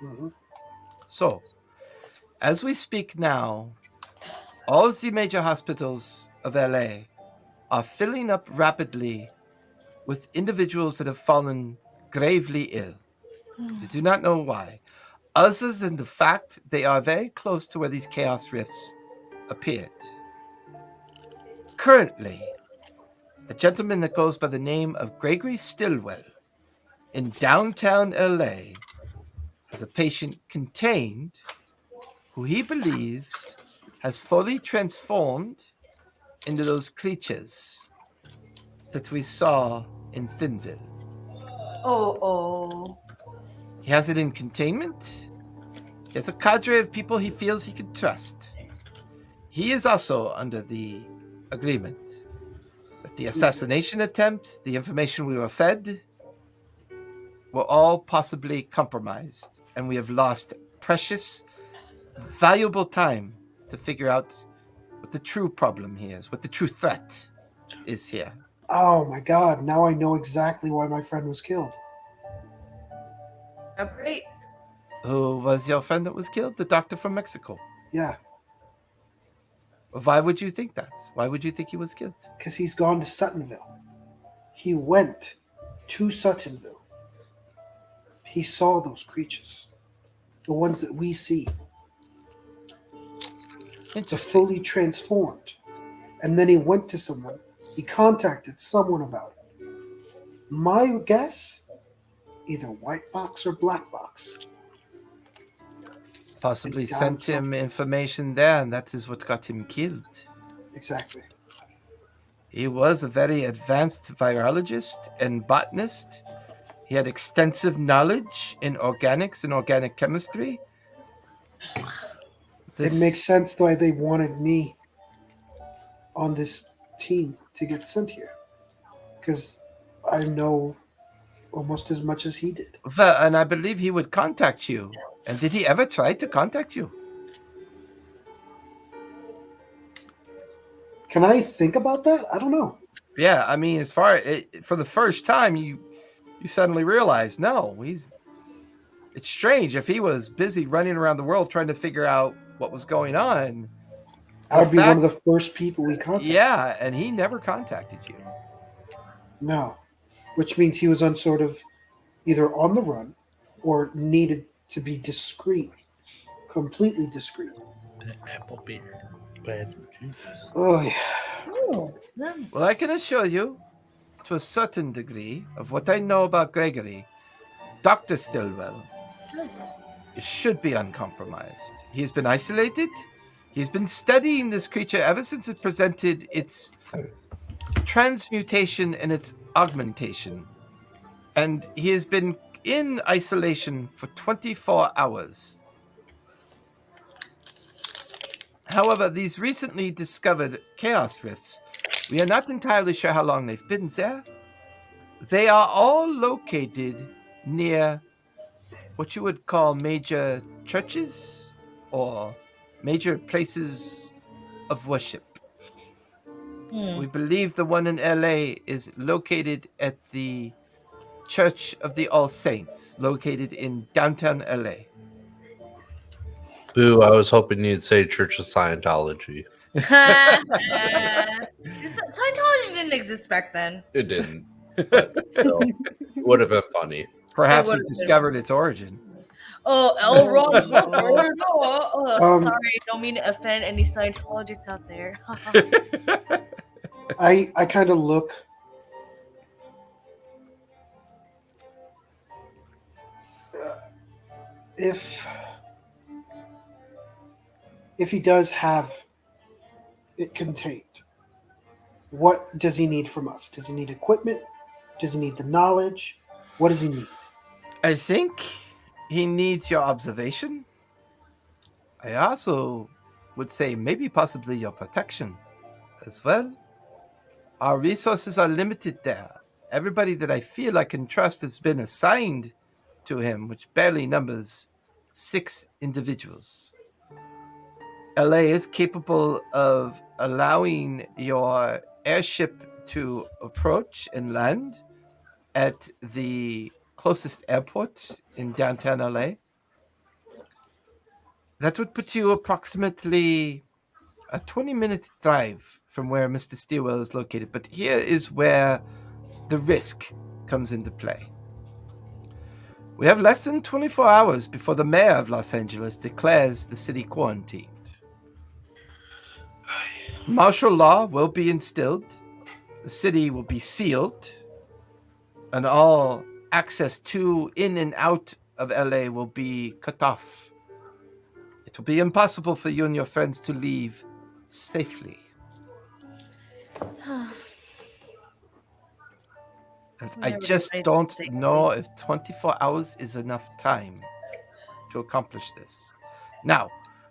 Mhm. So, as we speak now, all the major hospitals of LA are filling up rapidly with individuals that have fallen gravely ill. We do not know why, other than the fact they are very close to where these chaos rifts appeared. Currently, a gentleman that goes by the name of Gregory Stillwell in downtown LA has a patient contained who he believes has fully transformed into those creatures that we saw in Thinville. Oh. He has it in containment. He has a cadre of people he feels he can trust. He is also under the agreement that the assassination attempt, the information we were fed, were all possibly compromised, and we have lost precious, valuable time to figure out what the true problem here is, what the true threat is here. Oh my god, now I know exactly why my friend was killed. Oh, great. Who was your friend that was killed? The doctor from Mexico. Yeah, Why would you think that? Why would you think he was killed? because he's gone to Suttonville. He went to Suttonville. He saw those creatures. The ones that we see. They're Interesting. fully transformed. And then he went to someone. He contacted someone about it. My guess, either white box or black box. Possibly And sent down him information there, and that is what got him killed. Exactly. He was a very advanced virologist and botanist. He had extensive knowledge in organics and organic chemistry. It makes sense why they wanted me on this team to get sent here. Because I know almost as much as he did. And I believe he would contact you. And did he ever try to contact you? Can I think about that? I don't know. Yeah, I mean, for the first time, you suddenly realize, no, it's strange. If he was busy running around the world trying to figure out what was going on, I would be one of the first people he contacted. yeah, and he never contacted you. No. Which means he was on sort of either on the run or needed to be discreet. Completely discreet. Apple beer. Bad juice. Oh, yeah. Oh, nice. Well, I can assure you, to a certain degree, of what I know about Gregory, Dr. Stillwell should be uncompromised. He's been isolated. He's been studying this creature ever since it presented its transmutation and its augmentation, and he has been in isolation for 24 hours. However, these recently discovered chaos rifts, we are not entirely sure how long they've been there. They are all located near what you would call major churches or major places of worship. We believe the one in LA is located at the Church of the All Saints, located in downtown LA. Boo, I was hoping you'd say Church of Scientology. Scientology didn't exist back then. It didn't, but still, it would have been funny. Perhaps would've we've been- discovered its origin. Wrong. Sorry, don't mean to offend any Scientologists out there. I kind of look. If he does have it contained, what does he need from us? Does he need equipment? Does he need the knowledge? What does he need? I think he needs your observation. I also would say maybe possibly your protection as well. Our resources are limited there. Everybody that I feel I can trust has been assigned to him, which barely numbers 6 individuals. LA is capable of allowing your airship to approach and land at the closest airport in downtown LA. That would put you approximately a 20-minute drive from where Mr. Steelwell is located. But here is where the risk comes into play. We have less than 24 hours before the mayor of Los Angeles declares the city quarantined. Martial law will be instilled, the city will be sealed, and all access to, in and out of LA will be cut off. It will be impossible for you and your friends to leave safely. And I Never just do don't anything know if 24 hours is enough time to accomplish this. Now,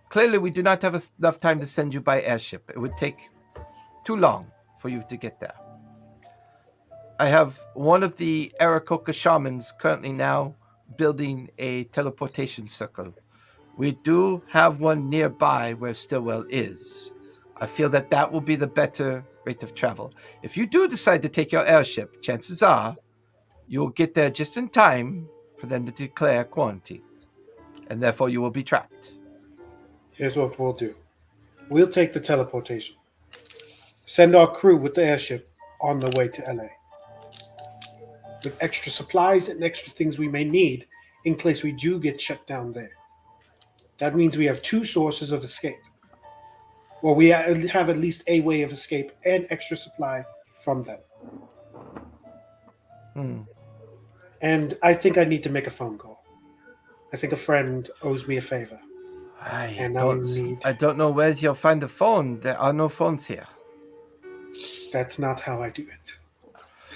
clearly we do not have enough time to send you by airship. It would take too long for you to get there. I have one of the Arakoka shamans currently now building a teleportation circle. We do have one nearby where Stillwell is. I feel that that will be the better rate of travel. If you do decide to take your airship, chances are you'll get there just in time for them to declare quarantine, and therefore you will be trapped. Here's what we'll do. We'll take the teleportation. Send our crew with the airship on the way to LA. With extra supplies and extra things we may need in case we do get shut down there. That means we have 2 sources of escape. Well, we have at least a way of escape and extra supply from them. And I think I need to make a phone call. I think a friend owes me a favor. I don't know where you'll find a phone. There are no phones here. That's not how I do it.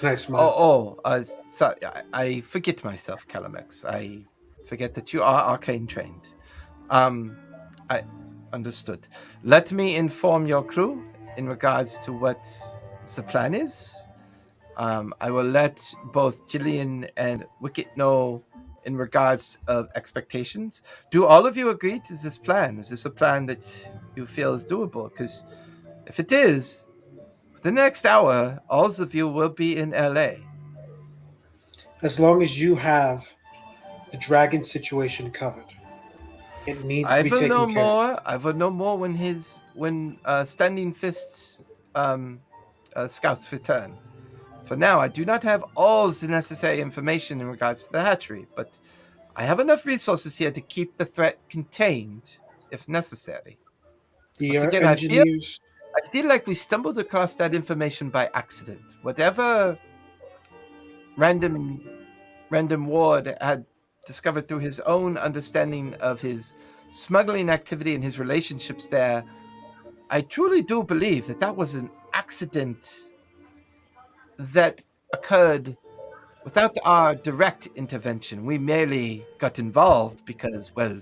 And I smile. Sorry, I forget myself, Calamex. I forget that you are arcane trained. I understood. Let me inform your crew in regards to what the plan is. I will let both Jillian and Wicket know in regards of expectations. Do all of you agree to this plan? Is this a plan that you feel is doable? Because if it is, for the next hour, all of you will be in LA. As long as you have the dragon situation covered. It needs to be taken care of. I will know more when Standing Fist's scouts return. For now, I do not have all the necessary information in regards to the hatchery, but I have enough resources here to keep the threat contained if necessary. Once again, engineers. I feel like we stumbled across that information by accident. Whatever random Ward had discovered through his own understanding of his smuggling activity and his relationships there, I truly do believe that was an accident that occurred without our direct intervention. We merely got involved because, well,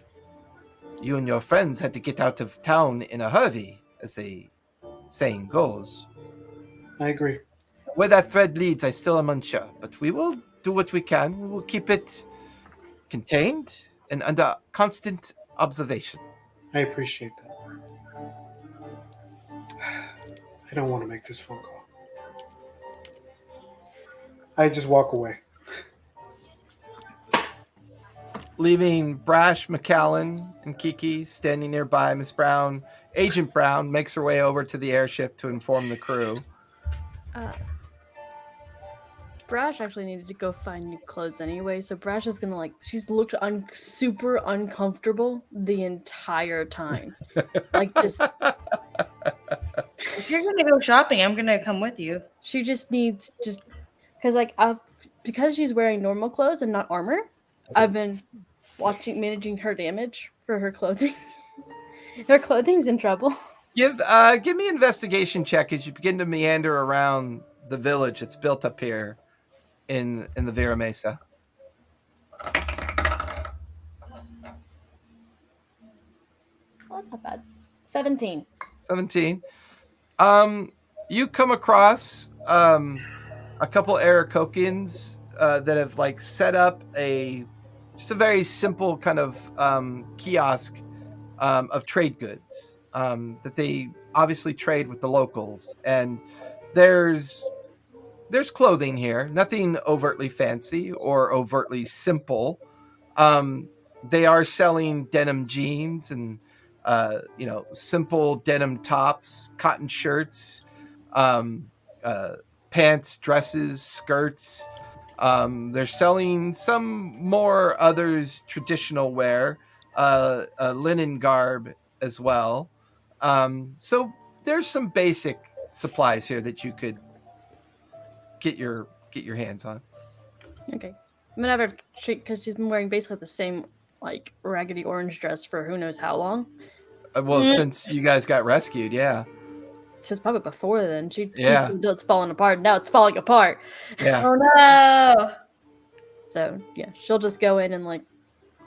you and your friends had to get out of town in a hurry, as the saying goes. I agree. Where that thread leads, I still am unsure, but we will do what we can. We will keep it contained and under constant observation. I appreciate that. I don't want to make this phone call. I just walk away. Leaving Brash, McAllen, and Kiki standing nearby, Miss Brown, Agent Brown makes her way over to the airship to inform the crew. Brash actually needed to go find new clothes anyway, so Brash is gonna she's looked super uncomfortable the entire time. Just If you're gonna go shopping, I'm gonna come with you. she just needs because she's wearing normal clothes and not armor. I've been managing her damage for her clothing. Her clothing's in trouble. Give me an investigation check as you begin to meander around the village that's built up here in the Vera Mesa. Well, that's not bad. 17. 17. You come across a couple Aarakocans that have set up just a very simple kind of kiosk of trade goods that they obviously trade with the locals, and there's clothing here, nothing overtly fancy or overtly simple. They are selling denim jeans and simple denim tops, cotton shirts, pants, dresses, skirts. They're selling some more others traditional wear, linen garb as well. So there's some basic supplies here that you could get your hands on. Okay. I'm gonna have her treat because she's been wearing basically the same raggedy orange dress for who knows how long. Well, since you guys got rescued, yeah. Since probably before then. Yeah. It's falling apart. Now it's falling apart. Yeah. Oh no! So yeah, she'll just go in and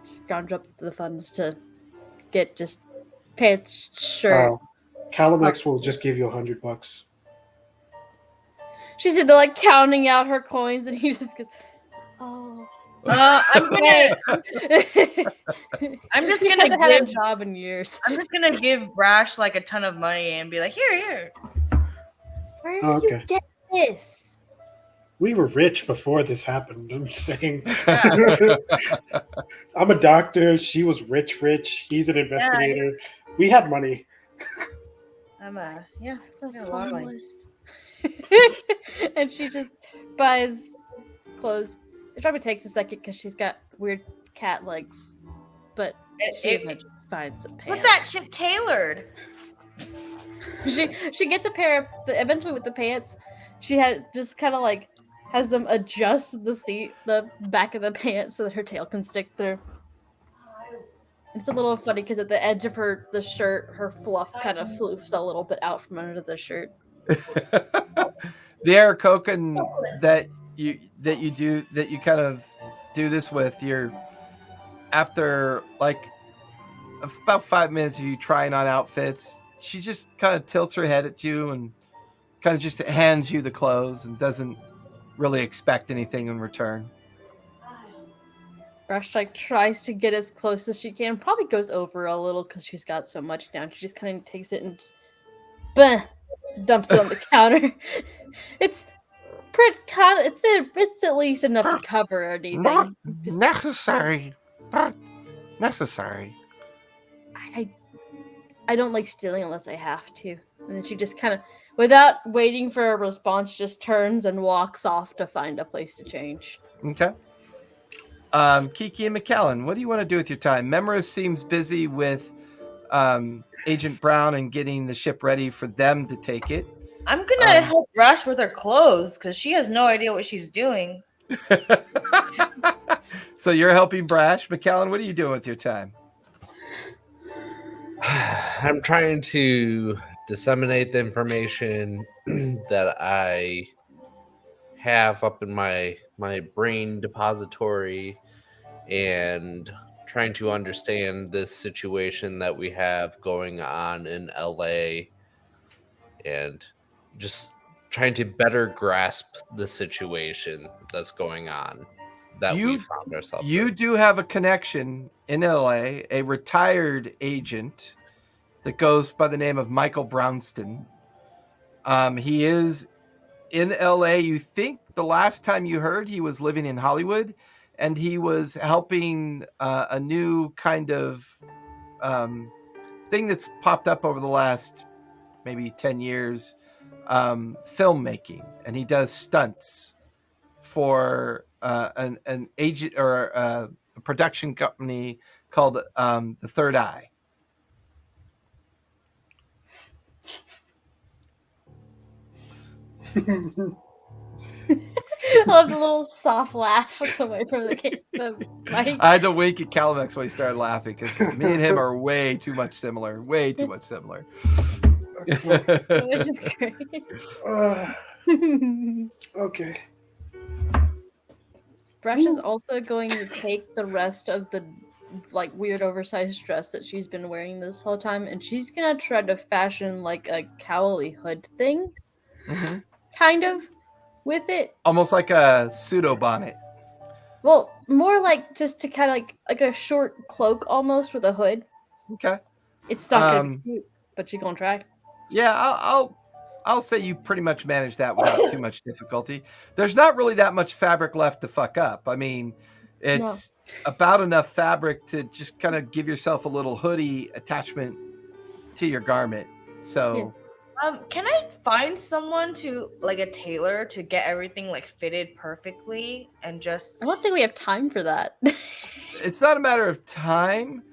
scrounge up the funds to get just pants, shirt. Calamex will just give you $100. She's into counting out her coins, and he just goes, "Oh, I'm gonna. I'm just gonna had a give. job in years. I'm just gonna give Brash a ton of money and be like, here. Where did you get this?" We were rich before this happened. I'm saying. I'm a doctor. She was rich. He's an investigator. Yeah. We had money. I'm yeah. That's homeless. And she just buys clothes. It probably takes a second because she's got weird cat legs, but she finds some pants. What's that shit tailored? She gets a pair of eventually with the pants. She has just kind of has them adjust the back of the pants so that her tail can stick through. It's a little funny because at the edge of the shirt, her fluff kind of floofs a little bit out from under the shirt. The Aarakocra that you kind of do this with, you're after about 5 minutes of you trying on outfits, she just kind of tilts her head at you and kind of just hands you the clothes and doesn't really expect anything in return. Brush tries to get as close as she can. Probably goes over a little because she's got so much down. She just kind of takes it and just dumps it on the counter. It's pretty it's at least enough to cover anything. Not necessary. Not necessary. I don't like stealing unless I have to. And then she just kind of, without waiting for a response, just turns and walks off to find a place to change. Okay. Kiki and McAllen, what do you want to do with your time? Memory seems busy with Agent Brown and getting the ship ready for them to take it. I'm gonna help Brash with her clothes because she has no idea what she's doing. So you're helping Brash. McAllen, what are you doing with your time? I'm trying to disseminate the information that I have up in my brain depository and trying to understand this situation that we have going on in LA and just trying to better grasp the situation that's going on that we found ourselves You in. do have a connection in LA, a retired agent that goes by the name of Michael Brownston. He is in LA. You think the last time you heard he was living in Hollywood, and he was helping a new kind of thing that's popped up over the last maybe 10 years, filmmaking, and he does stunts for an agent or a production company called The Third Eye. I love the little soft laugh that's away from the mic. I had to wink at Calamex when he started laughing because me and him are way too much similar. Way too much similar. Which is great. Okay. Brush is also going to take the rest of the like weird oversized dress that she's been wearing this whole time, and she's gonna try to fashion like a cowly hood thing, kind of, with it. Almost like a pseudo bonnet. Well, more like just to kind of like a short cloak almost with a hood. Okay. It's not gonna be cute, but she's gonna try. Yeah, I'll say you pretty much managed that without too much difficulty. There's not really that much fabric left to fuck up. I mean, it's about enough fabric to just kind of give yourself a little hoodie attachment to your garment. So, can I find someone to like a tailor to get everything like fitted perfectly and just? I don't think we have time for that. it's not a matter of time.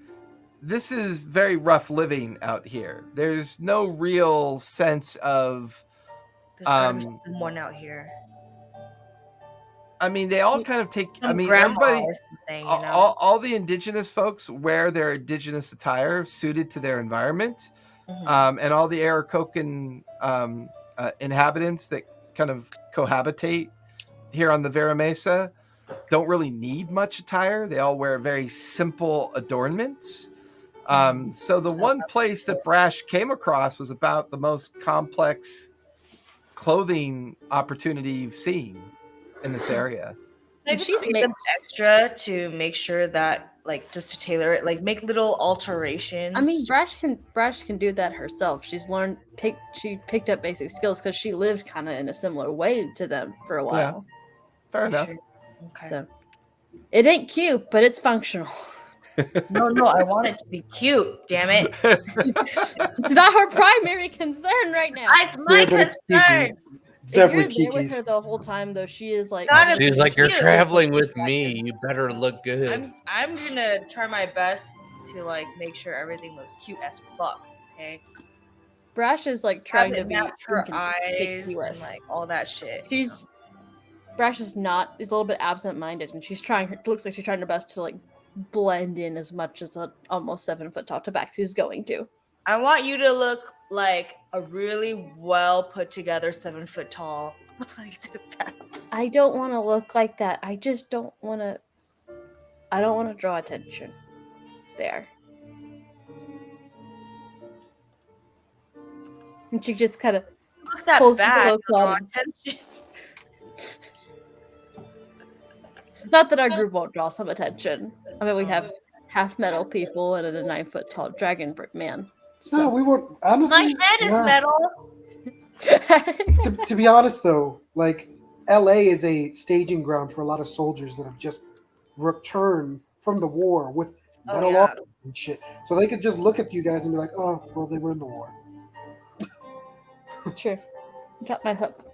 This is very rough living out here. There's no real sense of There's gotta be someone out here. I mean, they all kind of take. I mean, grandma everybody, or something, you know? all the indigenous folks wear their indigenous attire suited to their environment, and all the Arakokan inhabitants that kind of cohabitate here on the Vera Mesa don't really need much attire. They all wear very simple adornments. So the one place that Brash came across was about the most complex clothing opportunity you've seen in this area. Can I just pay them extra to make sure that, like, just to tailor it, like, make little alterations? I mean, Brash can do that herself. She picked up basic skills because she lived kind of in a similar way to them for a while. Yeah. Fair enough. Okay. So it ain't cute, but it's functional. No, I want it to be cute. Damn it! It's not her primary concern right now. It's my concern. It's definitely if you're there with Kiki's. her the whole time, though, she is like. She's like, you're traveling with me. You better look good. I'm gonna try my best to like make sure everything looks cute as fuck. Okay. Brash is like trying to match her eyes and inconspicuous. like all that shit. Brash is a little bit absent-minded, and it looks like she's trying her best to like blend in as much as an almost 7-foot tall tabaxi is going to. I want you to look like a really well put together 7-foot tall. I don't want to look like that. I just don't want to. I don't want to draw attention. There. And she just kind of look that pulls bad. the cloak on. Attention. Not that our group won't draw some attention. I mean, we have half metal people and a 9-foot tall dragon man. So. No, we won't. Honestly, my head is metal. to be honest, though, like LA is a staging ground for a lot of soldiers that have just returned from the war with metal armor and shit. So they could just look at you guys and be like, "Oh, well, they were in the war." True. Drop my hook.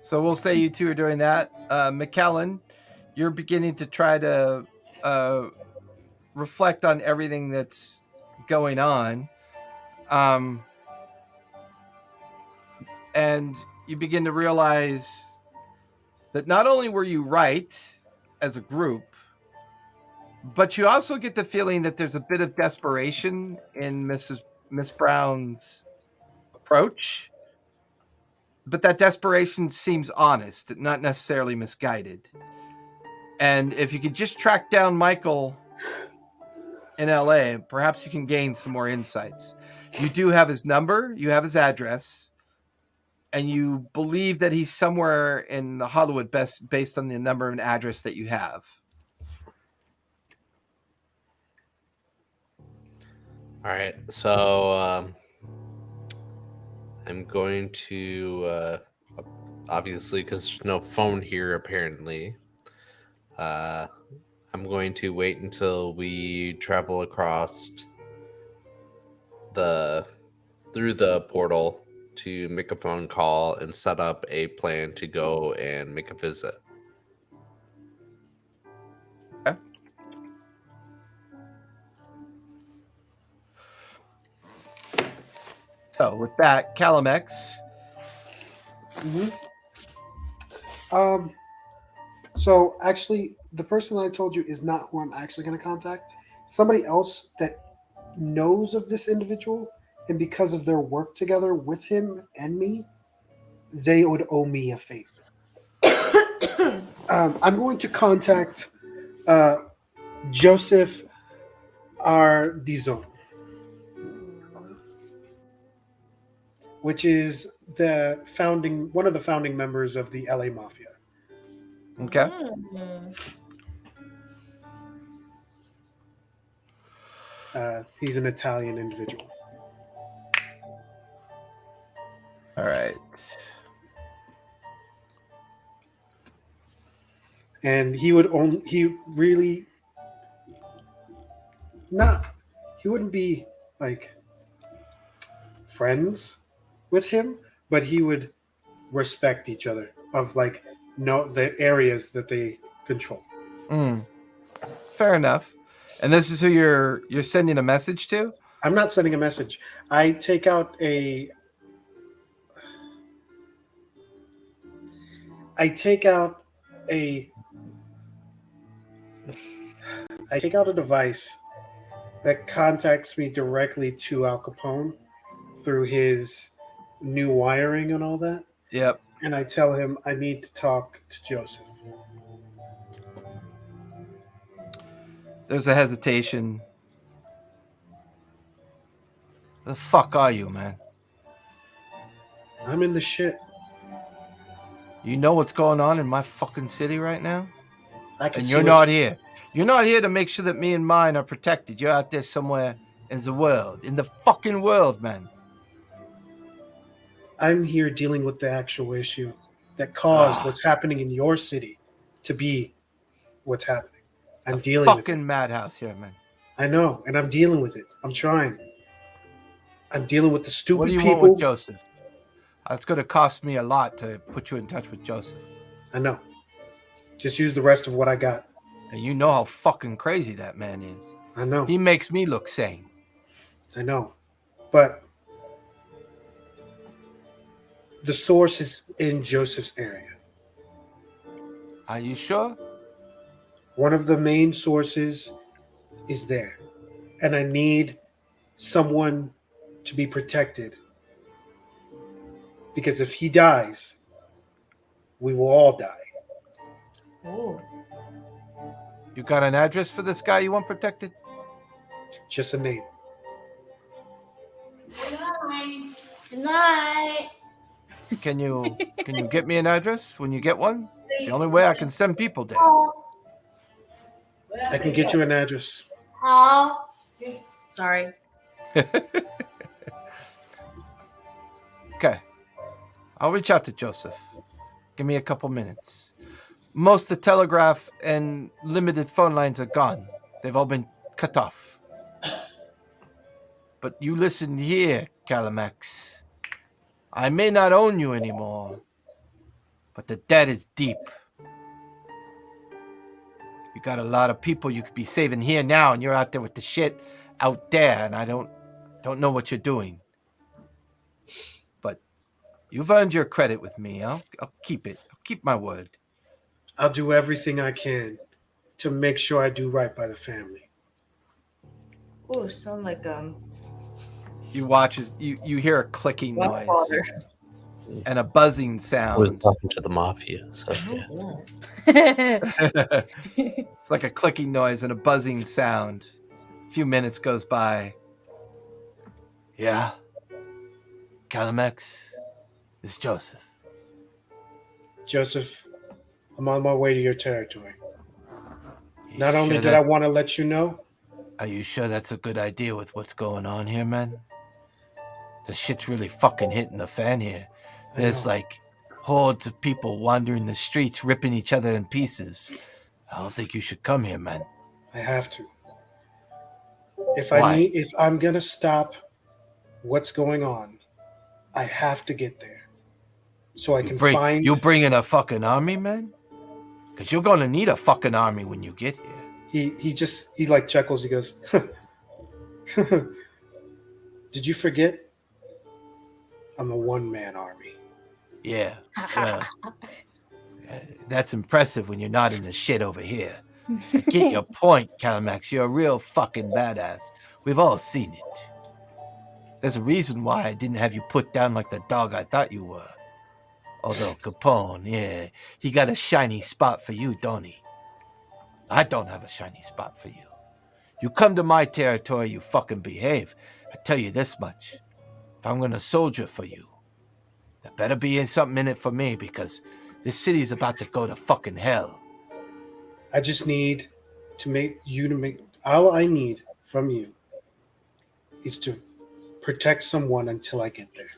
So we'll say you two are doing that. McKellen, you're beginning to try to reflect on everything that's going on. And you begin to realize that not only were you right as a group, but you also get the feeling that there's a bit of desperation in Miss Brown's approach, but that desperation seems honest, not necessarily misguided. And if you could just track down Michael in LA, perhaps you can gain some more insights. You do have his number, you have his address, and you believe that he's somewhere in Hollywood based on the number and address that you have. All right, so I'm going to obviously, because there's no phone here apparently. I'm going to wait until we travel across through the portal to make a phone call and set up a plan to go and make a visit. Okay. So with that, Calamex. So actually, the person that I told you is not who I'm actually going to contact. Somebody else that knows of this individual, and because of their work together with him and me, they would owe me a favor. I'm going to contact Joseph Ardizon, which is one of the founding members of the LA Mafia. Okay. He's an Italian individual. All right. And he wouldn't be like friends with him, but he would respect each other of like the areas that they control. Fair enough. And this is who you're sending a message to? I'm not sending a message. I take out a device that contacts me directly to Al Capone through his new wiring and all that. Yep. And I tell him I need to talk to Joseph. There's a hesitation. The fuck are you, man? I'm in the shit. You know what's going on in my fucking city right now? And you're not here. You're not here to make sure that me and mine are protected. You're out there somewhere in the world. In the fucking world, man. I'm here dealing with the actual issue that caused what's happening in your city to be what's happening. I'm dealing with it. Fucking madhouse here, man. I know, and I'm dealing with it. I'm trying. I'm dealing with the stupid What do you people. want with Joseph? It's going to cost me a lot to put you in touch with Joseph. I know. Just use the rest of what I got. And you know how fucking crazy that man is. I know. He makes me look sane. I know. But the source is in Joseph's area. Are you sure? One of the main sources is there. And I need someone to be protected. Because if he dies, we will all die. Ooh. You got an address for this guy you want protected? Just a name. Good night. Good night. Can you get me an address when you get one? It's the only way I can send people there. I can get you an address. Sorry. Okay. I'll reach out to Joseph. Give me a couple minutes. Most of the telegraph and limited phone lines are gone. They've all been cut off. But you listen here, Calamex. I may not own you anymore, but the debt is deep. You got a lot of people you could be saving here now, and you're out there with the shit out there, and I don't know what you're doing. But you've earned your credit with me. I'll keep it. I'll keep my word. I'll do everything I can to make sure I do right by the family. Ooh, sound like You watch as you hear a clicking noise Godfather. and a buzzing I was sound. talking to the mafia, so yeah. It's like a clicking noise and a buzzing sound. A few minutes goes by. Yeah. Calamex, it's Joseph. Joseph, I'm on my way to your territory. You Not only sure did I want to let you know, Are you sure that's a good idea with what's going on here, man? The shit's really fucking hitting the fan here. There's know. like hordes of people wandering the streets, ripping each other in pieces. I don't think you should come here, man. I have to. Why? If I'm gonna stop what's going on, I have to get there. So I can find. You bring in a fucking army, man? Because you're gonna need a fucking army when you get here. He like chuckles. He goes, "Did you forget? I'm a one-man army." Yeah. Well, that's impressive when you're not in the shit over here. I get your point, Calamax. You're a real fucking badass. We've all seen it. There's a reason why I didn't have you put down like the dog I thought you were. Although Capone, yeah, he got a shiny spot for you, don't he? I don't have a shiny spot for you. You come to my territory, you fucking behave. I tell you this much. If I'm gonna soldier for you, there better be something in it for me because this city's about to go to fucking hell. I just need to make. All I need from you is to protect someone until I get there.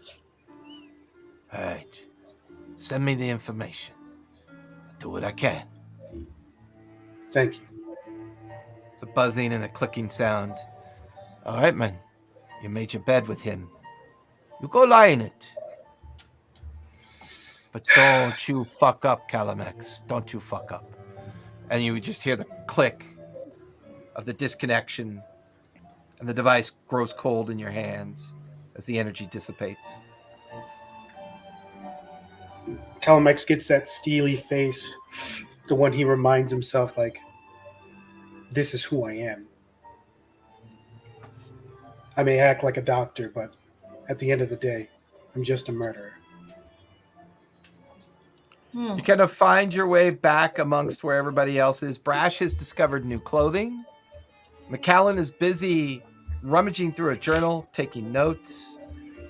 All right. Send me the information. I'll do what I can. Thank you. It's a buzzing and a clicking sound. All right, man. You made your bed with him. You go lie in it. But don't you fuck up, Calamax. Don't you fuck up. And you just hear the click of the disconnection, and the device grows cold in your hands as the energy dissipates. Calamex gets that steely face, the one he reminds himself, like, this is who I am. I may act like a doctor, but at the end of the day, I'm just a murderer. You kind of find your way back amongst where everybody else is. Brash has discovered new clothing. McAllen is busy rummaging through a journal, taking notes.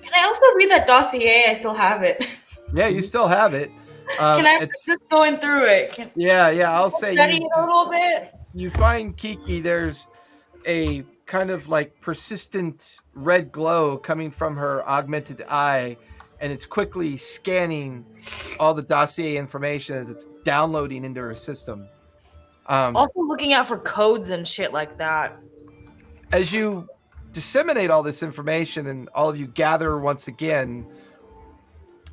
Can I also read that dossier? I still have it. Yeah, you still have it. Can I just going through it? Yeah, I'll say Study it a little bit. You find Kiki, there's a kind of like persistent red glow coming from her augmented eye, and it's quickly scanning all the dossier information as it's downloading into her system. Also looking out for codes and shit like that. As you disseminate all this information and all of you gather once again,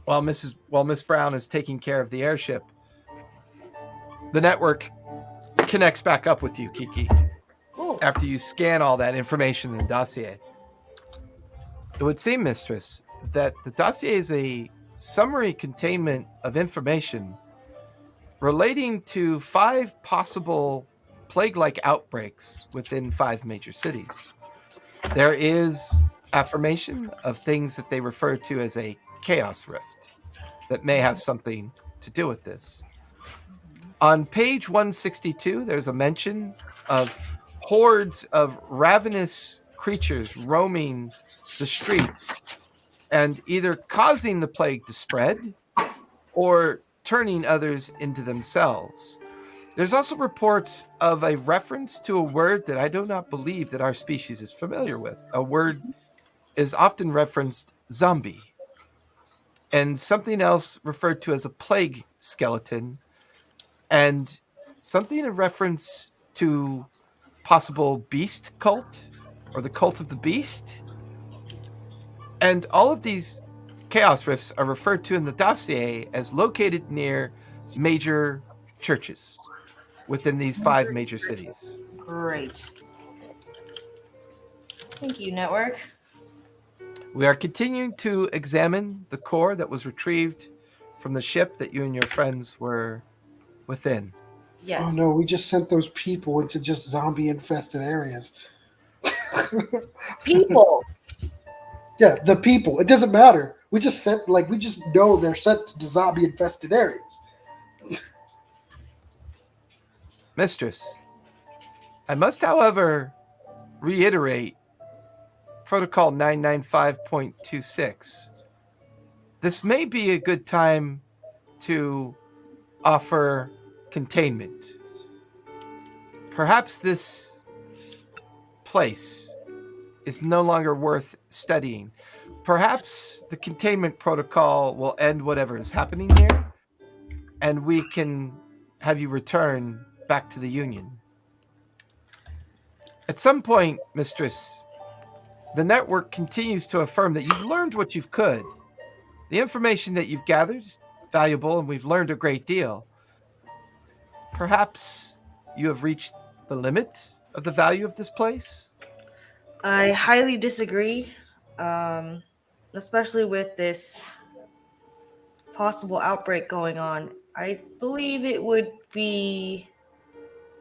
while Miss Brown is taking care of the airship, the network connects back up with you, Kiki. Ooh. After you scan all that information in the dossier. It would seem, Mistress, that the dossier is a summary containment of information relating to 5 possible plague-like outbreaks within 5 major cities. There is affirmation of things that they refer to as a chaos rift that may have something to do with this. On page 162, there's a mention of hordes of ravenous creatures roaming the streets and either causing the plague to spread or turning others into themselves. There's also reports of a reference to a word that I do not believe that our species is familiar with. A word is often referenced zombie, and something else referred to as a plague skeleton, and something in reference to possible beast cult or the cult of the beast. And all of these chaos rifts are referred to in the dossier as located near major churches within these 5 major cities. Great. Thank you, network. We are continuing to examine the core that was retrieved from the ship that you and your friends were within. Yes. Oh no, we just sent those people into just zombie infested areas. People. Yeah, the people. It doesn't matter. We just know they're sent to zombie infested areas. Mistress, I must, however, reiterate Protocol 995.26. This may be a good time to offer containment. Perhaps this place is no longer worth studying. Perhaps the containment protocol will end whatever is happening here, and we can have you return back to the Union. At some point, Mistress, the network continues to affirm that you've learned what you could. The information that you've gathered is valuable, and we've learned a great deal. Perhaps you have reached the limit of the value of this place? I highly disagree, especially with this possible outbreak going on. I believe it would be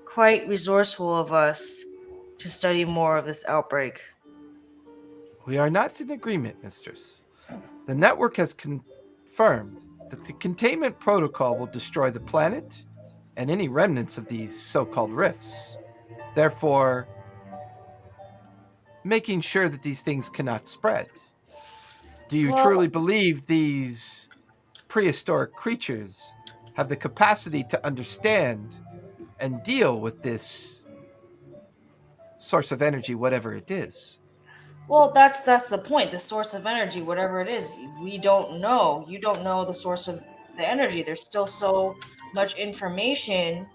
quite resourceful of us to study more of this outbreak. We are not in agreement, Mistress. The network has confirmed that the containment protocol will destroy the planet and any remnants of these so-called rifts. Therefore, making sure that these things cannot spread. Do you truly believe these prehistoric creatures have the capacity to understand and deal with this source of energy, whatever it is? Well, that's the point. The source of energy, whatever it is, we don't know. You don't know the source of the energy. There's still so much information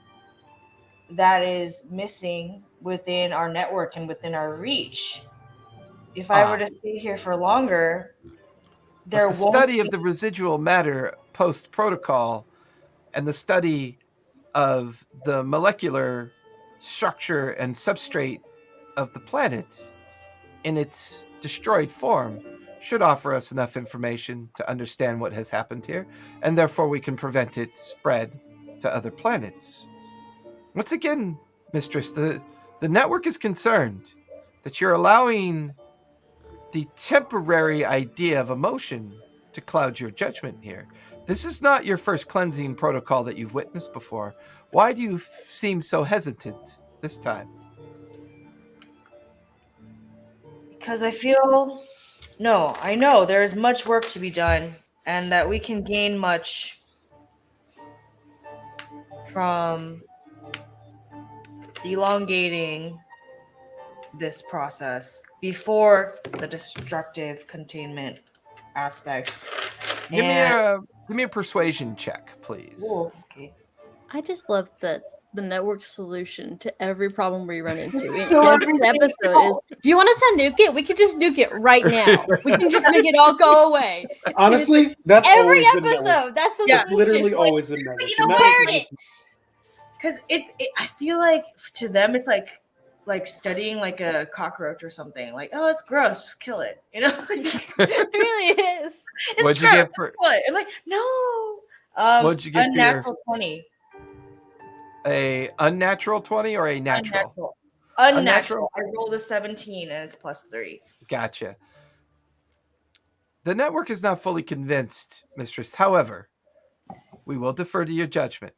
that is missing within our network and within our reach. If I were to stay here for longer, there But the won't study be... of the residual matter post protocol and the study of the molecular structure and substrate of the planet in its destroyed form should offer us enough information to understand what has happened here, and therefore we can prevent its spread to other planets. Once again, Mistress, the network is concerned that you're allowing the temporary idea of emotion to cloud your judgment here. This is not your first cleansing protocol that you've witnessed before. Why do you seem so hesitant this time? Because I feel... No, I know there is much work to be done and that we can gain much from elongating this process before the destructive containment aspect. Give me a persuasion check, please. Ooh, okay. I just love that the network solution to every problem we run into in every episode is, do you want us to nuke it? We could just nuke it right now. We can just make it all go away. Honestly, that's Every always the network. episode, that's the That's solution. literally Like, always the network. you know The what? network Burn is- it. Because I feel like to them it's like studying like a cockroach or something. Like, oh, it's gross, just kill it. You know, It really is. It's What'd you gross, get for- kill it. And like, no. What'd you get for your- unnatural 20. A unnatural 20 or a natural? Unnatural. I rolled a 17 and it's +3. Gotcha. The network is not fully convinced, Mistress. However, we will defer to your judgment.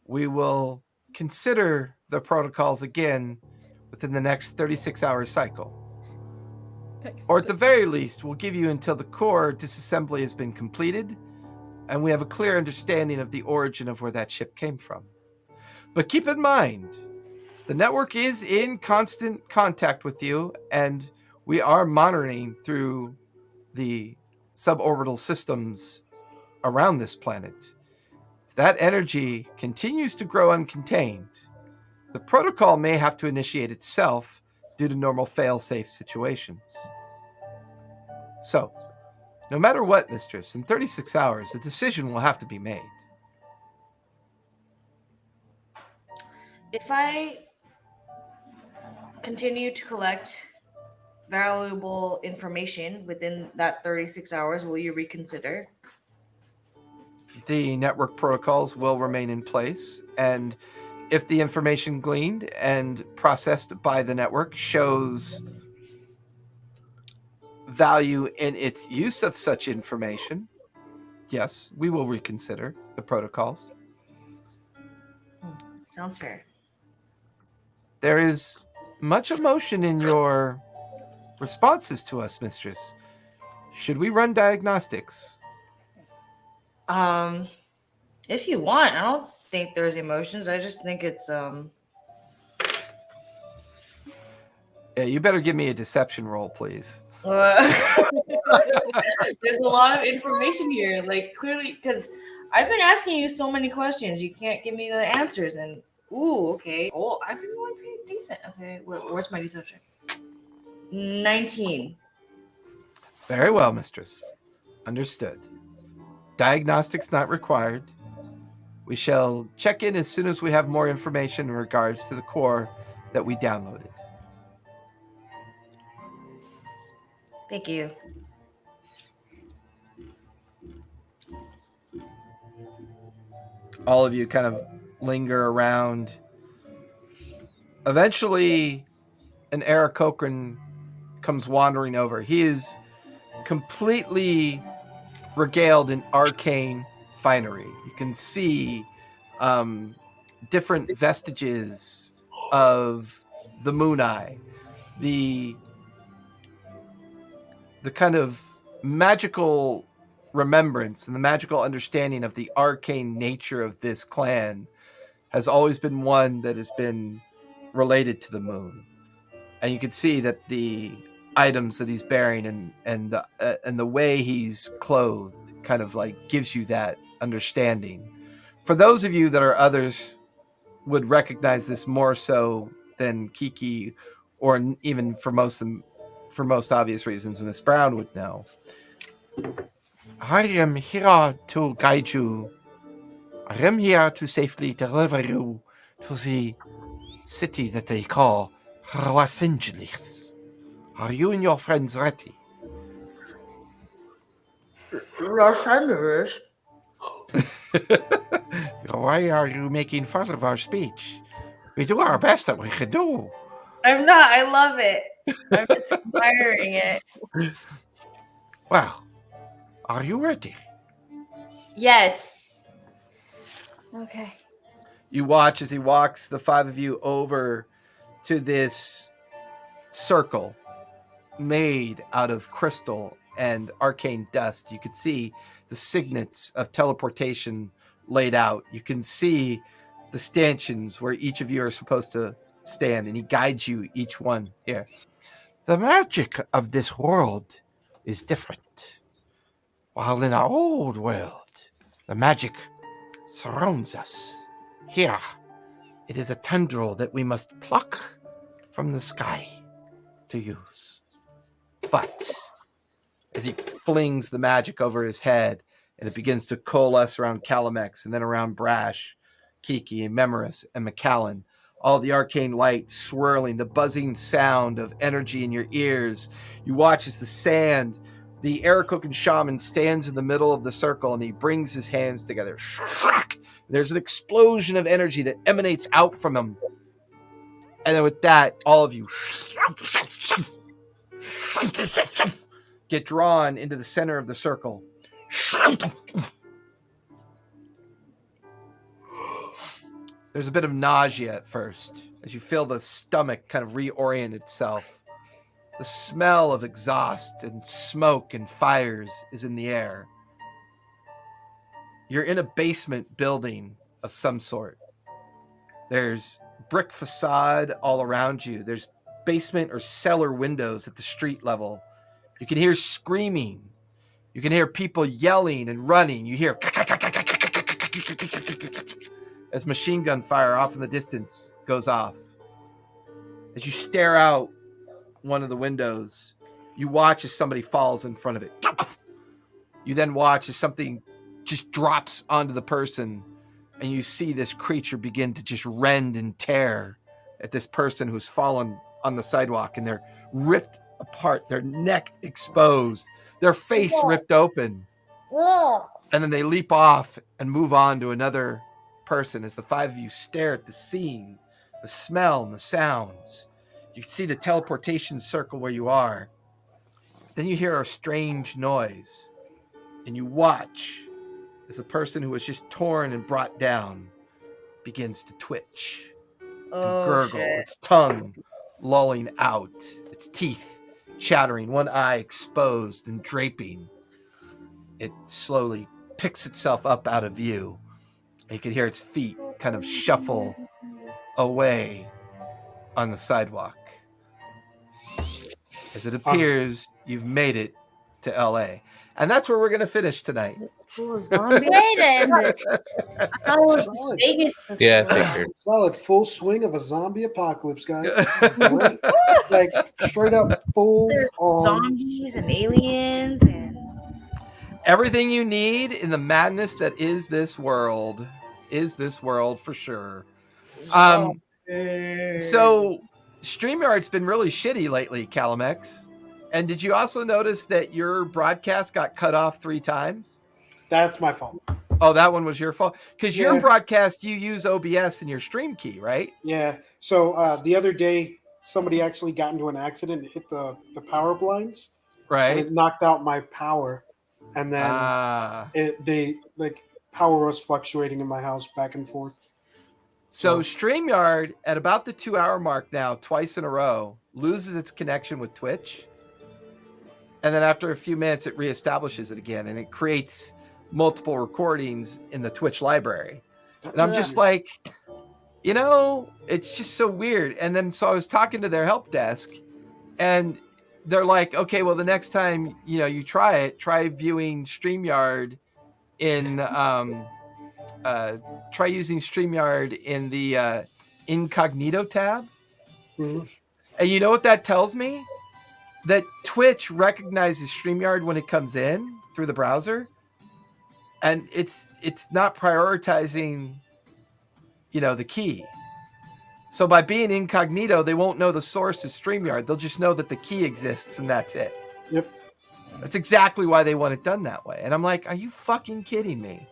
We will consider the protocols again within the next 36-hour cycle. Or at the very least, we'll give you until the core disassembly has been completed and we have a clear understanding of the origin of where that ship came from. But keep in mind, the network is in constant contact with you, and we are monitoring through the suborbital systems around this planet. If that energy continues to grow uncontained, the protocol may have to initiate itself due to normal fail-safe situations. So, no matter what, Mistress, in 36 hours, a decision will have to be made. If I continue to collect valuable information within that 36 hours, will you reconsider? The network protocols will remain in place, and if the information gleaned and processed by the network shows value in its use of such information, yes, we will reconsider the protocols. Sounds fair. There is much emotion in your responses to us, mistress. Should we run diagnostics? If you want, I don't think there's emotions. I just think it's Yeah, you better give me a deception roll, please. there's a lot of information here. Like clearly, because I've been asking you so many questions, you can't give me the answers. And okay. Oh, I've been really pretty decent. Okay, where's my deception? 19. Very well, mistress. Understood. Diagnostics not required. We shall check in as soon as we have more information in regards to the core that we downloaded. Thank you. All of you kind of linger around. Eventually, an Aarakocran comes wandering over. He is completely regaled in arcane finery. You can see different vestiges of the moon eye, the kind of magical remembrance and the magical understanding of the arcane nature of this clan has always been one that has been related to the moon. And you can see that the items that he's bearing and the way he's clothed kind of like gives you that understanding. For those of you that are others would recognize this more so than Kiki, or even for most obvious reasons, Miss Brown would know. I am here to guide you. I am here to safely deliver you to the city that they call Los Angeles. Are you and your friends ready? Los Angeles. Why are you making fun of our speech? We do our best that we can do. I'm not. I love it. I'm just admiring it. Well, are you ready? Yes. Okay. You watch as he walks the five of you over to this circle made out of crystal and arcane dust. You could see the signets of teleportation laid out. You can see the stanchions where each of you are supposed to stand, and he guides you each one here. The magic of this world is different. While in our old world, the magic surrounds us. Here, it is a tendril that we must pluck from the sky to use. But as he flings the magic over his head, and it begins to coalesce around Calamex and then around Brash, Kiki, and Memoris, and McCallan, all the arcane light swirling, the buzzing sound of energy in your ears. You watch as the Aarakocran shaman stands in the middle of the circle, and he brings his hands together. There's an explosion of energy that emanates out from him. And then with that, all of you get drawn into the center of the circle. There's a bit of nausea at first as you feel the stomach kind of reorient itself. The smell of exhaust and smoke and fires is in the air. You're in a basement building of some sort. There's brick facade all around you. There's basement or cellar windows at the street level. You can hear screaming. You can hear people yelling and running. You hear as machine gun fire off in the distance goes off. As you stare out one of the windows, you watch as somebody falls in front of it. You then watch as something just drops onto the person, and you see this creature begin to just rend and tear at this person who's fallen on the sidewalk, and they're ripped apart, their neck exposed, their face ripped open. And then they leap off and move on to another person as the five of you stare at the scene, the smell and the sounds. You can see the teleportation circle where you are. Then you hear a strange noise, and you watch as the person who was just torn and brought down begins to twitch and Oh gurgle, shit. its tongue lolling out, its teeth chattering, one eye exposed and draping. It slowly picks itself up out of view. And you can hear its feet kind of shuffle away on the sidewalk. As it appears, you've made it to LA. And that's where we're going to finish tonight. Full of zombies. Wait a minute. I thought it was Solid. Vegas. this Yeah, morning. I figured. Solid full swing of a zombie apocalypse, guys. Great. Like straight up full There's on. zombies and aliens and Everything you need in the madness that is this world for sure. So StreamYard's been really shitty lately, Calamex. And did you also notice that your broadcast got cut off 3 times? That's my fault. Oh, that one was your fault? Because your Yeah. broadcast, you use OBS in your stream key, right? Yeah. So the other day, somebody actually got into an accident and hit the power blinds, and Right. it knocked out my power. And then power was fluctuating in my house back and forth. So StreamYard, at about the 2-hour mark now, twice in a row, loses its connection with Twitch. And then after a few minutes, it reestablishes it again, and it creates multiple recordings in the Twitch library. And I'm just like, it's just so weird. And then so I was talking to their help desk, and they're like, okay, well, the next time, you try viewing StreamYard in, try using StreamYard in the incognito tab. Mhm. And you know what that tells me? That Twitch recognizes StreamYard when it comes in through the browser, and it's not prioritizing, the key. So by being incognito, they won't know the source is StreamYard. They'll just know that the key exists, and that's it. Yep. That's exactly why they want it done that way. And I'm like, are you fucking kidding me?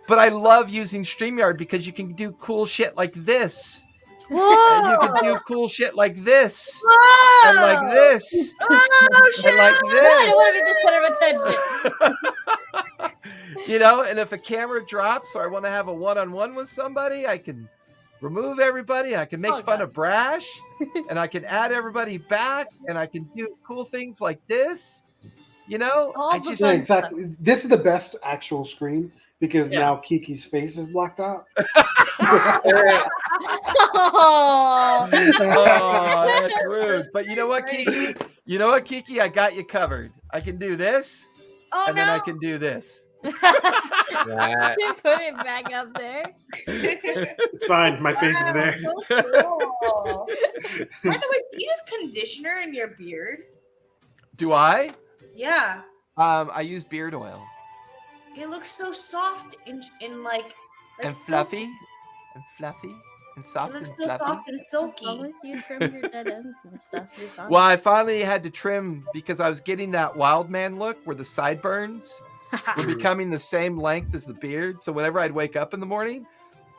But I love using StreamYard because you can do cool shit like this. And you can do cool shit like this. And like this. Oh shit! And like I don't want to be the center of attention. And if a camera drops or I want to have a one-on-one with somebody, I can remove everybody. I can make fun of Brash, and I can add everybody back, and I can do cool things like this. All the Yeah, fun exactly. This is the best actual screen because Yeah. now Kiki's face is blocked out. Oh, Oh, that's rude. But you know what, Kiki? Kiki? I got you covered. I can do this, Oh and no! then I can do this. That- put it back up there. It's fine. My face is there. So cool. By the way, do you use conditioner in your beard? Do I? Yeah, I use beard oil it looks so soft and like and silky. fluffy and fluffy and It soft looks and so fluffy. soft and As silky. long as you trim your dead ends and stuff, you're fine. Well, I finally had to trim because I was getting that wild man look where the sideburns were becoming the same length as the beard. So whenever I'd wake up in the morning,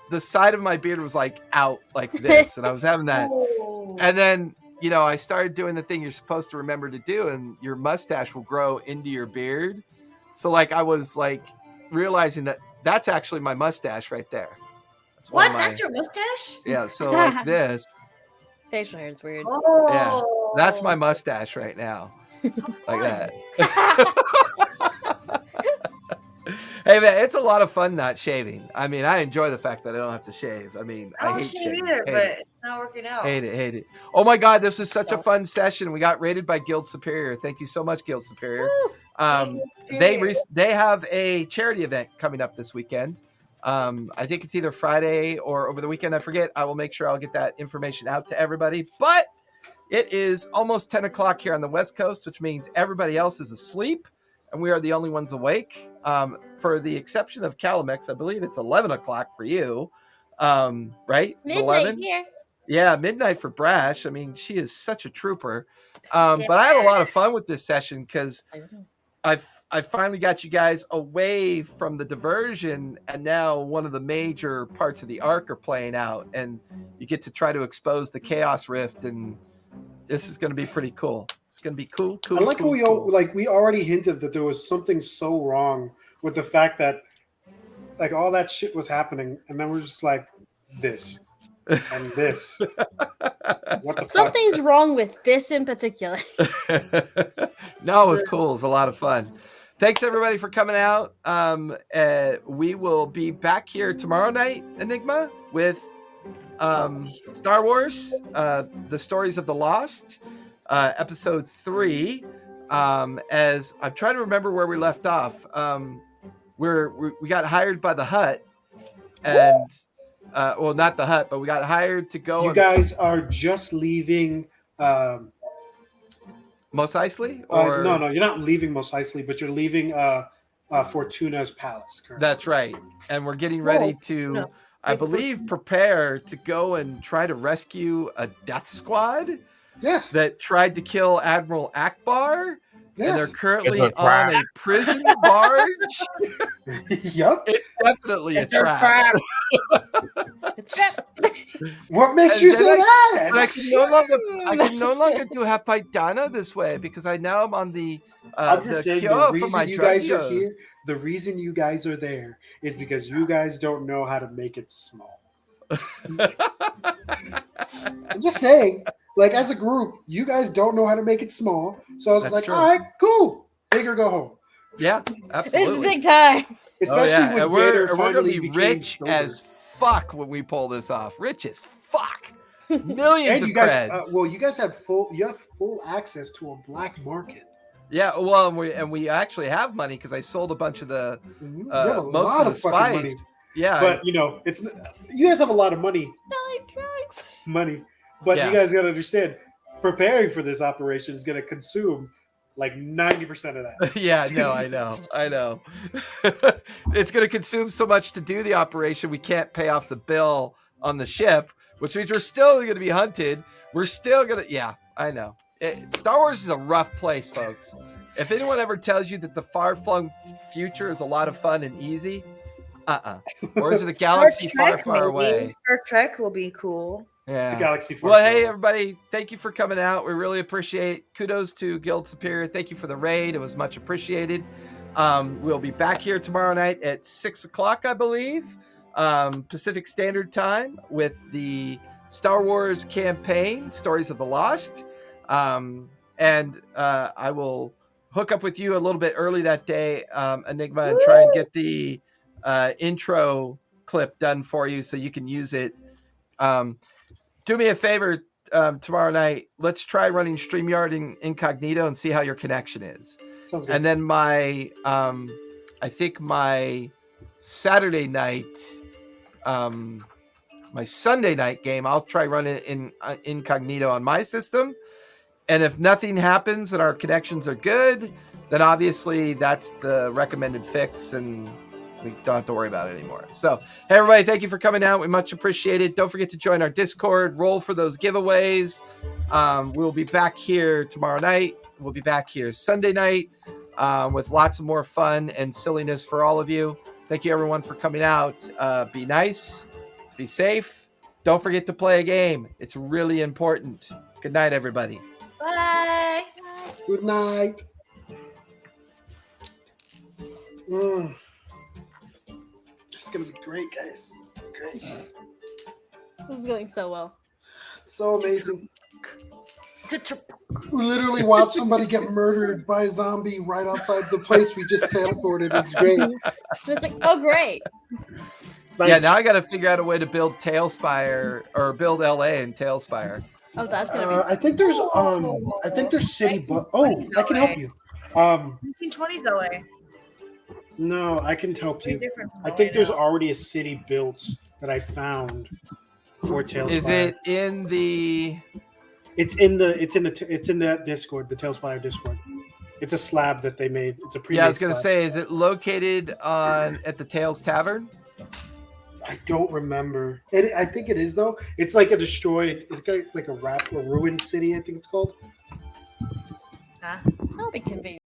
the side of my beard was like out like this, and I was having that. Oh. And then, I started doing the thing you're supposed to remember to do, and your mustache will grow into your beard. So like I was like realizing that that's actually my mustache right there. That's one What? of my- That's your mustache? Yeah, so like this. Facial hair is weird. Oh, That's my mustache right now. Like that. Hey man, it's a lot of fun not shaving. I mean, I enjoy the fact that I don't have to shave. I mean, I don't hate shave shaving. either, Hate but it. it's not working out. Hate it. Oh my God, this was such a fun session. We got rated by Guild Superior. Thank you so much, Guild Superior. They have a charity event coming up this weekend. I think it's either Friday or over the weekend. I forget. I will make sure I'll get that information out to everybody. But it is almost 10 o'clock here on the West Coast, which means everybody else is asleep, and we are the only ones awake. For the exception of Calamex, I believe it's 11 o'clock for you. Right? It's Midnight 11? here. Yeah, midnight for Brash. I mean, she is such a trooper. But I had a lot of fun with this session because I finally got you guys away from the diversion, and now one of the major parts of the arc are playing out, and you get to try to expose the Chaos Rift, and This is going to be pretty cool. It's going to be cool. I like cool, how cool. we already hinted that there was something so wrong with the fact that like all that shit was happening, and then we're just like this and this. What the fuck? Something's wrong with this in particular. No, it was cool. It was a lot of fun. Thanks everybody for coming out. We will be back here tomorrow night, Enigma, with Star Wars, The Stories of the Lost, episode 3. As I'm trying to remember where we left off. We got hired by the Hut, and well, not the Hut, but we got hired to go. You guys are just leaving. Mos Eisley, or no, you're not leaving Mos Eisley, but you're leaving Fortuna's palace. Currently. That's right, and we're getting ready to, no. I believe, prepare to go and try to rescue a death squad. Yes. That tried to kill Admiral Akbar. Yes. And they're currently It's a on trap. a prison barge. Yup. It's definitely a trap. It's crap. What makes And you then say that? But I can no longer do half paidana this way because I now am on the I'm just saying cure the for reason my you guys are drugs. here. The reason you guys are there is because you guys don't know how to make it small. I'm just saying. Like, as a group, you guys don't know how to make it small. So I was That's like, true. all right, cool. Big or go home. Yeah, It's absolutely. big time. Especially yeah. when And we're Gator gonna finally be became rich sober. as fuck when we pull this off. Rich as fuck. Millions And of you guys, creds. you guys have full access to a black market. Yeah, well, and we actually have money because I sold a bunch of the You have a most lot of the of fucking money. spice. Yeah, But it's you guys have a lot of money, Selling drugs. but Yeah. you guys got to understand, preparing for this operation is going to consume like 90% of that. yeah, no, I know. It's going to consume so much to do the operation. We can't pay off the bill on the ship, which means we're still going to be hunted. We're still going to, yeah, I know. Star Wars is a rough place, folks. If anyone ever tells you that the far-flung future is a lot of fun and easy, or is it a galaxy far, far away? Star Trek will be cool. Yeah. It's a galaxy far. Well, far hey, away. everybody. Thank you for coming out. We really appreciate. Kudos to Guild Superior. Thank you for the raid. It was much appreciated. We'll be back here tomorrow night at 6 o'clock, I believe, Pacific Standard Time with the Star Wars campaign, Stories of the Lost. And I will hook up with you a little bit early that day, Enigma, and try and get the intro clip done for you so you can use it. Do me a favor tomorrow night. Let's try running StreamYard in incognito and see how your connection is. Sounds good. And then my Saturday night, my Sunday night game, I'll try running it in incognito on my system. And if nothing happens and our connections are good, then obviously that's the recommended fix and we don't have to worry about it anymore. So, hey, everybody, thank you for coming out. We much appreciate it. Don't forget to join our Discord. Roll for those giveaways. We'll be back here tomorrow night. We'll be back here Sunday night with lots of more fun and silliness for all of you. Thank you, everyone, for coming out. Be nice. Be safe. Don't forget to play a game. It's really important. Good night, everybody. Bye. Good night. This is gonna be great, guys. Great. This is going so well. So amazing. We literally watched somebody get murdered by a zombie right outside the place we just teleported. It's great. And it's like, oh, great. Yeah, now I got to figure out a way to build Tailspire or build LA in Tailspire. Oh, that's gonna be. I think there's city, but I can help you. 1920s LA. No, I can help Very you. different from I think LA there's now. already a city built that I found for Tailspire. Is it in the? It's in that Discord, the Tailspire Discord. It's a slab that they made. It's a pre. Yeah, I was gonna say, is it located at the Tails Tavern? I don't remember. I think it is though. It's like a destroyed. It's like a ruined city. I think it's called. Huh? That'll be convenient.